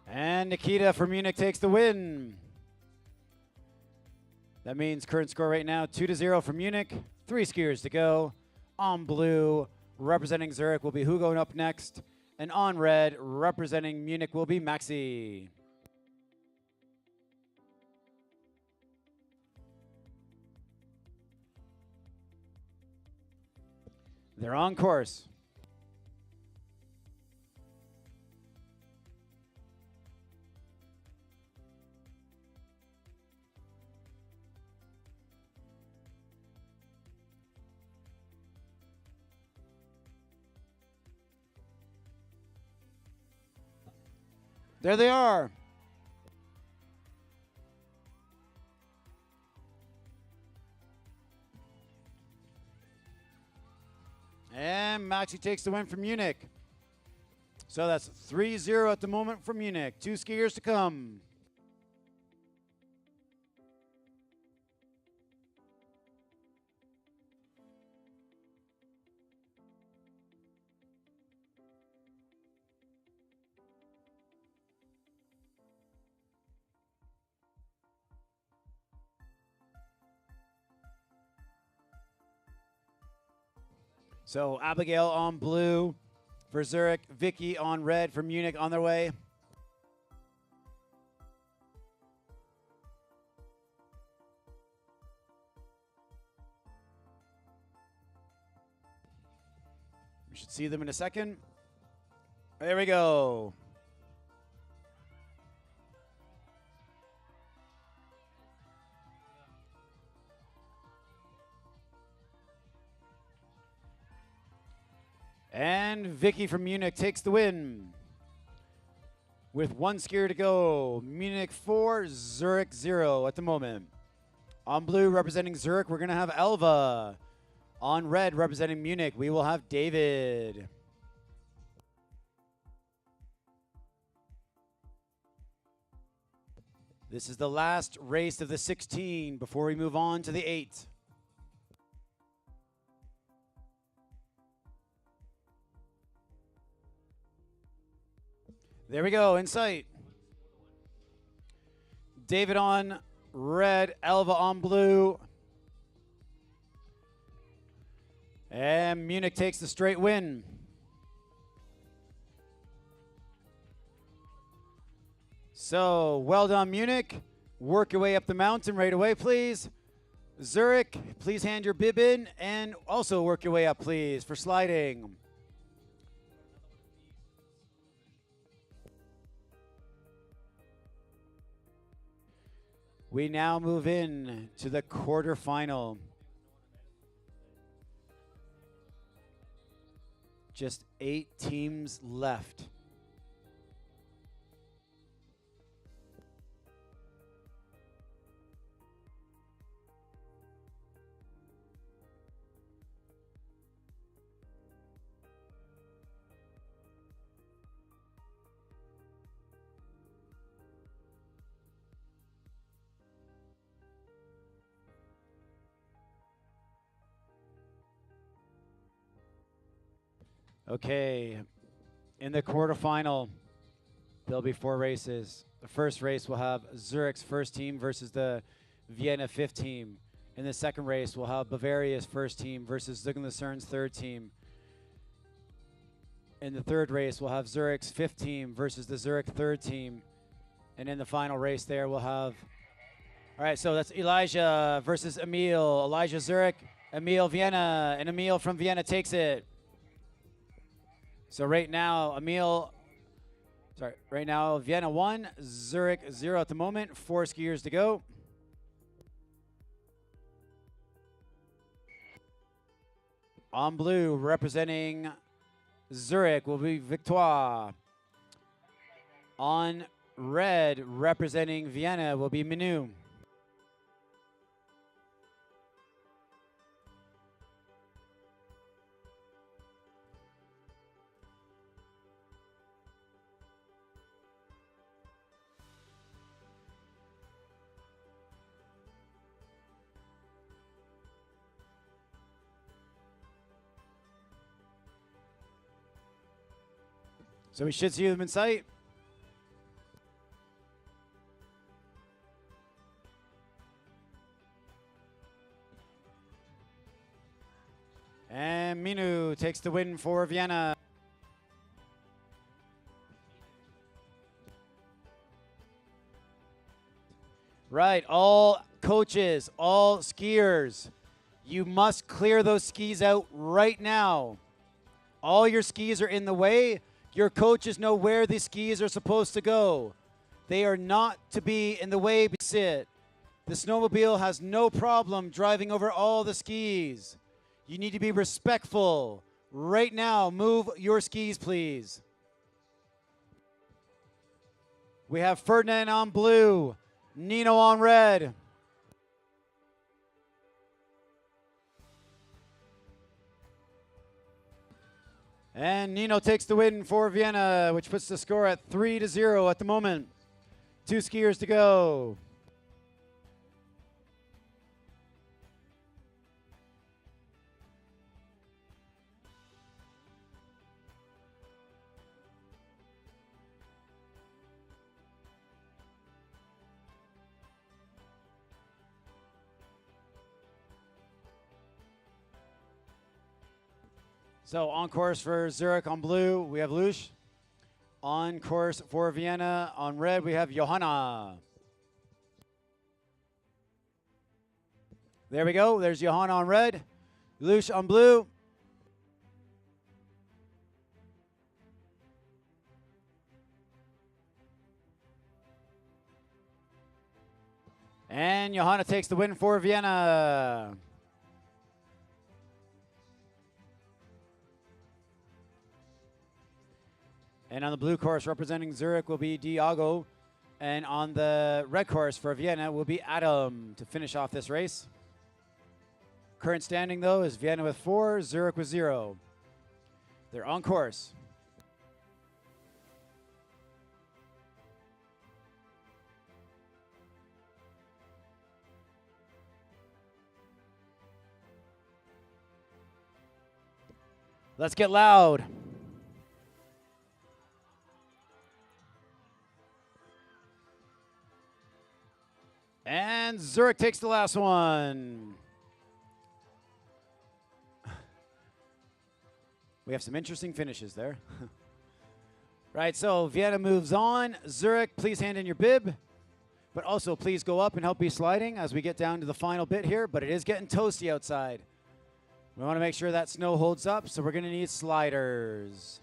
And Nikita from Munich takes the win. That means current score right now, 2-0 for Munich. 3 skiers to go. On blue, representing Zurich will be Hugo up next. And on red, representing Munich will be Maxi. They're on course. There they are. And Maxi takes the win from Munich. So that's 3-0 at the moment for Munich. 2 skiers to come. So Abigail on blue for Zurich, Vicky on red for Munich on their way. We should see them in a second. There we go. And Vicky from Munich takes the win. With 1 skier to go. Munich 4, Zurich 0 at the moment. On blue, representing Zurich, we're going to have Elva. On red, representing Munich, we will have David. This is the last race of the 16 before we move on to the 8. There we go, in sight. David on red, Elva on blue. And Munich takes the straight win. So, well done, Munich. Work your way up the mountain right away, please. Zurich, please hand your bib in, and also work your way up, please, for sliding. We now move in to the quarterfinal. Just 8 teams left. Okay, in the quarterfinal, there'll be 4 races. The first race will have Zurich's first team versus the Vienna 5th team. In the second race, we'll have Bavaria's first team versus Zuggen-Lucern's third team. In the third race, we'll have Zurich's 5th team versus the Zurich third team. And in the final race there, we'll have, all right, so that's Elijah versus Emil. Elijah Zurich, Emil Vienna, and Emil from Vienna takes it. So right now, Vienna 1, Zurich 0 at the moment, 4 skiers to go. On blue, representing Zurich, will be Victoire. On red, representing Vienna, will be Minu. So we should see them in sight. And Minu takes the win for Vienna. Right, all coaches, all skiers, you must clear those skis out right now. All your skis are in the way. Your coaches know where the skis are supposed to go. They are not to be in the way. Sit. The snowmobile has no problem driving over all the skis. You need to be respectful. Right now, move your skis, please. We have Ferdinand on blue, Nino on red. And Nino takes the win for Vienna, which puts the score at 3-0 at the moment. 2 skiers to go. So on course for Zurich on blue, we have Lush. On course for Vienna on red, we have Johanna. There we go. There's Johanna on red, Lush on blue. And Johanna takes the win for Vienna. And on the blue course representing Zurich will be Diago. And on the red course for Vienna will be Adam to finish off this race. Current standing, though, is Vienna with 4, Zurich with 0. They're on course. Let's get loud. And Zurich takes the last one. We have some interesting finishes there. Right, so Vienna moves on. Zurich, please hand in your bib. But also, please go up and help me sliding as we get down to the final bit here. But it is getting toasty outside. We want to make sure that snow holds up, so we're going to need sliders.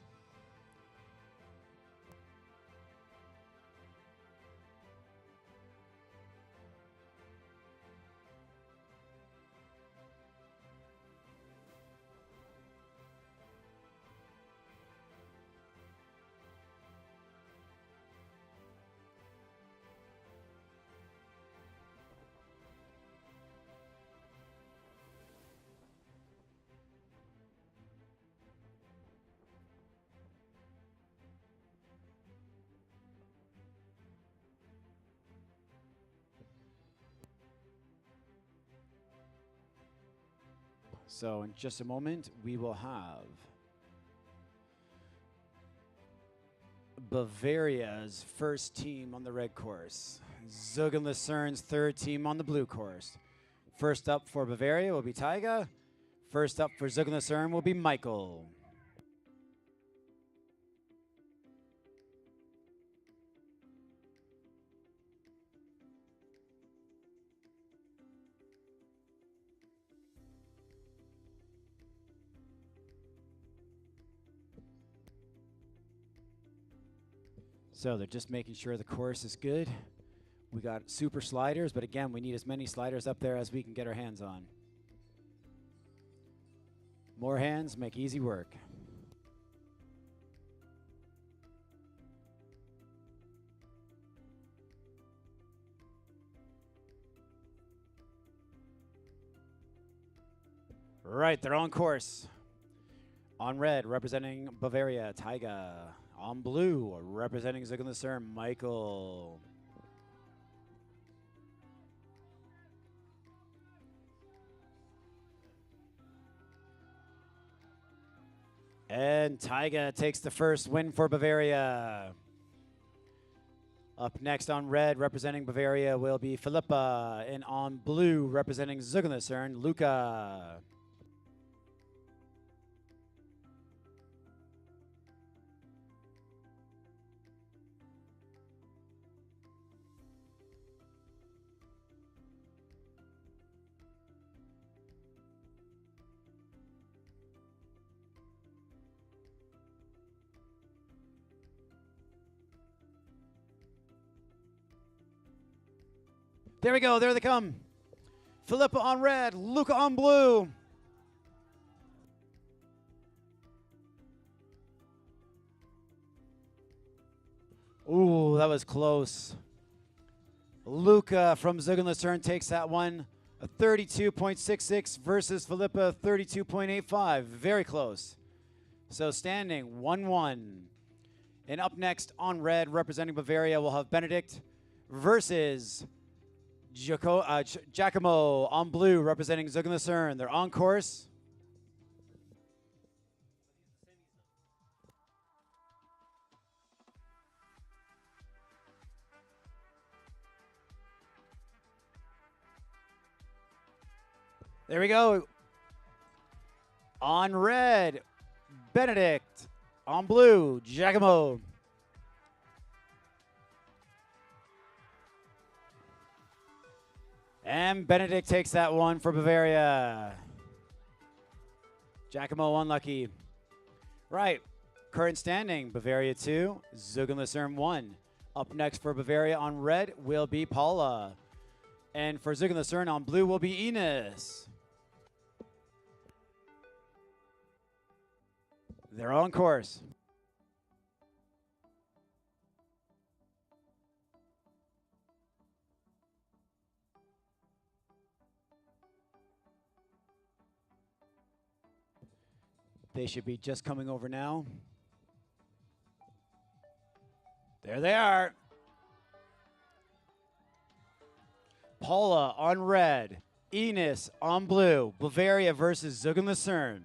So in just a moment, we will have Bavaria's first team on the red course. Zug and Lucern's third team on the blue course. First up for Bavaria will be Taiga. First up for Zug and Lucerne will be Michael. So they're just making sure the course is good. We got super sliders, but again, we need as many sliders up there as we can get our hands on. More hands make easy work. Right, they're on course. On red, representing Bavaria, Taiga. On blue, representing Zug and Lucerne, Michael. And Taiga takes the first win for Bavaria. Up next on red, representing Bavaria, will be Philippa. And on blue, representing Zug and Lucerne, Luca. There we go. There they come. Philippa on red, Luca on blue. Ooh, that was close. Luca from Zug and Lucerne takes that one. A 32.66 versus Philippa 32.85. Very close. So standing 1-1. And up next on red, representing Bavaria, we'll have Benedict versus Giacomo on blue, representing Zug and Lucerne. They're on course. There we go. On red, Benedict. On blue, Giacomo. And Benedict takes that one for Bavaria. Giacomo unlucky. Right. Current standing, Bavaria 2, Zug and Lucerne 1. Up next for Bavaria on red will be Paula. And for Zug and Lucerne on blue will be Ines. They're on course. They should be just coming over now. There they are. Paula on red. Enos on blue. Bavaria versus Zug and Lucerne.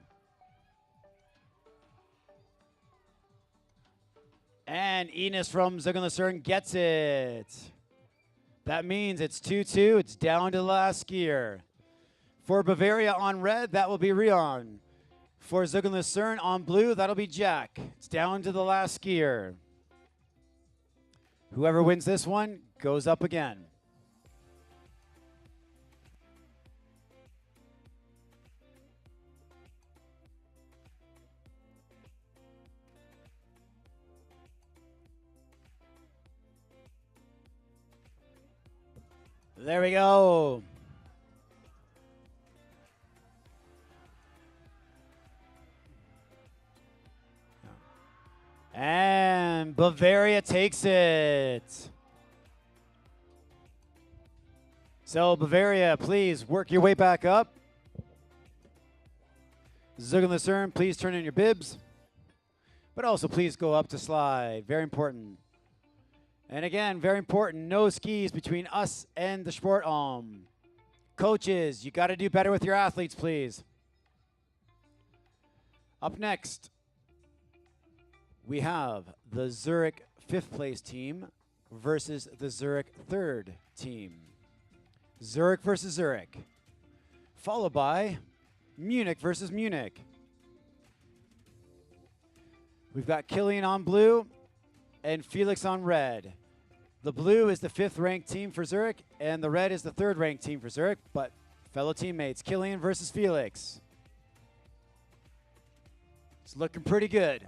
And Enos from Zug and Lucerne gets it. That means it's 2-2. It's down to the last skier. For Bavaria on red, that will be Rion. For Zug and Lucerne on blue, that'll be Jack. It's down to the last skier. Whoever wins this one goes up again. There we go. And Bavaria takes it. So Bavaria, please work your way back up. Zug and Lucerne, please turn in your bibs. But also please go up to slide. Very important. And again, very important, no skis between us and the Sportarm. Coaches, you got to do better with your athletes, please. Up next, we have the Zurich 5th place team versus the Zurich 3rd team. Zurich versus Zurich. Followed by Munich versus Munich. We've got Killian on blue and Felix on red. The blue is the 5th ranked team for Zurich, and the red is the 3rd ranked team for Zurich, but fellow teammates, Killian versus Felix. It's looking pretty good.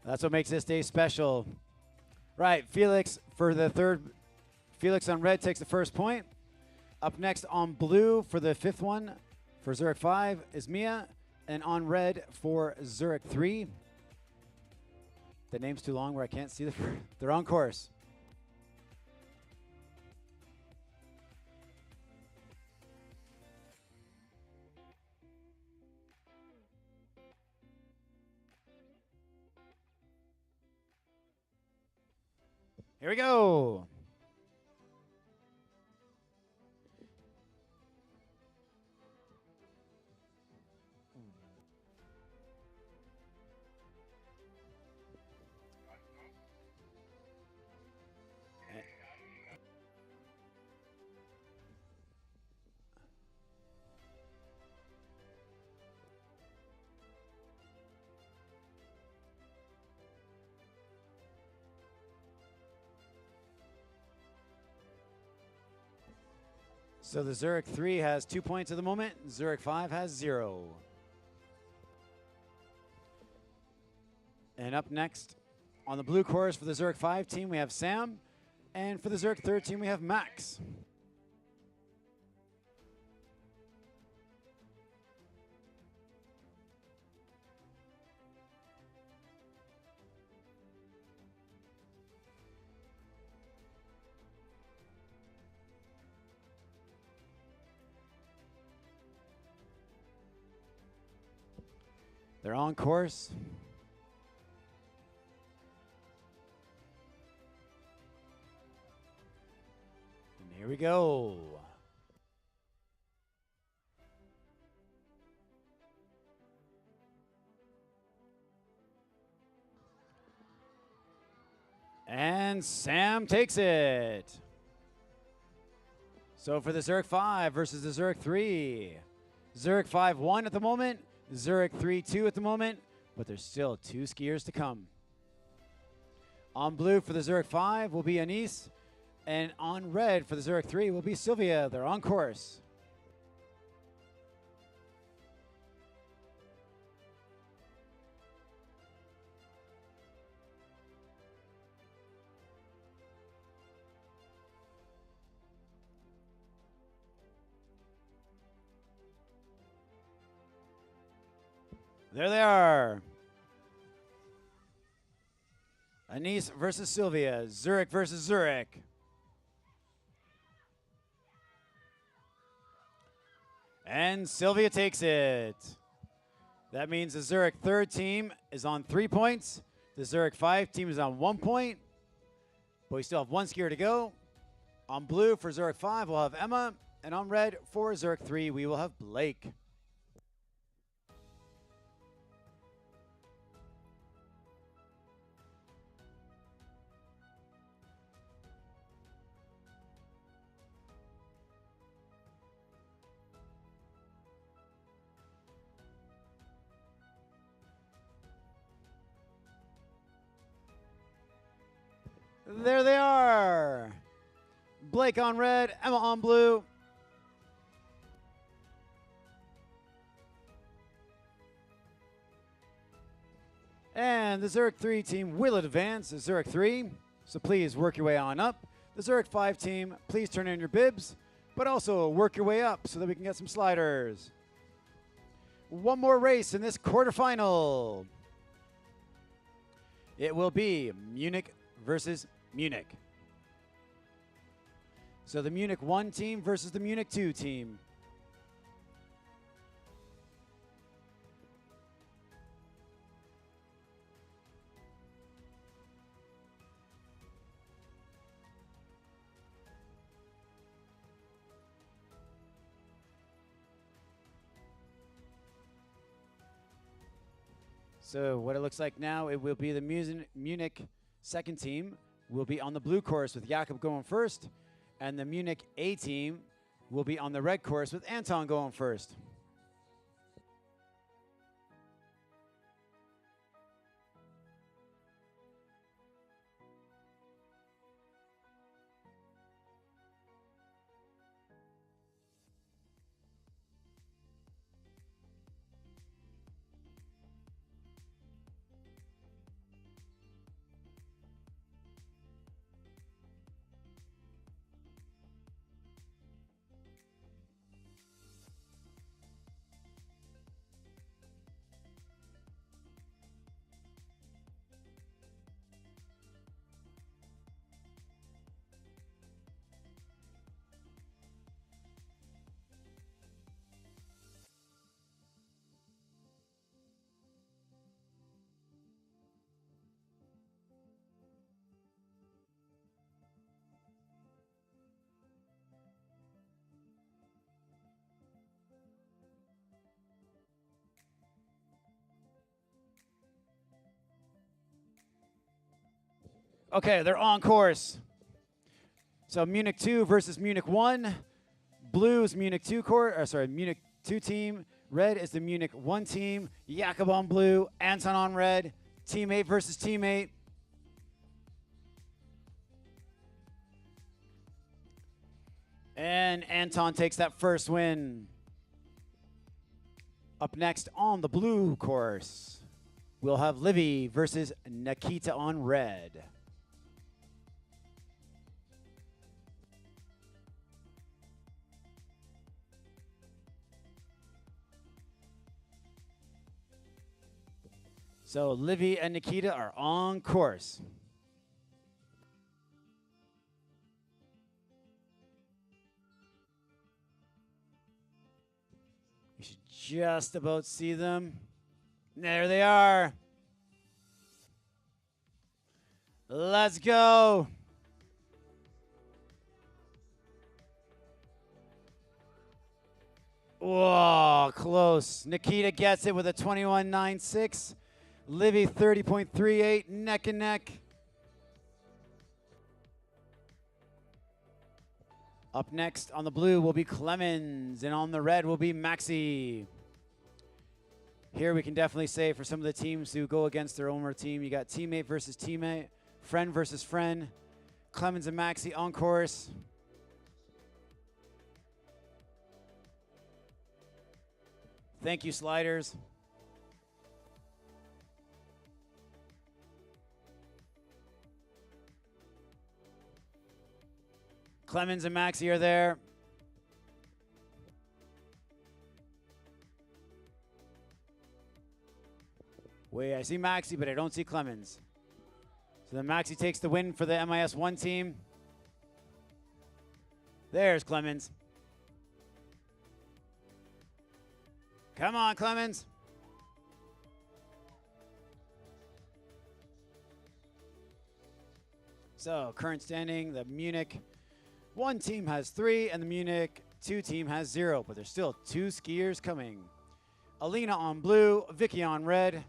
That's what makes this day special. Right, Felix for the 3rd. Felix on red takes the first point. Up next on blue for the 5th one for Zurich 5 is Mia. And on red for Zurich 3. The name's too long where I can't see they're on course. Here we go. So the Zurich 3 has 2 points at the moment. Zurich 5 has 0. And up next on the blue course for the Zurich 5 team, we have Sam. And for the Zurich 3rd team, we have Max. They're on course. And here we go. And Sam takes it. So for the Zurich 5 versus the Zurich 3. Zurich 5-1 at the moment. Zurich 3-2 at the moment, but there's still 2 skiers to come. On blue for the Zurich 5 will be Anise, and on red for the Zurich 3 will be Sylvia. They're on course. There they are. Anise versus Sylvia. Zurich versus Zurich. And Sylvia takes it. That means the Zurich third team is on 3 points. The Zurich 5 team is on 1 point. But we still have 1 skier to go. On blue for Zurich 5, we'll have Emma. And on red for Zurich 3, we will have Blake. There they are. Blake on red, Emma on blue. And the Zurich 3 team will advance to Zurich 3. So please work your way on up. The Zurich 5 team, please turn in your bibs, but also work your way up so that we can get some sliders. One more race in this quarterfinal. It will be Munich versus Munich. So the Munich 1 team versus the Munich 2 team. So what it looks like now, it will be the Munich 2nd team will be on the blue course with Jakob going first, and the Munich A team will be on the red course with Anton going first. Okay, they're on course. So Munich 2 versus Munich 1. Blue is Munich 2 Munich 2 team. Red is the Munich 1 team. Jakob on blue, Anton on red. Teammate versus teammate. And Anton takes that first win. Up next on the blue course, we'll have Livy versus Nikita on red. So Livy and Nikita are on course. You should just about see them. There they are. Let's go. Whoa, close. Nikita gets it with a 21.96. Livy 30.38, neck and neck. Up next on the blue will be Clemens, and on the red will be Maxi. Here we can definitely say for some of the teams who go against their own team, you got teammate versus teammate, friend versus friend. Clemens and Maxi on course. Thank you, sliders. Clemens and Maxi are there. Wait, I see Maxi, but I don't see Clemens. So then Maxi takes the win for the MIS 1 team. There's Clemens. Come on, Clemens. So, current standing, the Munich 1 team has 3, and the Munich 2 team has 0, but there's still 2 skiers coming. Alina on blue, Vicky on red.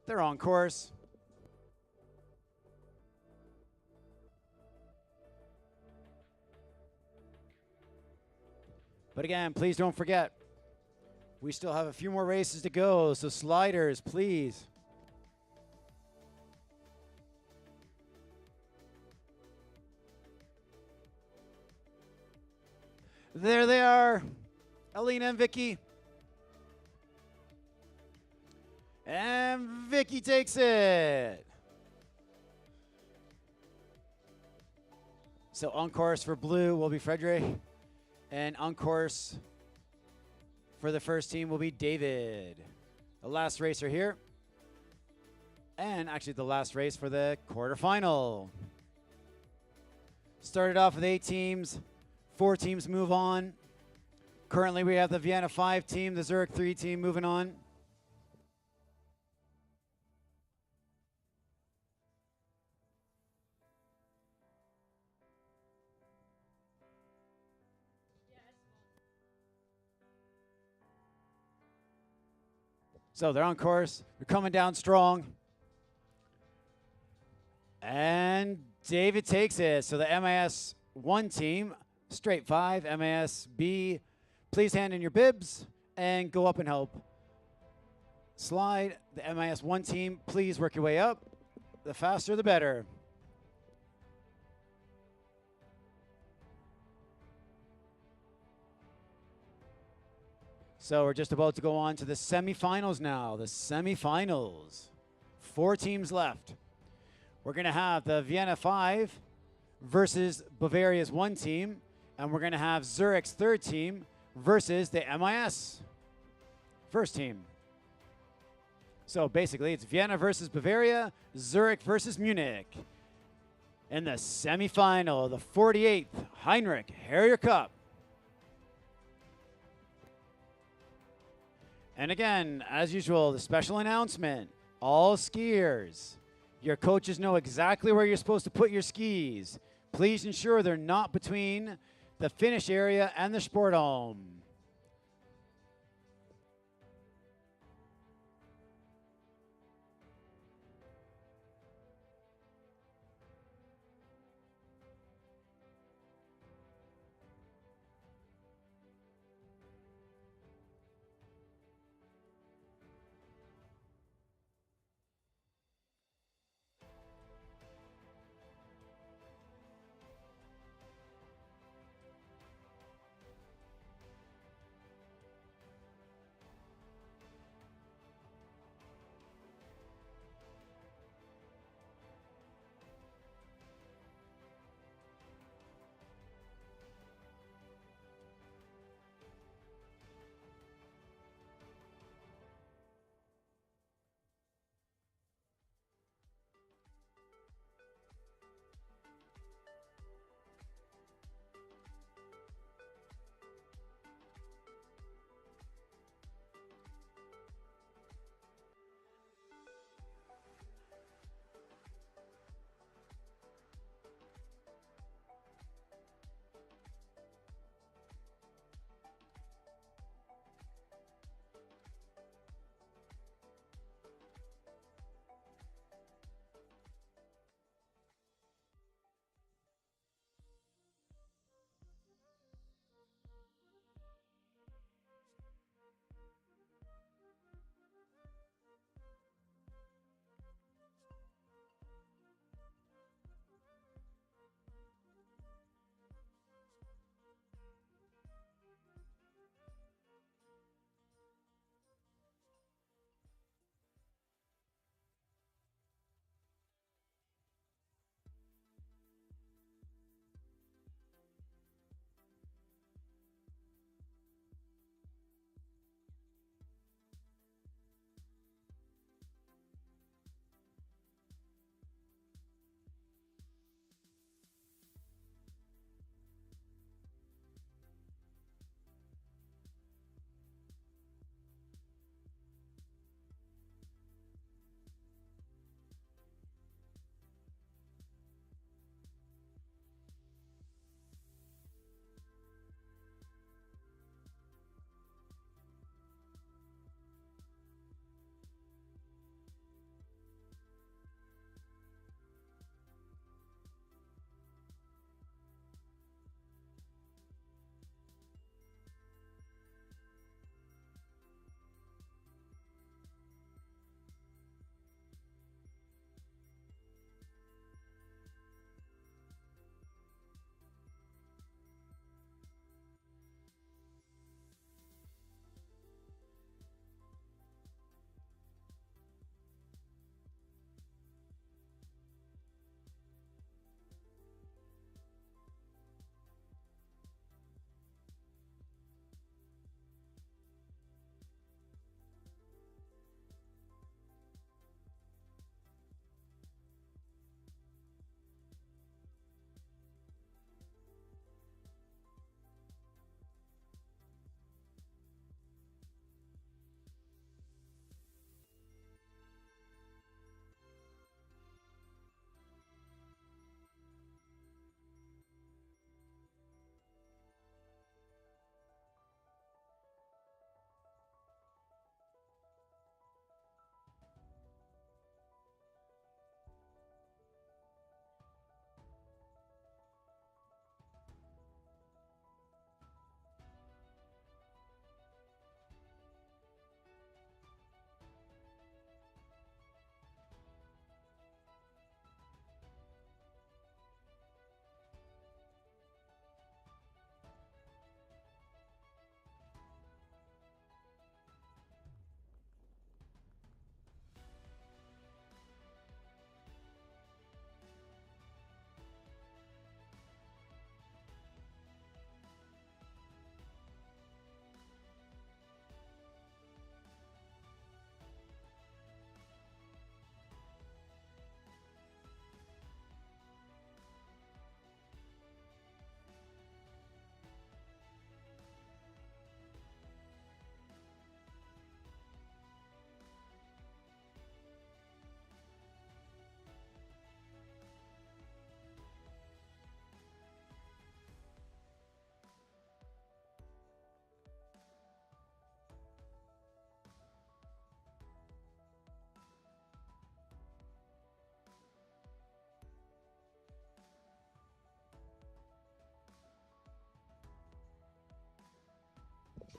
They're on course. But again, please don't forget, we still have a few more races to go, so sliders, please. There they are, Alina and Vicky. And Vicky takes it. So on course for blue will be Frederick. And on course for the first team will be David. The last racer here. And actually the last race for the quarterfinal. Started off with 8 teams. 4 teams move on. Currently we have the Vienna 5 team, the Zurich 3 team moving on. So they're on course. They're coming down strong. And David takes it. So the MIS 1 team, straight 5. MIS B, please hand in your bibs and go up and help. Slide. The MIS 1 team, please work your way up. The faster, the better. So we're just about to go on to the semifinals now. The semifinals. 4 teams left. We're going to have the Vienna 5 versus Bavaria's 1 team. And we're going to have Zurich's 3rd team versus the MIS 1st team. So basically it's Vienna versus Bavaria, Zurich versus Munich. In the semifinal, the 48th Heinrich Harrer Cup. And again, as usual, the special announcement, all skiers, your coaches know exactly where you're supposed to put your skis. Please ensure they're not between the finish area and the Sportdome.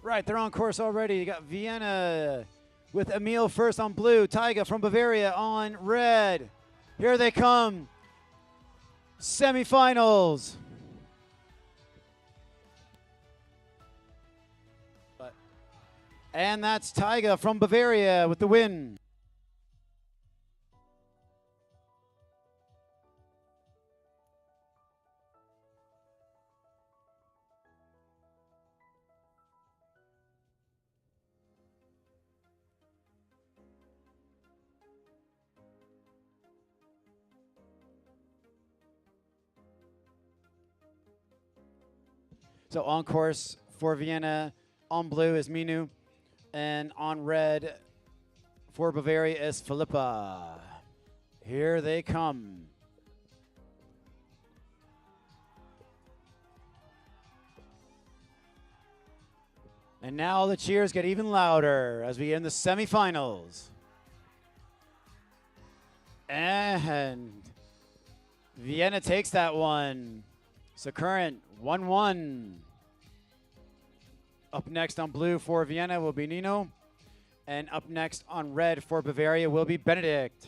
Right, they're on course already. You got Vienna with Emil first on blue. Taiga from Bavaria on red. Here they come. Semifinals. And that's Taiga from Bavaria with the win. So on course for Vienna, on blue is Minu, and on red for Bavaria is Filippa. Here they come. And now the cheers get even louder as we get in the semifinals. And Vienna takes that one. So current 1-1. Up next on blue for Vienna will be Nino. And up next on red for Bavaria will be Benedict.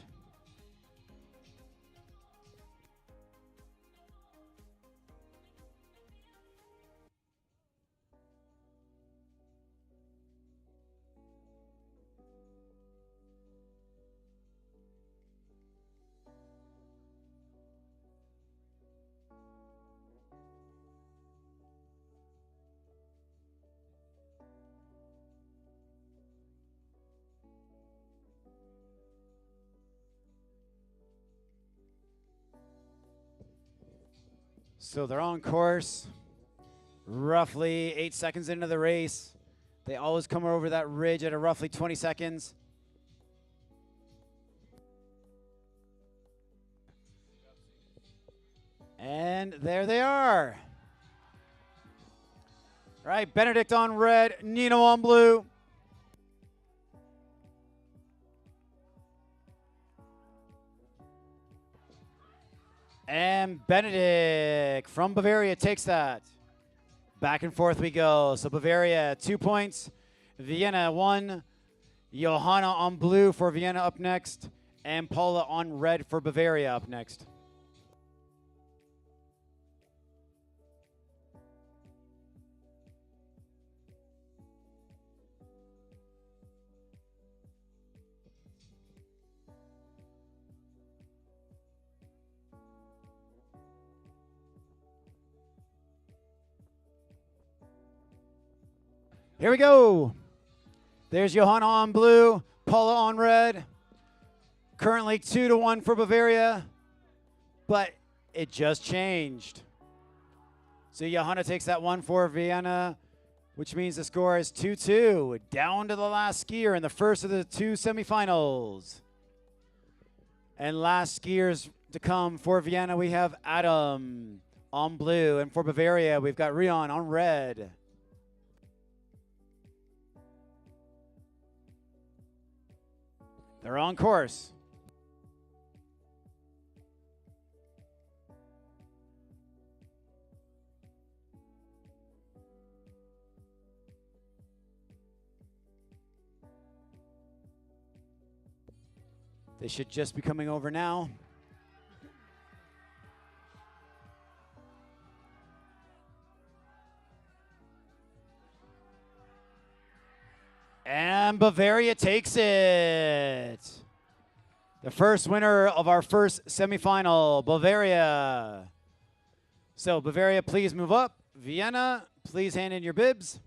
So they're on course, roughly 8 seconds into the race. They always come over that ridge at a roughly 20 seconds. And there they are. All right, Benedict on red, Nino on blue. And Benedict from Bavaria takes that. Back and forth we go. So Bavaria 2 points, Vienna 1, Johanna on blue for Vienna up next, and Paula on red for Bavaria up next. Here we go. There's Johanna on blue, Paula on red. Currently 2-1 for Bavaria, but it just changed. So Johanna takes that one for Vienna, which means the score is 2-2, down to the last skier in the first of the two semifinals. And last skiers to come for Vienna, we have Adam on blue, and for Bavaria, we've got Rion on red. They're on course. They should just be coming over now. And Bavaria takes it. The first winner of our first semifinal, Bavaria. So Bavaria, please move up. Vienna, please hand in your bibs.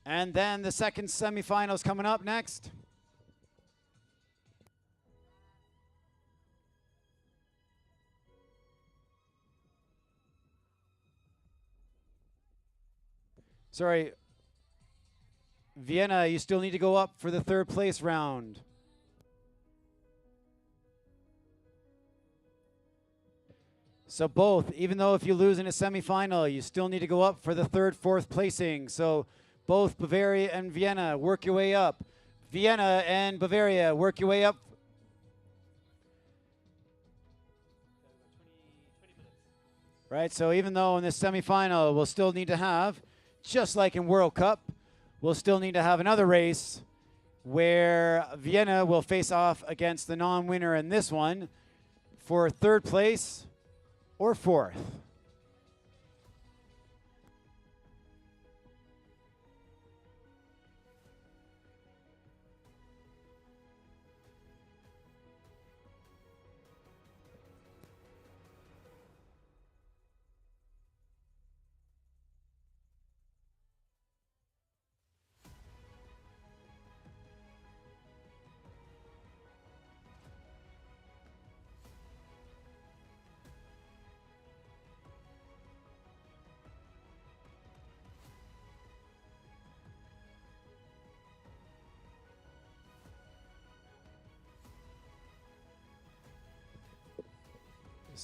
And then the second semifinal is coming up next. Sorry, Vienna, you still need to go up for the third place round. So both, even though if you lose in a semifinal, you still need to go up for the third, fourth placing. So both Bavaria and Vienna, work your way up. Vienna and Bavaria, work your way up. Right, so even though in this semifinal, we'll still need to have, just like in World Cup, we'll still need to have another race where Vienna will face off against the non-winner in this one for third place or fourth.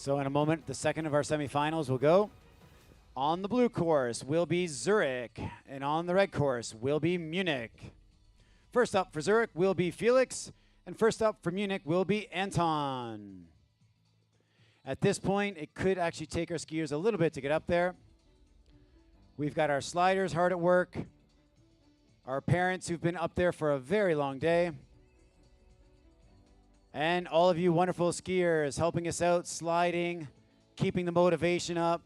So in a moment, the second of our semifinals will go. On the blue course will be Zurich, and on the red course will be Munich. First up for Zurich will be Felix, and first up for Munich will be Anton. At this point, it could actually take our skiers a little bit to get up there. We've got our sliders hard at work, our parents who've been up there for a very long day, and all of you wonderful skiers helping us out, sliding, keeping the motivation up.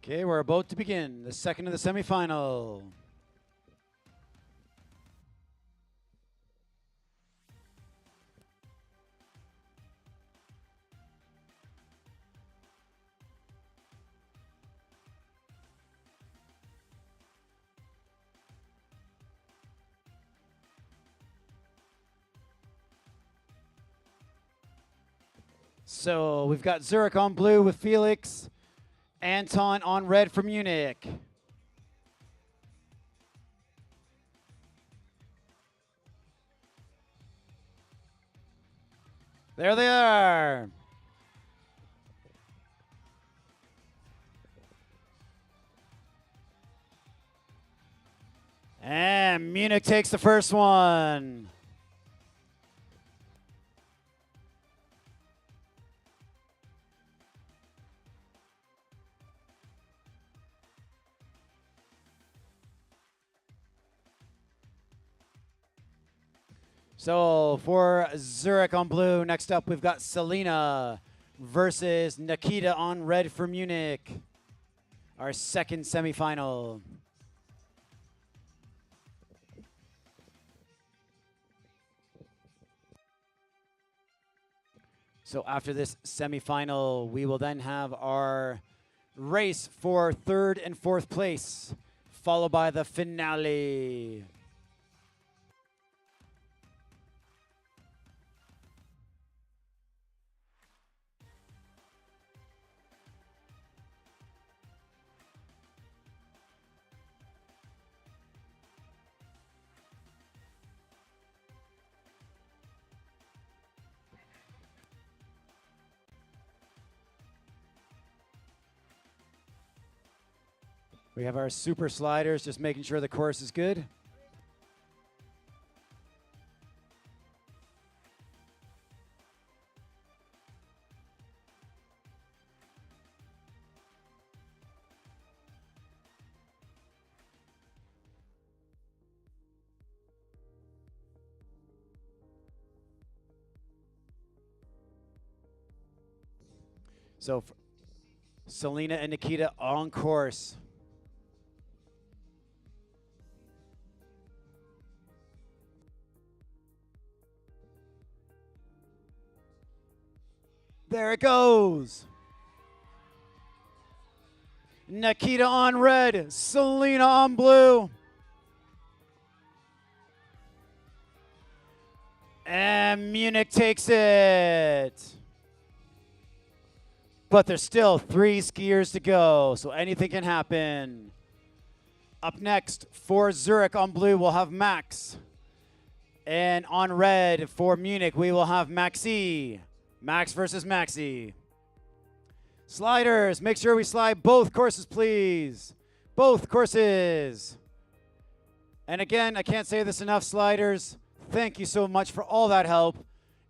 Okay, we're about to begin the second of the semifinal. So we've got Zurich on blue with Felix, Anton on red for Munich. There they are. And Munich takes the first one. So for Zurich on blue, next up we've got Selena versus Nikita on red for Munich. Our second semifinal. So after this semifinal, we will then have our race for third and fourth place, followed by the finale. We have our super sliders, just making sure the course is good. So Selena and Nikita on course. There it goes. Nikita on red, Selena on blue. And Munich takes it. But there's still 3 skiers to go, so anything can happen. Up next for Zurich on blue, we'll have Max. And on red for Munich, we will have Maxi. Max versus Maxi. Sliders, make sure we slide both courses, please. Both courses. And again, I can't say this enough, sliders. Thank you so much for all that help.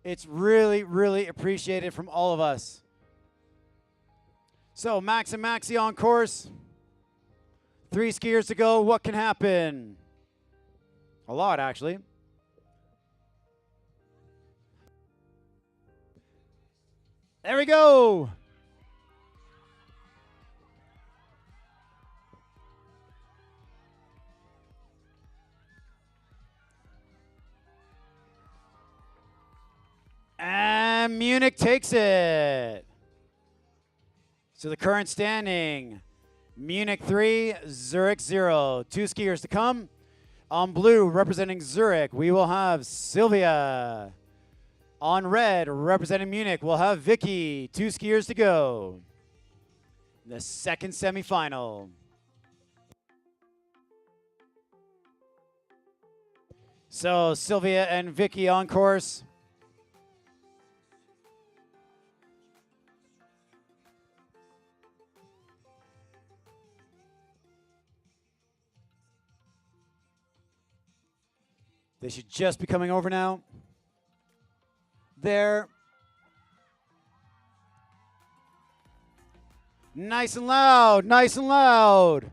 It's really, really appreciated from all of us. So Max and Maxi on course. 3 skiers to go. What can happen? A lot, actually. There we go. And Munich takes it. So the current standing, Munich 3, Zurich 0. 2 skiers to come. On blue, representing Zurich, we will have Sylvia. On red, representing Munich, we'll have Vicky. 2 skiers to go. The second semifinal. So Sylvia and Vicky on course. They should just be coming over now. There. Nice and loud, nice and loud.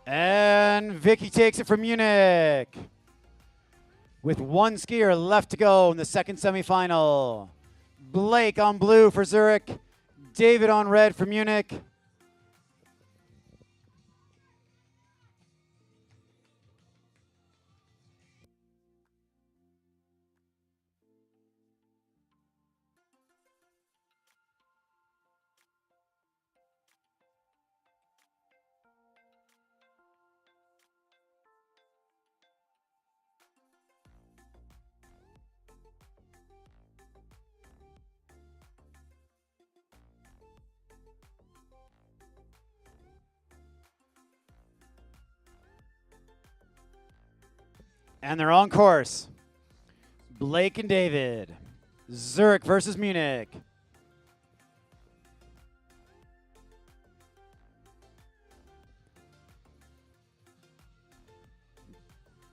And Vicky takes it from Munich. With 1 skier left to go in the second semifinal. Blake on blue for Zurich. David on red for Munich. And they're on course. Blake and David. Zurich versus Munich.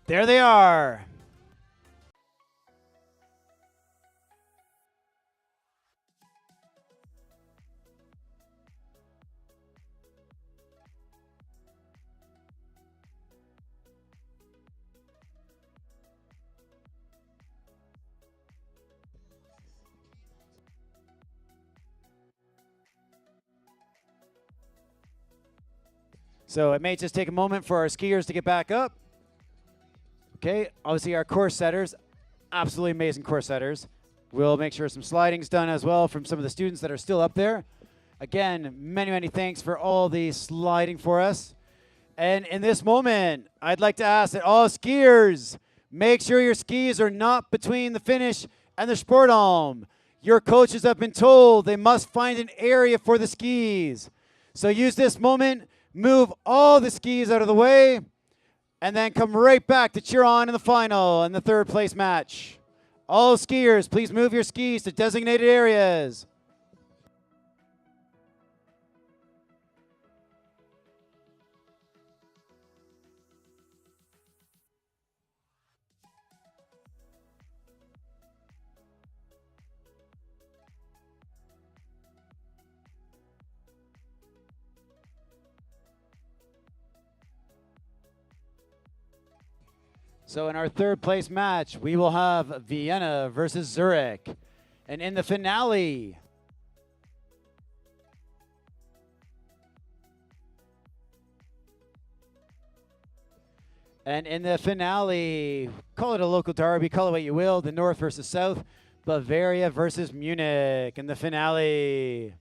There they are. So it may just take a moment for our skiers to get back up. Okay, obviously our course setters, absolutely amazing course setters. We'll make sure some sliding's done as well from some of the students that are still up there. Again, many, many thanks for all the sliding for us. And in this moment, I'd like to ask that all skiers, make sure your skis are not between the finish and the Sportalm. Your coaches have been told they must find an area for the skis. So use this moment, move all the skis out of the way, and then come right back to cheer on in the final and the third place match. All skiers, please move your skis to designated areas. So in our third place match, we will have Vienna versus Zurich. And in the finale, call it a local derby, call it what you will, the North versus South, Bavaria versus Munich in the finale.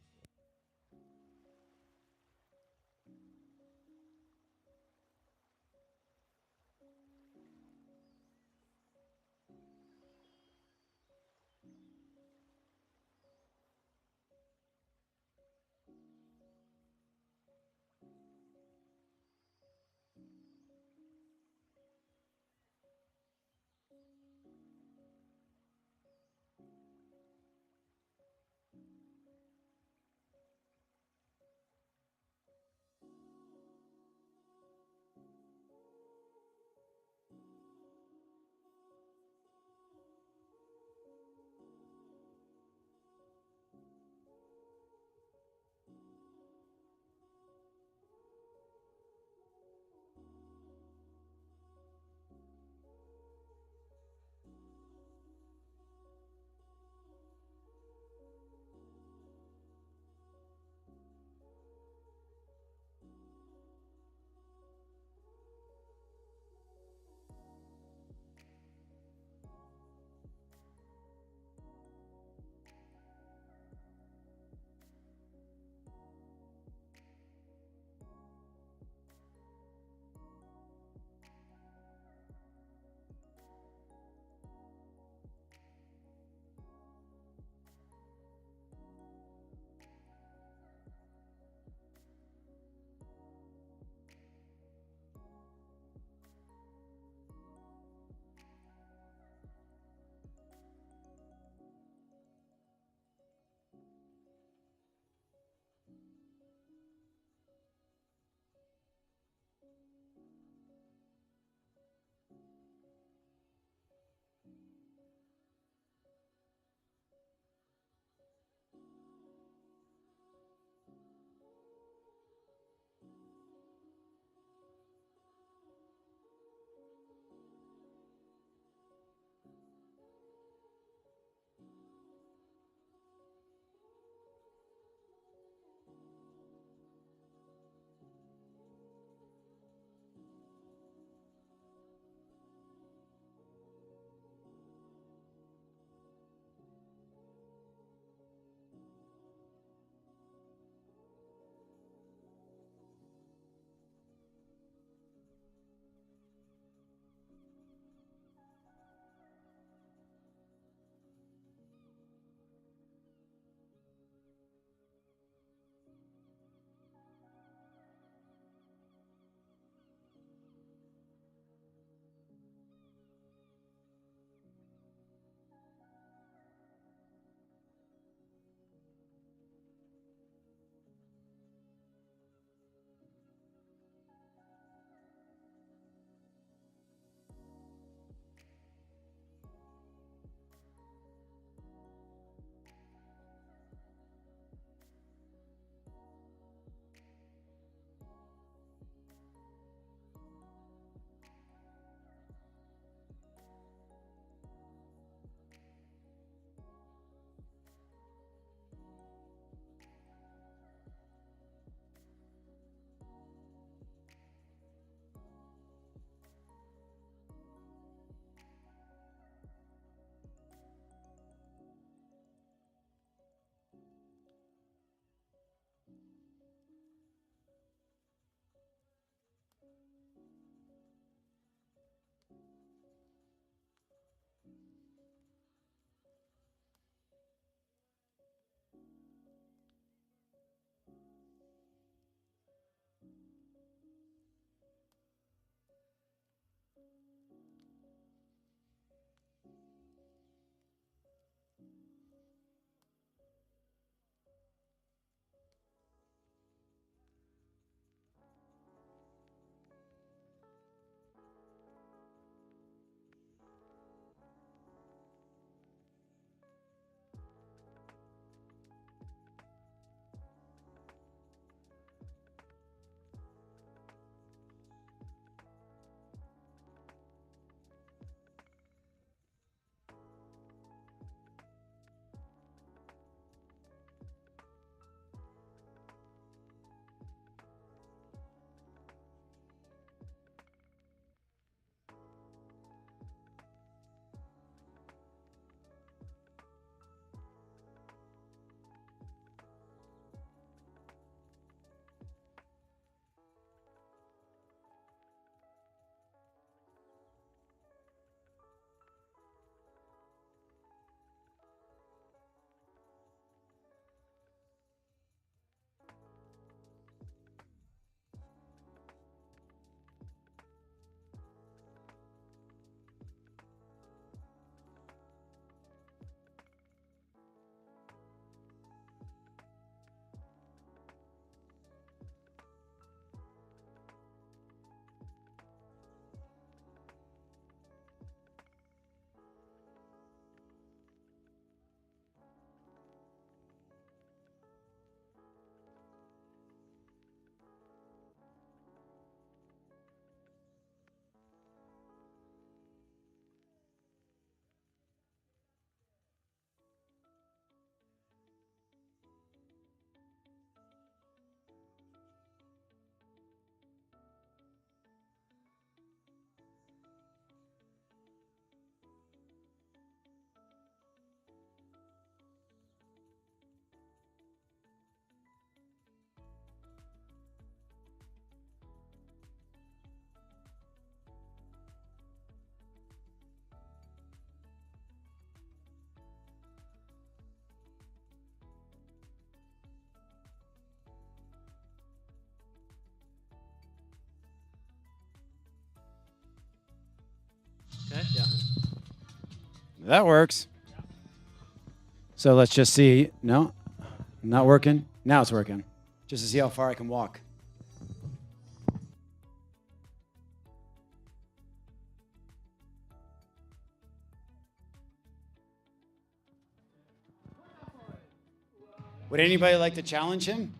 That works. So let's just see. No, not working. Now it's working. Just to see how far I can walk. Would anybody like to challenge him?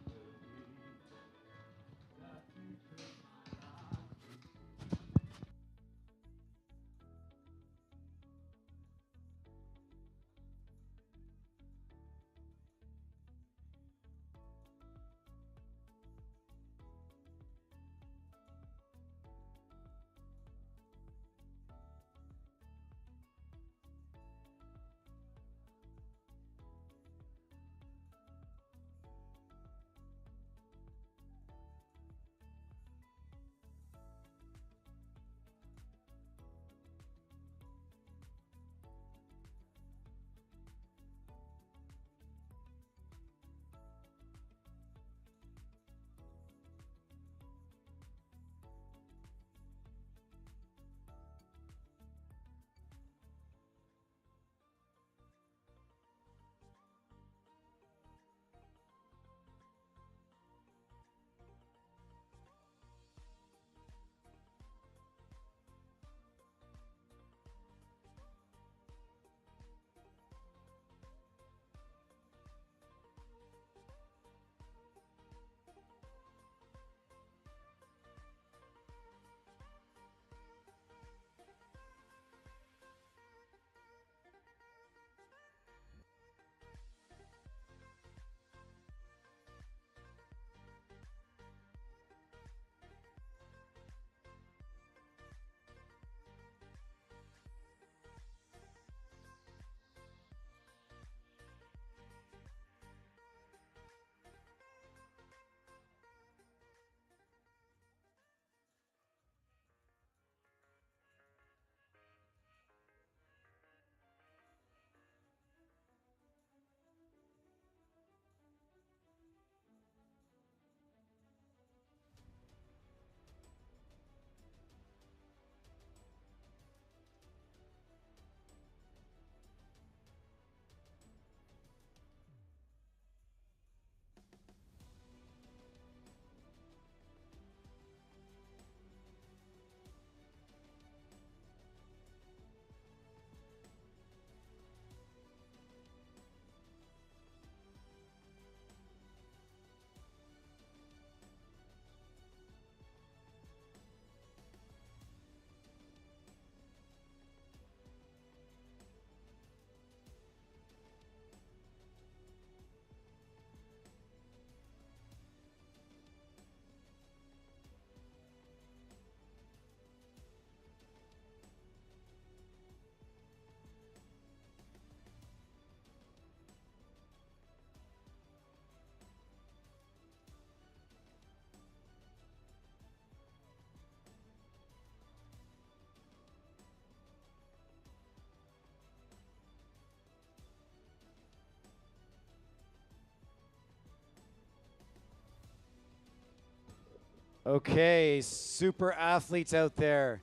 Okay, super athletes out there.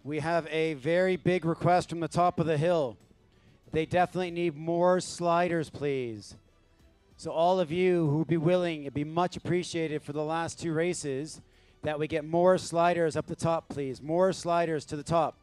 We have a very big request from the top of the hill. They definitely need more sliders, please. So all of you who would be willing, it'd be much appreciated for the last two races that we get more sliders up the top, please. More sliders to the top.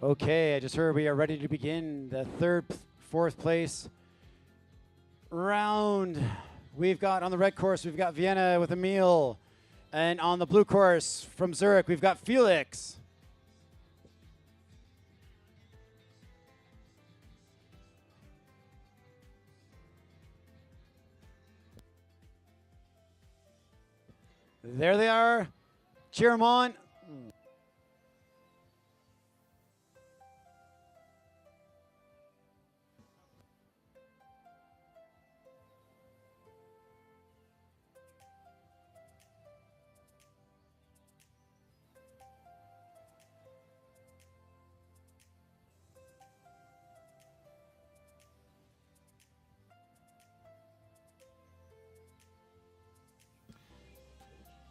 Okay, I just heard we are ready to begin the fourth place round. We've got on the red course, we've got Vienna with Emil. And on the blue course from Zurich, we've got Felix. There they are. Cheer them on.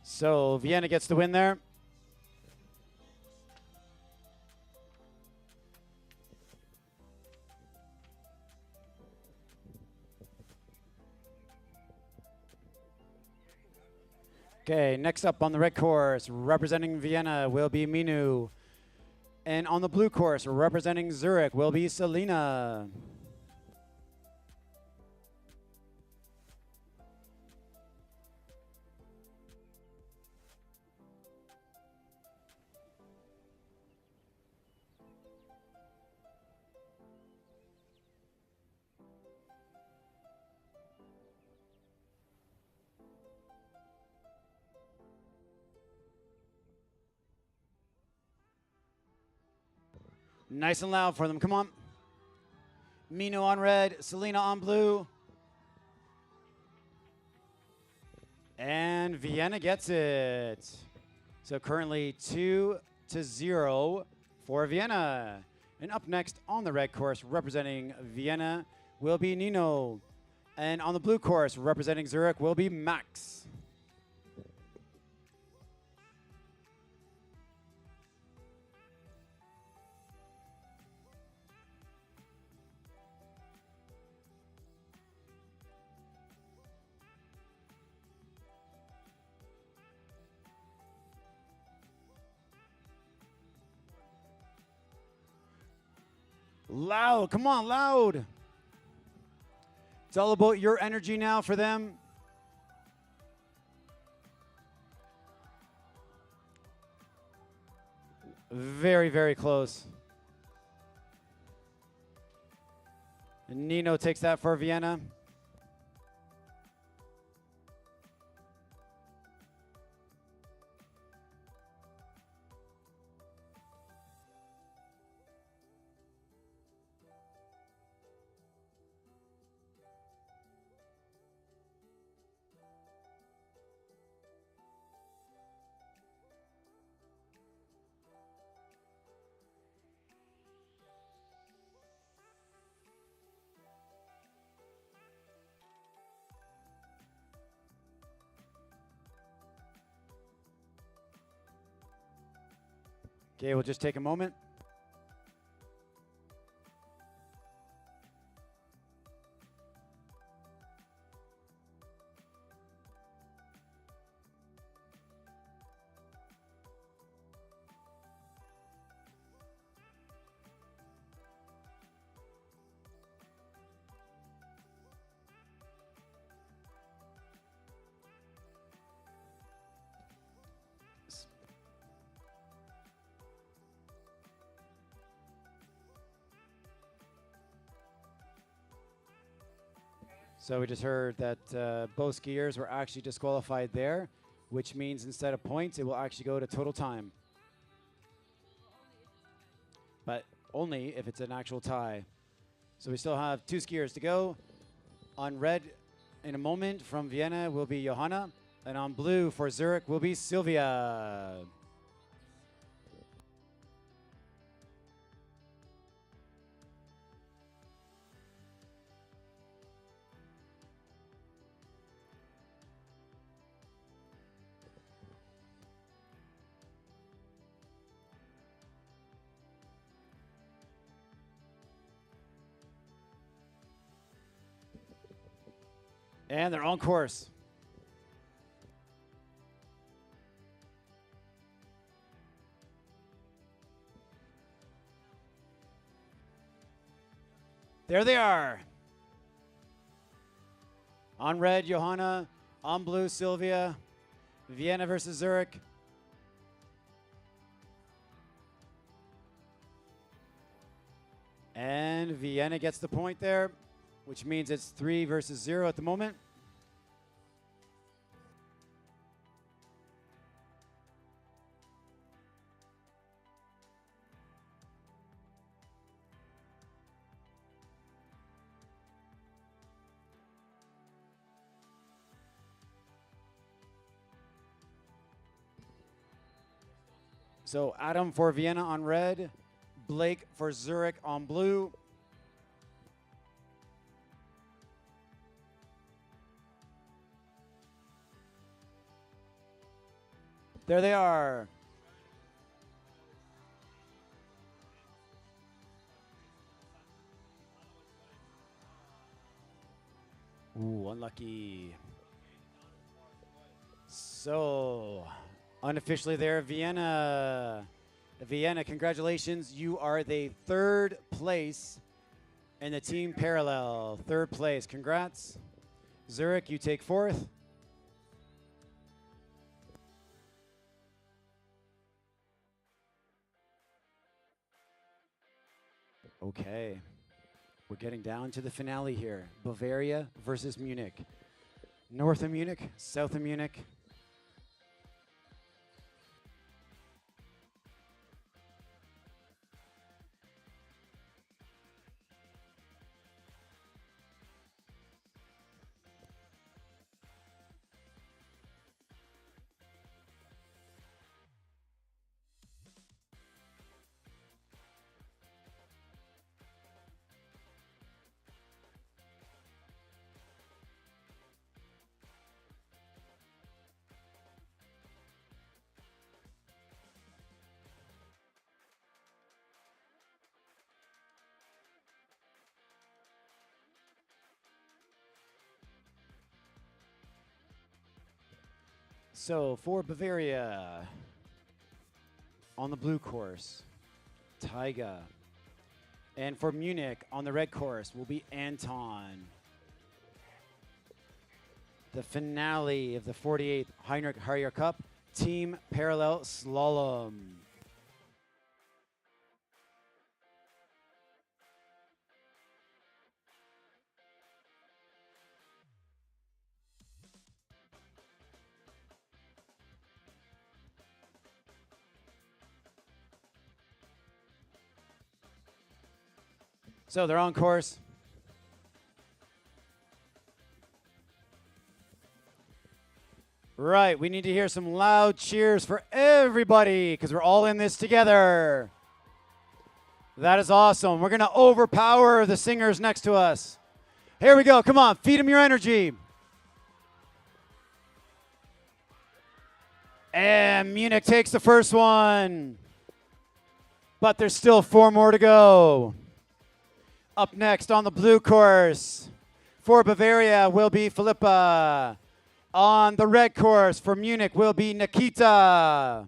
So Vienna gets the win there. Okay, next up on the red course, representing Vienna will be Minu. And on the blue course, representing Zurich will be Selena. Nice and loud for them. Come on. Mino on red, Selena on blue. And Vienna gets it. So currently 2-0 for Vienna. And up next on the red course, representing Vienna, will be Nino. And on the blue course, representing Zurich, will be Max. Loud, come on, loud. It's all about your energy now for them. Very, very close. And Nino takes that for Vienna. Okay, we'll just take a moment. So we just heard that both skiers were actually disqualified there, which means instead of points, it will actually go to total time. But only if it's an actual tie. So we still have 2 skiers to go. On red in a moment from Vienna will be Johanna, and on blue for Zurich will be Sylvia. And they're on course. There they are. On red, Johanna. On blue, Sylvia. Vienna versus Zurich. And Vienna gets the point there, which means it's 3 versus 0 at the moment. So Adam for Vienna on red, Blake for Zurich on blue. There they are. Ooh, unlucky. So, unofficially there, Vienna. Vienna, congratulations. You are the 3rd place in the team parallel. 3rd place, congrats. Zurich, you take 4th. Okay, we're getting down to the finale here. Bavaria versus Munich. North of Munich, south of Munich. So for Bavaria, on the blue course, Taiga. And for Munich, on the red course, will be Anton. The finale of the 48th Heinrich Harrer Cup, Team Parallel Slalom. So they're on course. Right, we need to hear some loud cheers for everybody because we're all in this together. That is awesome. We're going to overpower the singers next to us. Here we go. Come on, feed them your energy. And Munich takes the first one. But there's still 4 more to go. Up next on the blue course for Bavaria will be Philippa. On the red course for Munich will be Nikita.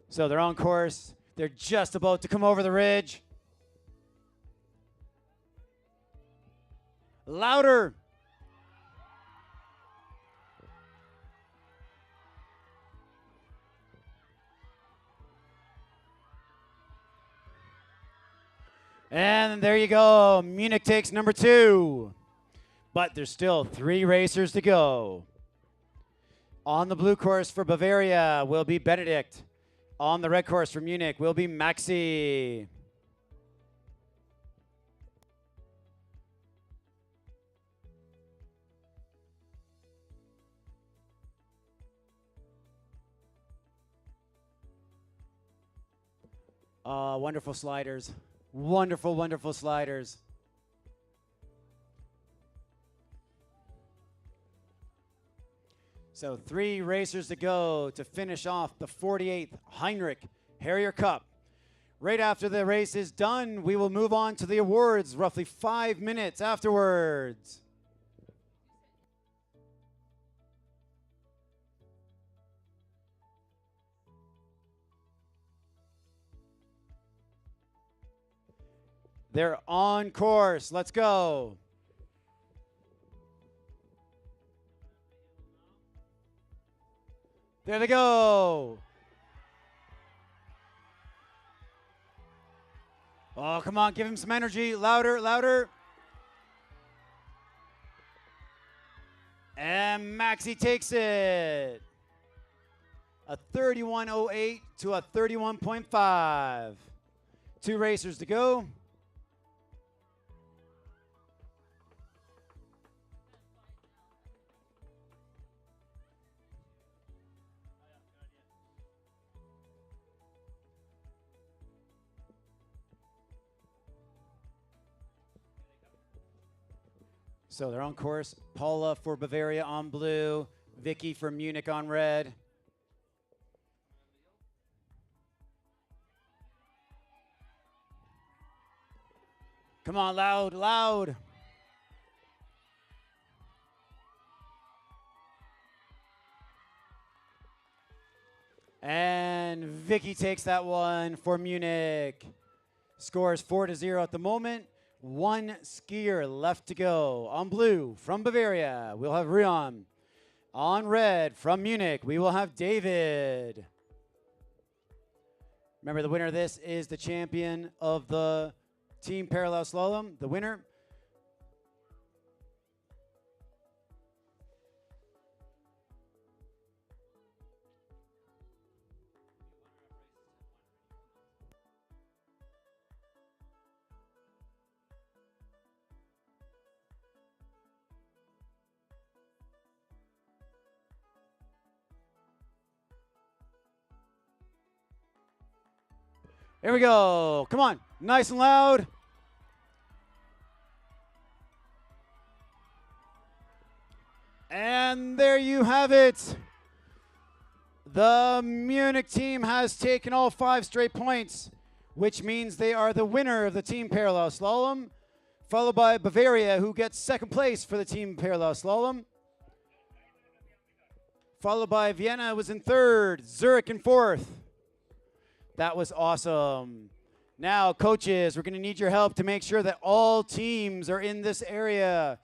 So they're on course. They're just about to come over the ridge. Louder. And there you go. Munich takes number 2. But there's still 3 racers to go. On the blue course for Bavaria will be Benedict. On the red course for Munich will be Maxi. Wonderful sliders. Wonderful, wonderful sliders. So 3 racers to go to finish off the 48th Heinrich Harrer Cup. Right after the race is done, we will move on to the awards roughly 5 minutes afterwards. They're on course. Let's go. There they go. Oh, come on, give him some energy. Louder, louder. And Maxi takes it. A 31.08 to a 31.5. 2 racers to go. So they're on course. Paula for Bavaria on blue. Vicky for Munich on red. Come on, loud, loud. And Vicky takes that one for Munich. Scores 4-0 at the moment. 1 skier left to go. On blue from Bavaria, we'll have Rion. On red from Munich, we will have David. Remember, the winner of this is the champion of the team parallel slalom. The winner. Here we go. Come on. Nice and loud. And there you have it. The Munich team has taken all 5 straight points, which means they are the winner of the team parallel slalom, followed by Bavaria, who gets 2nd place for the team parallel slalom. Followed by Vienna, was in 3rd, Zurich in 4th. That was awesome. Now, coaches, we're going to need your help to make sure that all teams are in this area.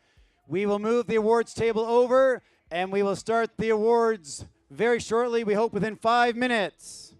We will move the awards table over, and we will start the awards very shortly. We hope within 5 minutes.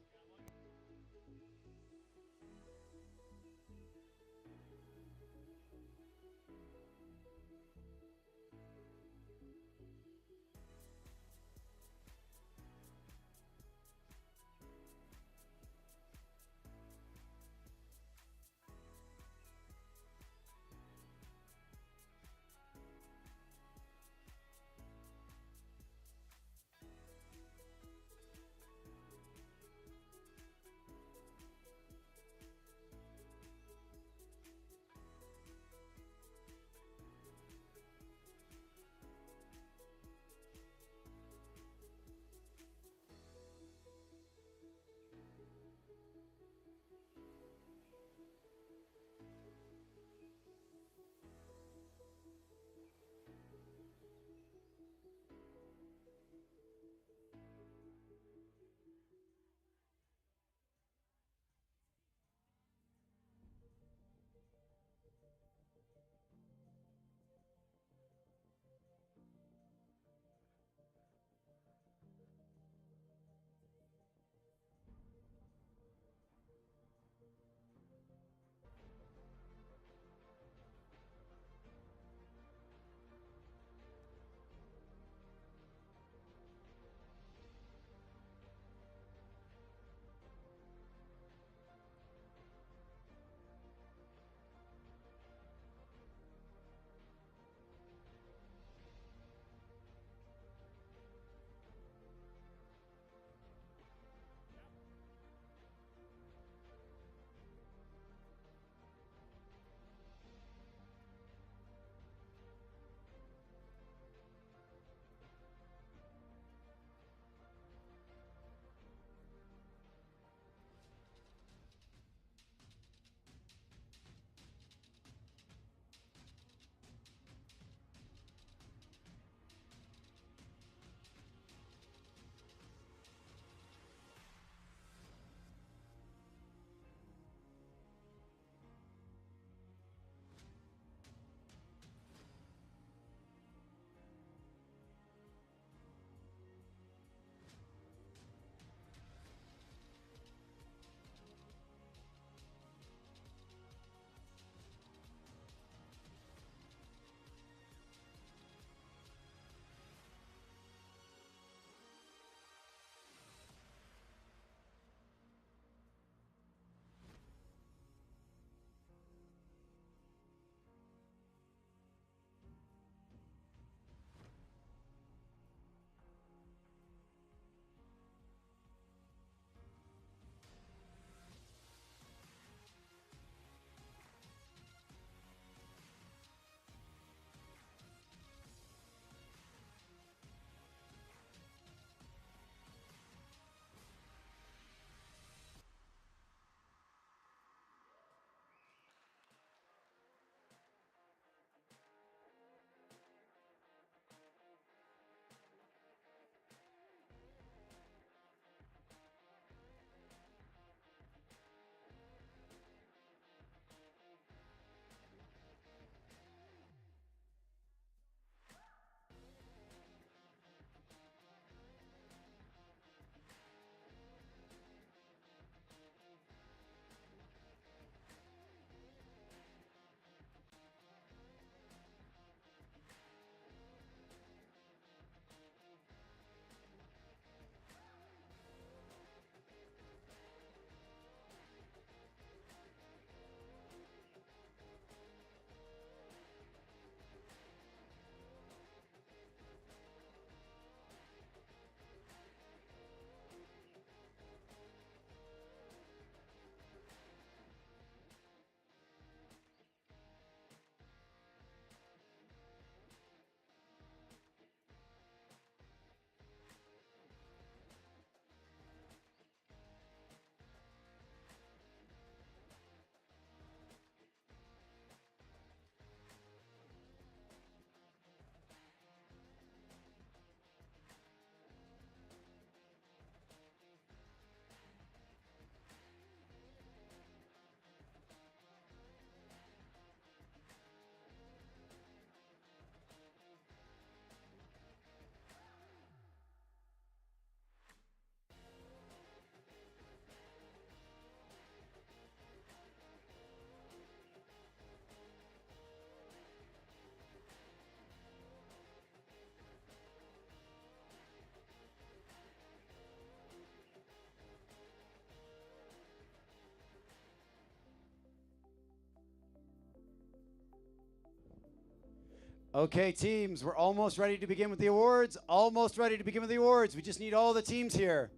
Okay, teams, we're almost ready to begin with the awards. Almost ready to begin with the awards. We just need all the teams here.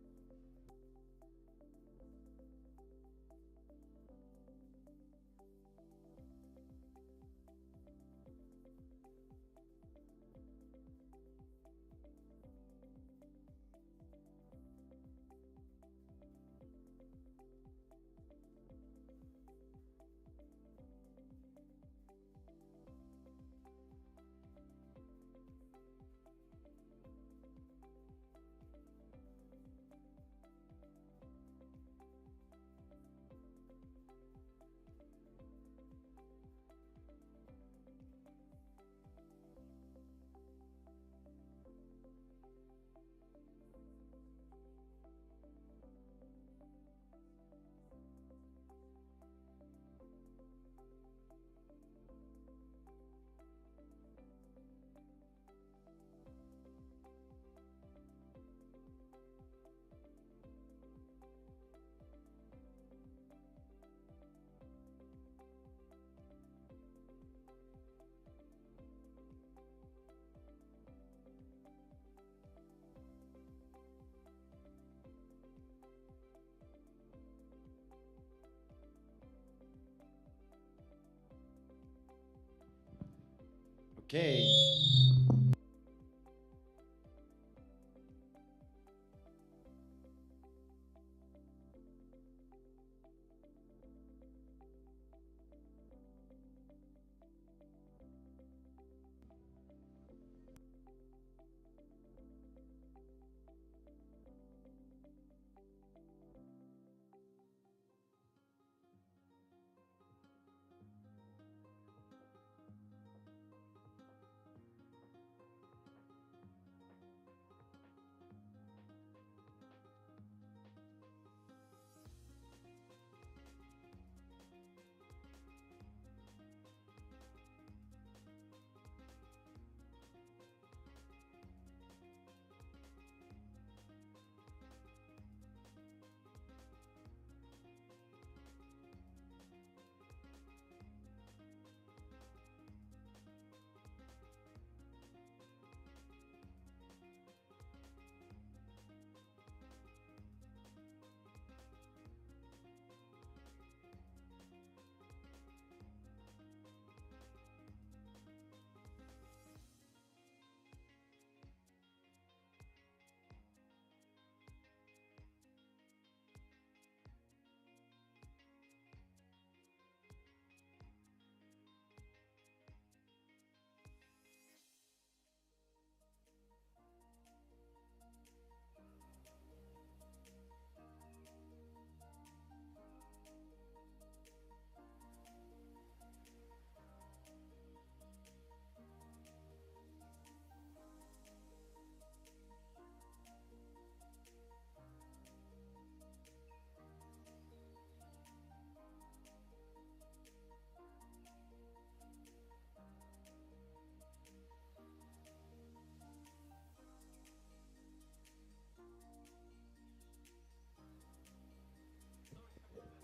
Okay.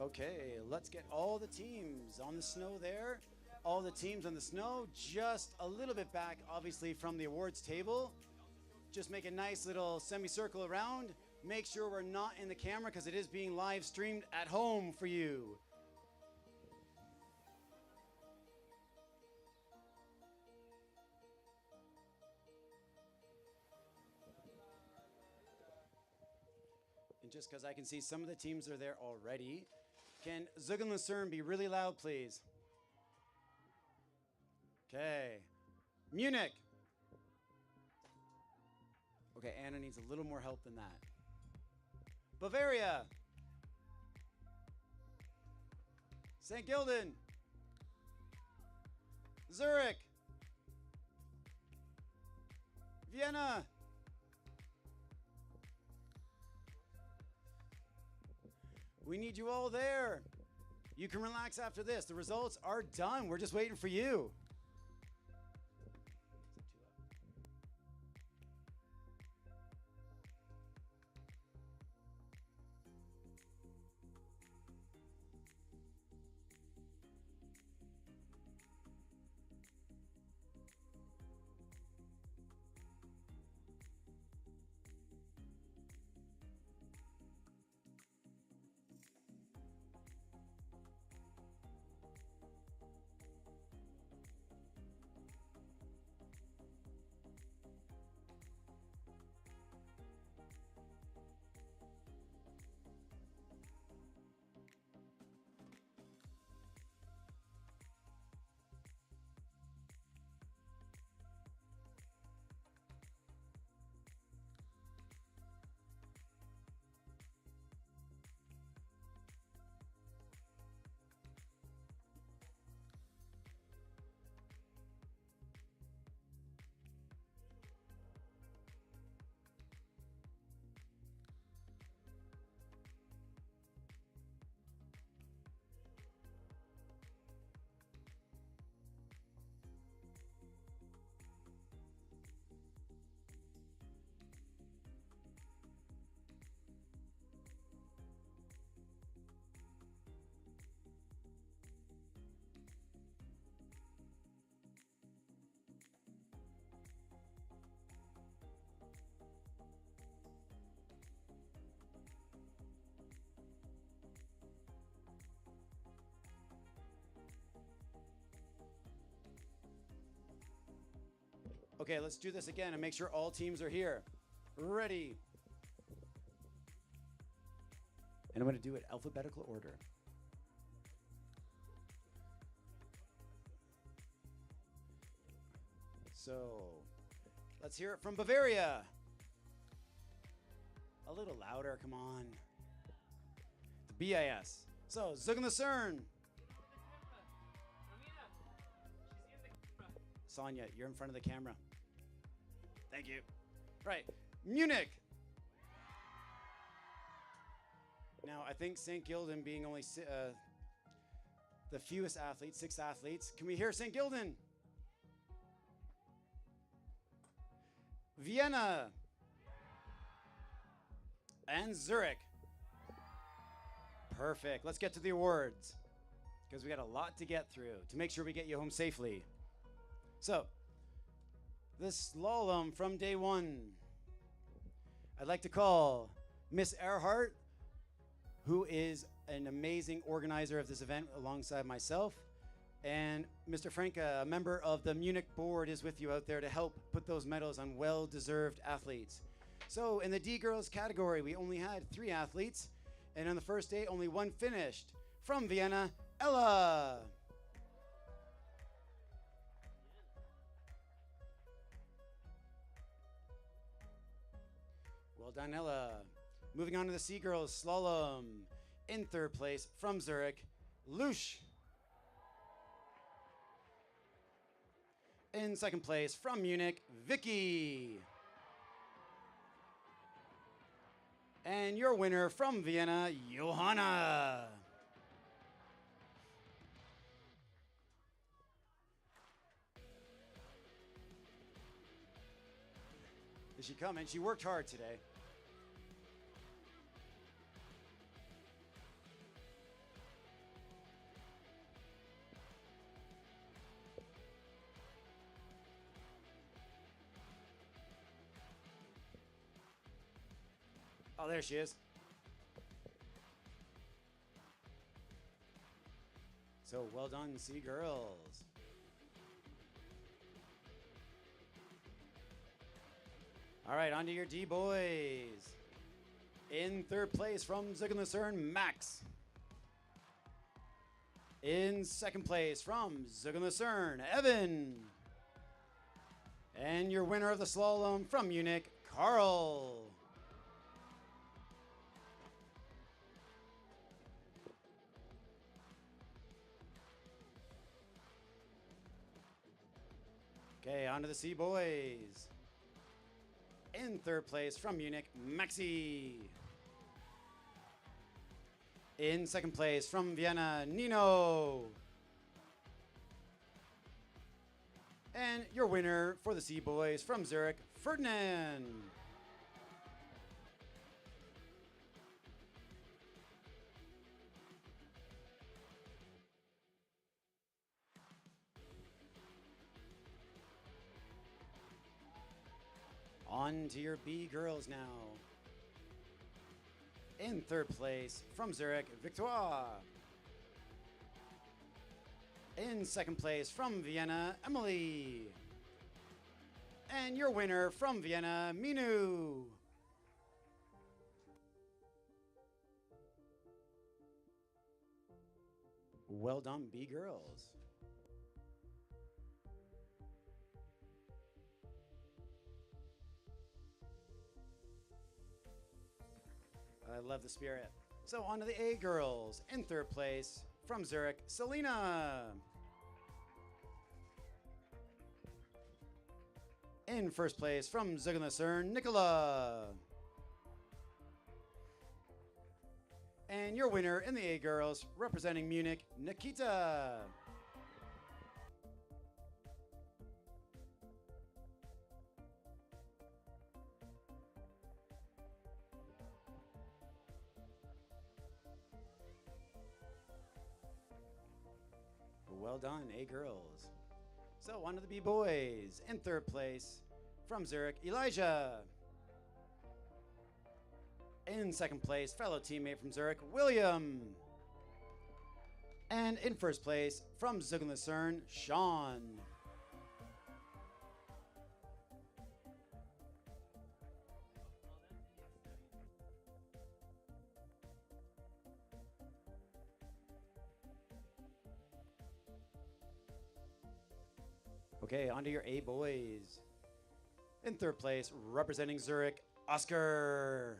Okay, let's get all the teams on the snow there. All the teams on the snow, just a little bit back, obviously, from the awards table. Just make a nice little semicircle around. Make sure we're not in the camera because it is being live streamed at home for you. And just because I can see some of the teams are there already, can Zug and Lucerne be really loud, please? Okay. Munich. Okay, Anna needs a little more help than that. Bavaria. St. Gildan. Zurich. Vienna. We need you all there. You can relax after this. The results are done. We're just waiting for you. Okay, let's do this again and make sure all teams are here. Ready. And I'm going to do it alphabetical order. So, let's hear it from Bavaria. A little louder, come on. The BIS. So, Zug and the CERN. Sonia, you're in front of the camera. Thank you. Right, Munich. Now, I think St. Gildan being only the fewest athletes, 6 athletes. Can we hear St. Gildan? Vienna. And Zurich. Perfect. Let's get to the awards, because we got a lot to get through to make sure we get you home safely. So, the slalom from day 1. I'd like to call Miss Earhart, who is an amazing organizer of this event alongside myself. And Mr. Franka, a member of the Munich board, is with you out there to help put those medals on well-deserved athletes. So in the D girls category, we only had 3 athletes. And on the first day, only 1 finished. From Vienna, Ella. Well done, Ella. Moving on to the C girls slalom. In 3rd place from Zurich, Lush. In 2nd place from Munich, Vicky. And your winner from Vienna, Johanna. Is she coming? She worked hard today. Oh, there she is. So well done, C girls. All right, on to your D boys. In 3rd place from Zug and the CERN, Max. In 2nd place from Zug and the CERN, Evan. And your winner of the slalom from Munich, Carl. Okay, on to the C boys. In 3rd place from Munich, Maxi. In 2nd place from Vienna, Nino. And your winner for the C boys from Zurich, Ferdinand. On to your B girls now. In 3rd place from Zurich, Victoire. In 2nd place from Vienna, Emily. And your winner from Vienna, Minu. Well done, B girls. I love the spirit. So on to the A girls. In 3rd place from Zurich, Selena. In 1st place from Zug and the CERN, Nicola. And your winner in the A girls, representing Munich, Nikita. Well done, A girls. So on to the B boys. In 3rd place from Zurich, Elijah. In 2nd place, fellow teammate from Zurich, William. And in 1st place from Zug and the CERN, Sean. Okay, on to your A boys. In third place, representing Zurich, Oscar.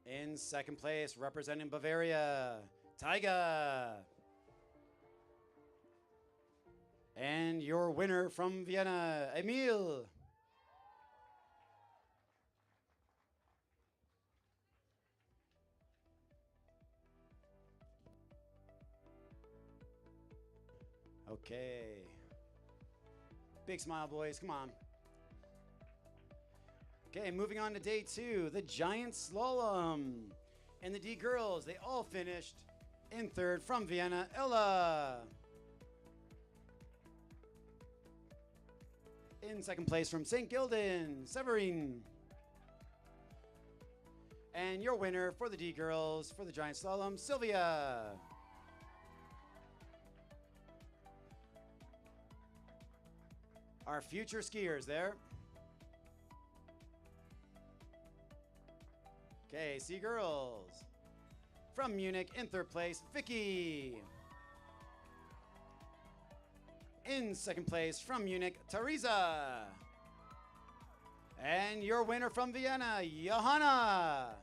In second place, representing Bavaria, Taiga. And your winner from Vienna, Emil. Okay. Big smile, boys. Come on. Okay, moving on to day 2, the giant slalom. And the D girls, they all finished in third from Vienna, Ella. In second place from St. Gildan, Severine. And your winner for the D girls for the giant slalom, Sylvia. Our future skiers there. Okay, C girls. From Munich in third place, Vicky. In second place from Munich, Teresa. And your winner from Vienna, Johanna.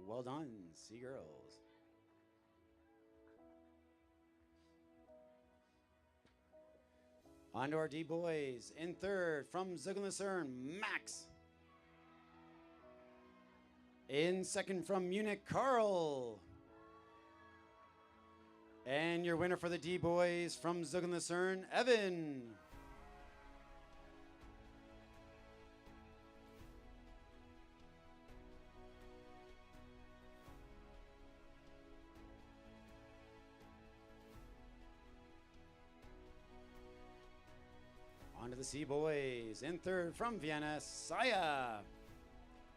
Well done, Sea Girls. On to our D boys. In third from Zuggen-Lucerne, Max. In second from Munich, Carl. And your winner for the D boys from Zuggen-Lucerne, Evan. On to the C boys. In third from Vienna, Sia.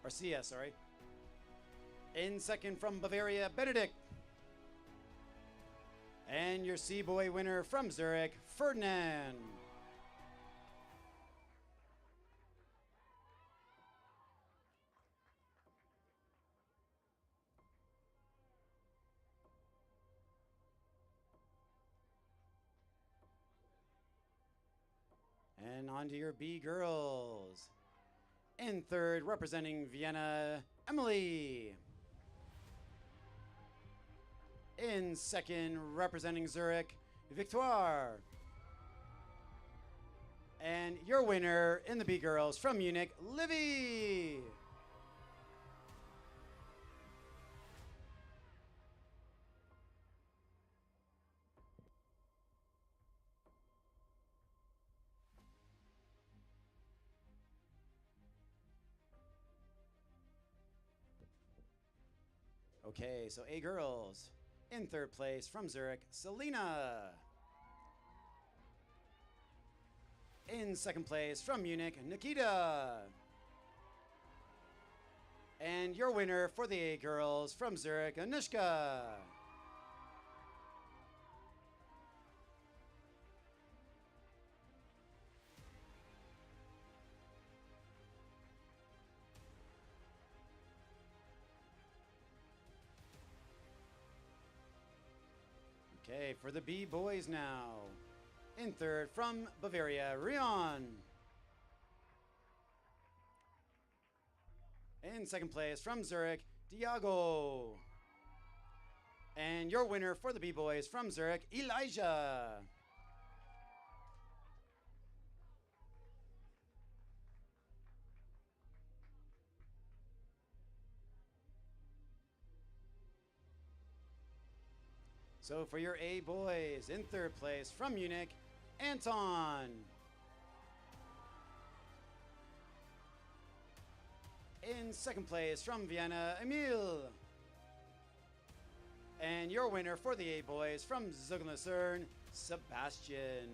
Or Sia, sorry. In second from Bavaria, Benedict. And your C boy winner from Zurich, Ferdinand. And on to your B girls. In third, representing Vienna, Emily. In second, representing Zurich, Victoire. And your winner in the B girls from Munich, Livy. Okay, so A girls. In third place from Zurich, Selena. In second place from Munich, Nikita. And your winner for the A girls from Zurich, Anushka. Okay, for the B boys now. In third from Bavaria, Rion. In second place from Zurich, Diago. And your winner for the B boys from Zurich, Elijah. So for your A boys, in third place from Munich, Anton. In second place from Vienna, Emil. And your winner for the A boys from Zuggen-Lucerne, Sebastian.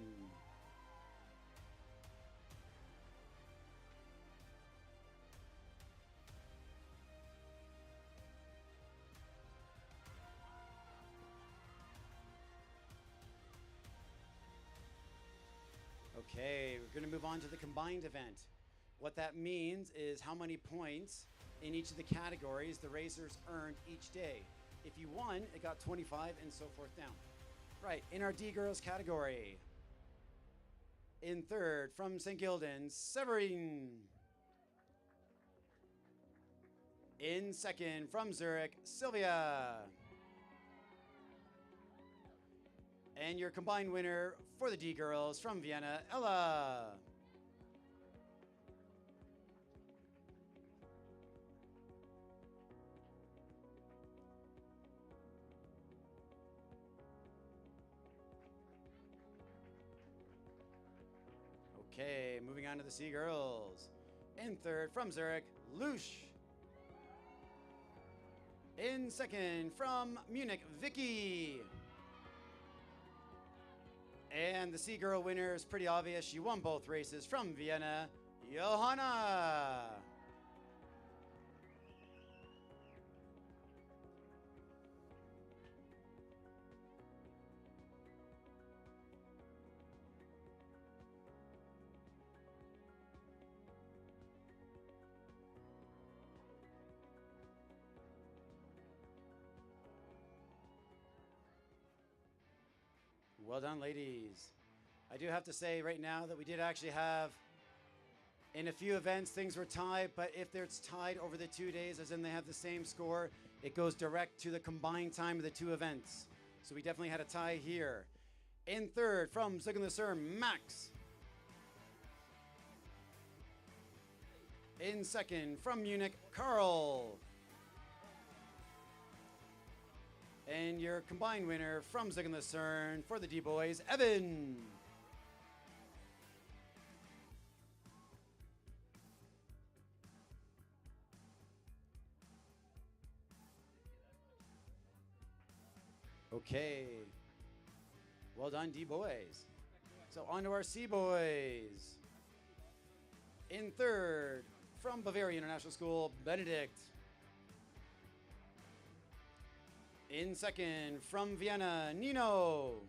Okay, we're going to move on to the combined event. What that means is how many points in each of the categories the racers earned each day. If you won, it got 25 and so forth down. Right, in our D girls category, in third from St. Gildan's, Severine. In second from Zurich, Sylvia. And your combined winner for the D girls from Vienna, Ella. Okay, moving on to the C girls. In third from Zurich, Lush. In second from Munich, Vicky. And the C girl winner is pretty obvious. She won both races from Vienna, Johanna. Well done, ladies. I do have to say right now that we did actually have, in a few events, things were tied, but if it's tied over the 2 days, as in they have the same score, it goes direct to the combined time of the two events. So we definitely had a tie here. In third, from Zuggen-Lucerne, Max. In second, from Munich, Carl. And your combined winner from Zuggen-Lucerne for the D-Boys, Evan. Okay. Well done, D-Boys. So on to our C-Boys. In third, from Bavaria International School, Benedict. In second, from Vienna, Nino.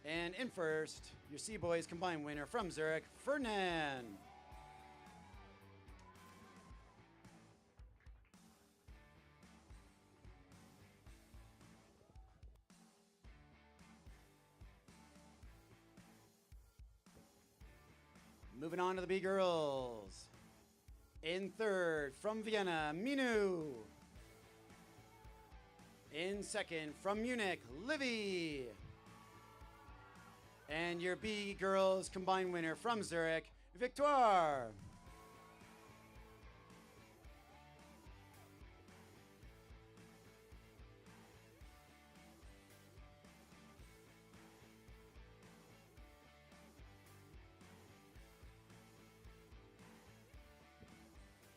And in first, your C-Boys combined winner from Zurich, Ferdinand. Moving on to the B girls. In third, from Vienna, Minu. In second, from Munich, Livy. And your B girls combined winner from Zurich, Victoire.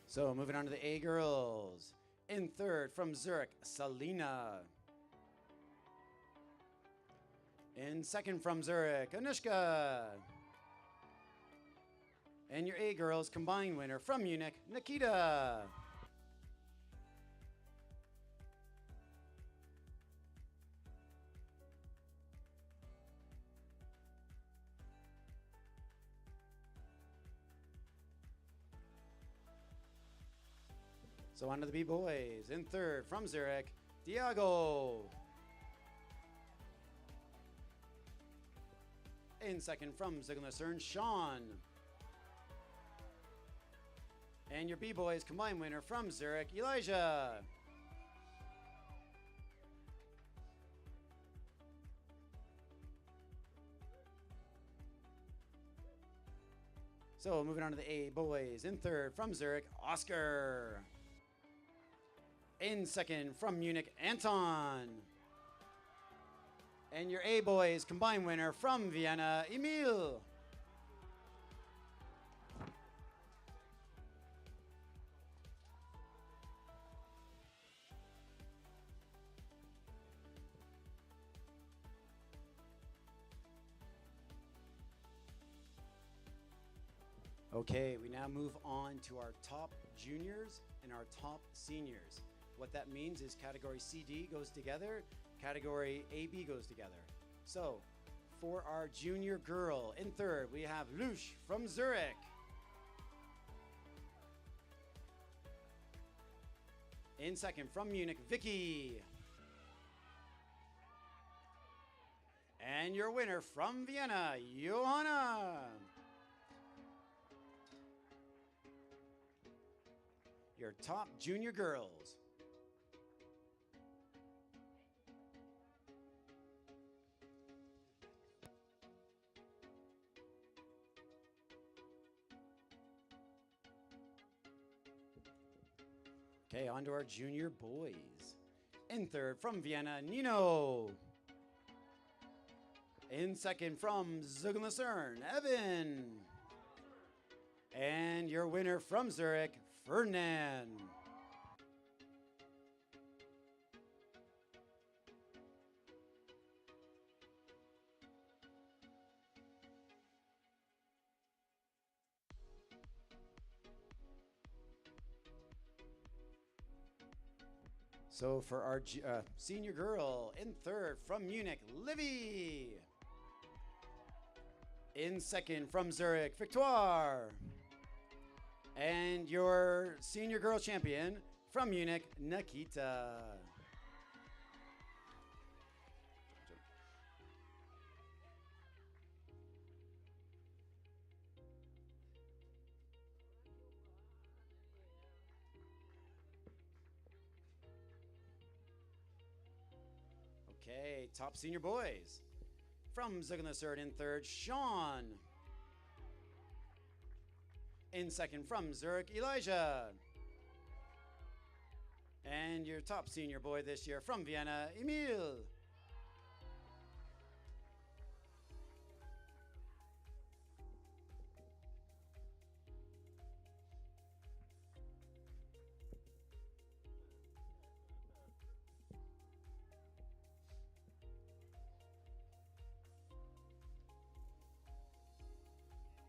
So moving on to the A girls. In third, from Zurich, Salina. In second, from Zurich, Anushka. And your A girls combined winner from Munich, Nikita. So on to the B-Boys. In third, from Zurich, Diago. In second, from Zuggen-Lucerne, Sean. And your B-Boys combined winner from Zurich, Elijah. So moving on to the A-Boys. In third, from Zurich, Oscar. In second, from Munich, Anton. And your A-Boys combined winner from Vienna, Emil. Okay, we now move on to our top juniors and our top seniors. What that means is category CD goes together, category AB goes together. So for our junior girl. In third, we have Lush from Zurich. In second, from Munich, Vicky. And your winner from Vienna, Johanna. Your top junior girls. Okay, on to our junior boys. In third, from Vienna, Nino. In second, from Zuggenlacern, Evan. And your winner from Zurich, Ferdinand. So for our senior girl, in third, from Munich, Livy. In second, from Zurich, Victoire. And your senior girl champion from Munich, Nikita. Okay, top senior boys. From Zuggenlacern in third, Sean. In second, from Zurich, Elijah. And your top senior boy this year from Vienna, Emil.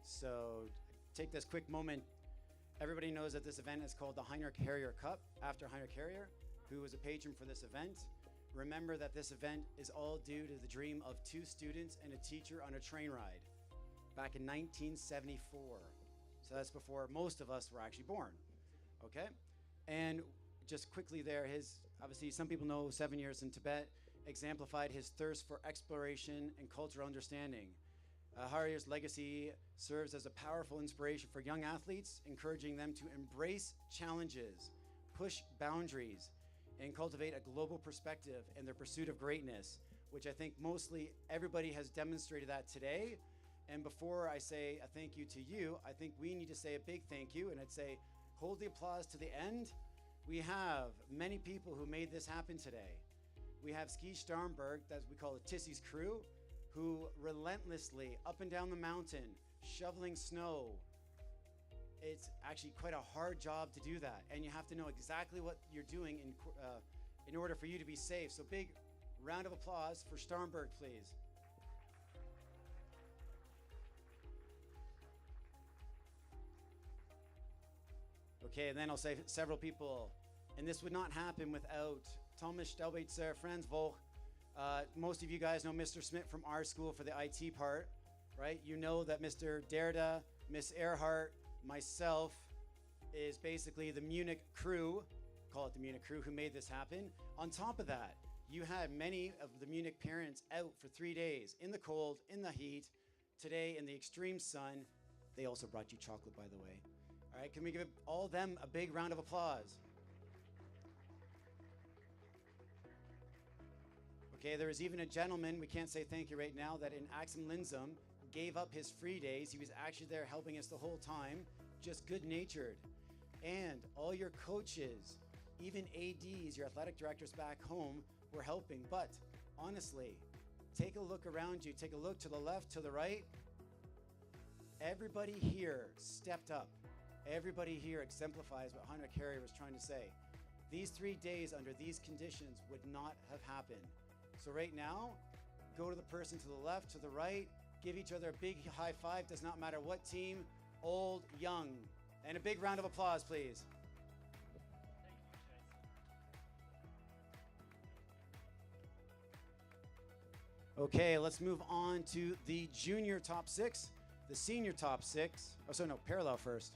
So take this quick moment. Everybody knows that this event is called the Heinrich Harrer Cup, after Heinrich Harrer, who was a patron for this event. Remember that this event is all due to the dream of two students and a teacher on a train ride back in 1974. So that's before most of us were actually born, okay? And just quickly there, obviously some people know 7 years in Tibet exemplified his thirst for exploration and cultural understanding. Harrier's legacy serves as a powerful inspiration for young athletes, encouraging them to embrace challenges, push boundaries, and cultivate a global perspective in their pursuit of greatness, which I think mostly everybody has demonstrated that today. And before I say a thank you to you, I think we need to say a big thank you, and I'd say hold the applause to the end. We have many people who made this happen today. We have Ski Starnberg, that we call the Tissy's crew, who relentlessly up and down the mountain, shoveling snow. It's actually quite a hard job to do that, and you have to know exactly what you're doing in order for you to be safe. So big round of applause for Starnberg, please. Okay, and then I'll say several people, and this would not happen without Thomas Stelbeitzer, Franz Volk. Most of you guys know Mr. Smith from our school for the IT part, right? You know that Mr. Derda, Miss Earhart, myself is basically the Munich crew, call it the Munich crew, who made this happen. On top of that, you had many of the Munich parents out for 3 days in the cold, in the heat, today in the extreme sun. They also brought you chocolate, by the way. All right, can we give all of them a big round of applause? Okay, there was even a gentleman, we can't say thank you right now, that in Axum Linzum gave up his free days. He was actually there helping us the whole time, just good-natured. And all your coaches, even ADs, your athletic directors back home, were helping. But honestly, take a look around you, take a look to the left, to the right. Everybody here stepped up. Everybody here exemplifies what Heinrich Harrer was trying to say. These 3 days under these conditions would not have happened. So right now, go to the person to the left, to the right, give each other a big high five, does not matter what team, old, young. And a big round of applause, please. Okay, let's move on to the junior top 6, the senior top 6. Oh, so no, parallel first.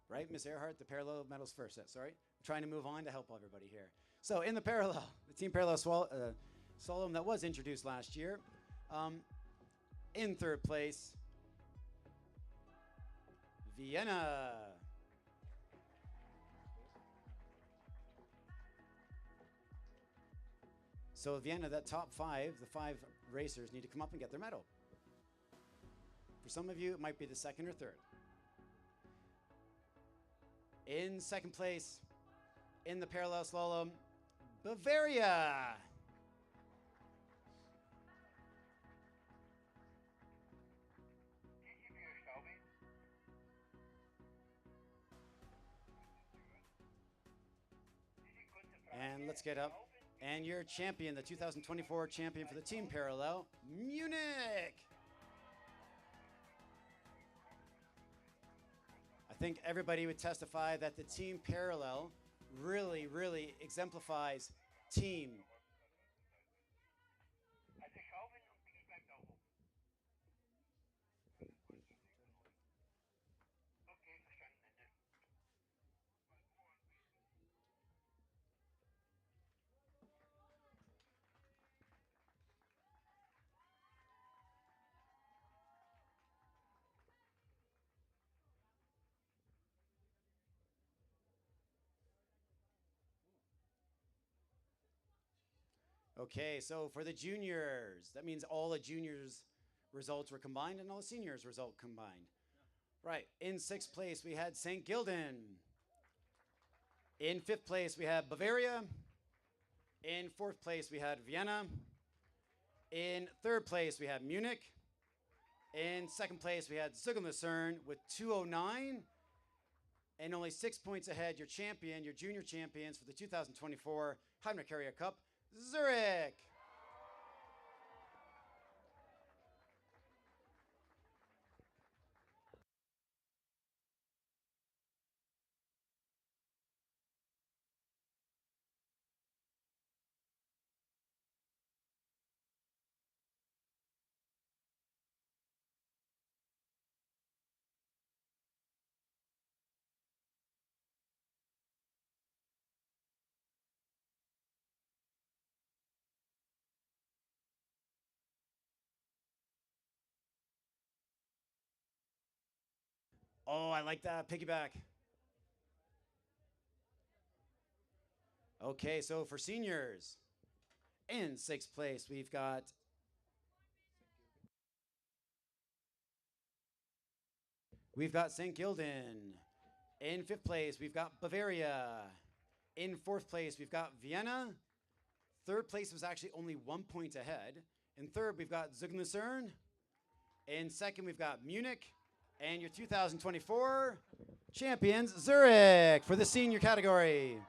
Right, Miss Earhart, the parallel medals first. Sorry, I'm trying to move on to help everybody here. So in the parallel, the team parallel slalom that was introduced last year, in third place, Vienna. So Vienna, that top 5, the 5 racers need to come up and get their medal. For some of you, it might be the second or third. In second place, in the parallel slalom, Bavaria. And let's get up. And your champion, the 2024 champion for the team parallel, Munich. I think everybody would testify that the team parallel really, really exemplifies team. Okay, so for the juniors, that means all the juniors' results were combined and all the seniors' result combined. Right, in sixth place, we had St. Gildan. In fifth place, we had Bavaria. In fourth place, we had Vienna. In third place, we had Munich. In second place, we had Zugel with 209. And only 6 points ahead, your champion, your junior champions for the 2024 Heinrich Harrer Cup, Zurich. Oh, I like that piggyback. Okay, so for seniors, in sixth place, we've got St. Gildan. In fifth place, we've got Bavaria. In fourth place, we've got Vienna. Third place was actually only 1 point ahead. In third, we've got Zugel. In second, we've got Munich. And your 2024 champions, Zurich, for the senior category.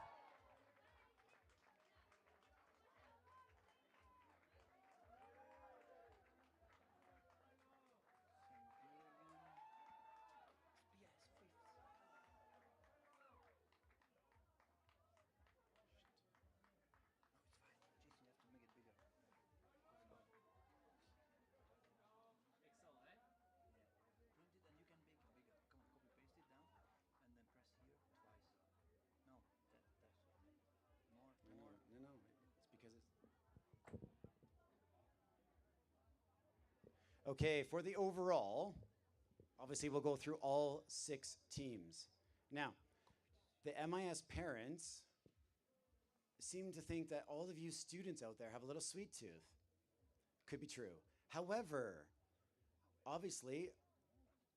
No, it's because it's... Okay, for the overall, obviously we'll go through all 6 teams. Now, the MIS parents seem to think that all of you students out there have a little sweet tooth. Could be true. However, obviously,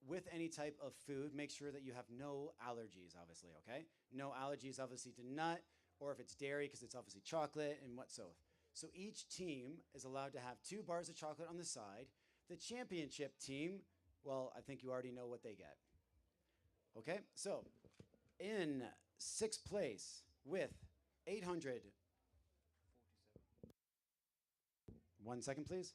with any type of food, make sure that you have no allergies, obviously, okay? No allergies, obviously, to nut, or if it's dairy, because it's obviously chocolate and what so. So each team is allowed to have 2 bars of chocolate on the side. The championship team, well, I think you already know what they get. Okay, so in 6th place with 800. 1 second, please.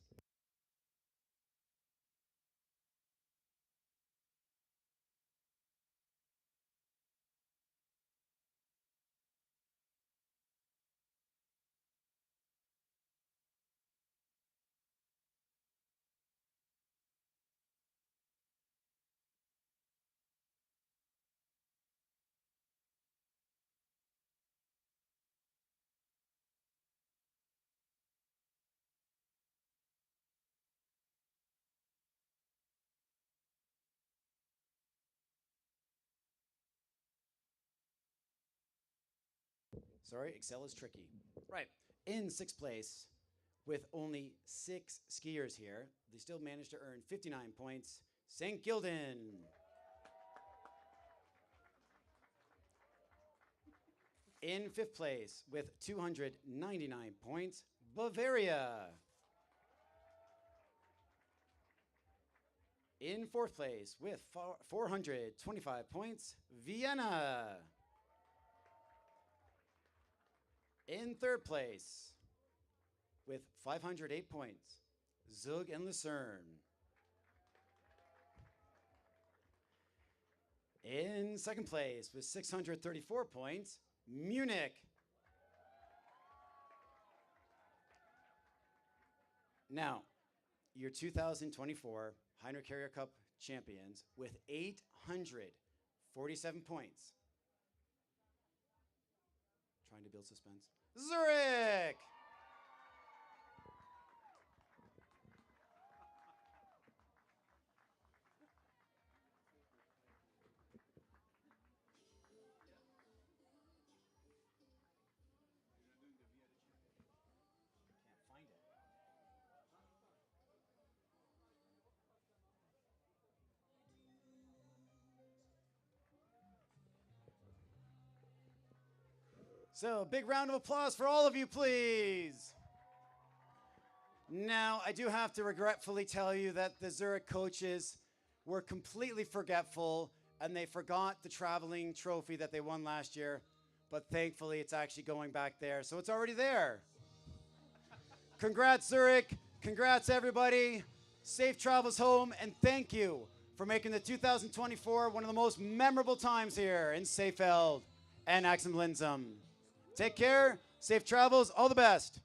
Sorry, Excel is tricky. Right. In sixth place, with only 6 skiers here, they still managed to earn 59 points. St. Gildan. In fifth place, with 299 points, Bavaria. In fourth place, with 425 points, Vienna. In third place, with 508 points, Zug and Lucerne. In second place, with 634 points, Munich. Now, your 2024 Heinrich Harrer Cup champions with 847 points. Trying to build suspense. Zurich! Can't find it. So, big round of applause for all of you, please. Now, I do have to regretfully tell you that the Zurich coaches were completely forgetful and they forgot the traveling trophy that they won last year. But thankfully, it's actually going back there. So it's already there. Congrats, Zurich. Congrats, everybody. Safe travels home. And thank you for making the 2024 one of the most memorable times here in Seefeld and Axel Lindsam. Take care. Safe travels. All the best.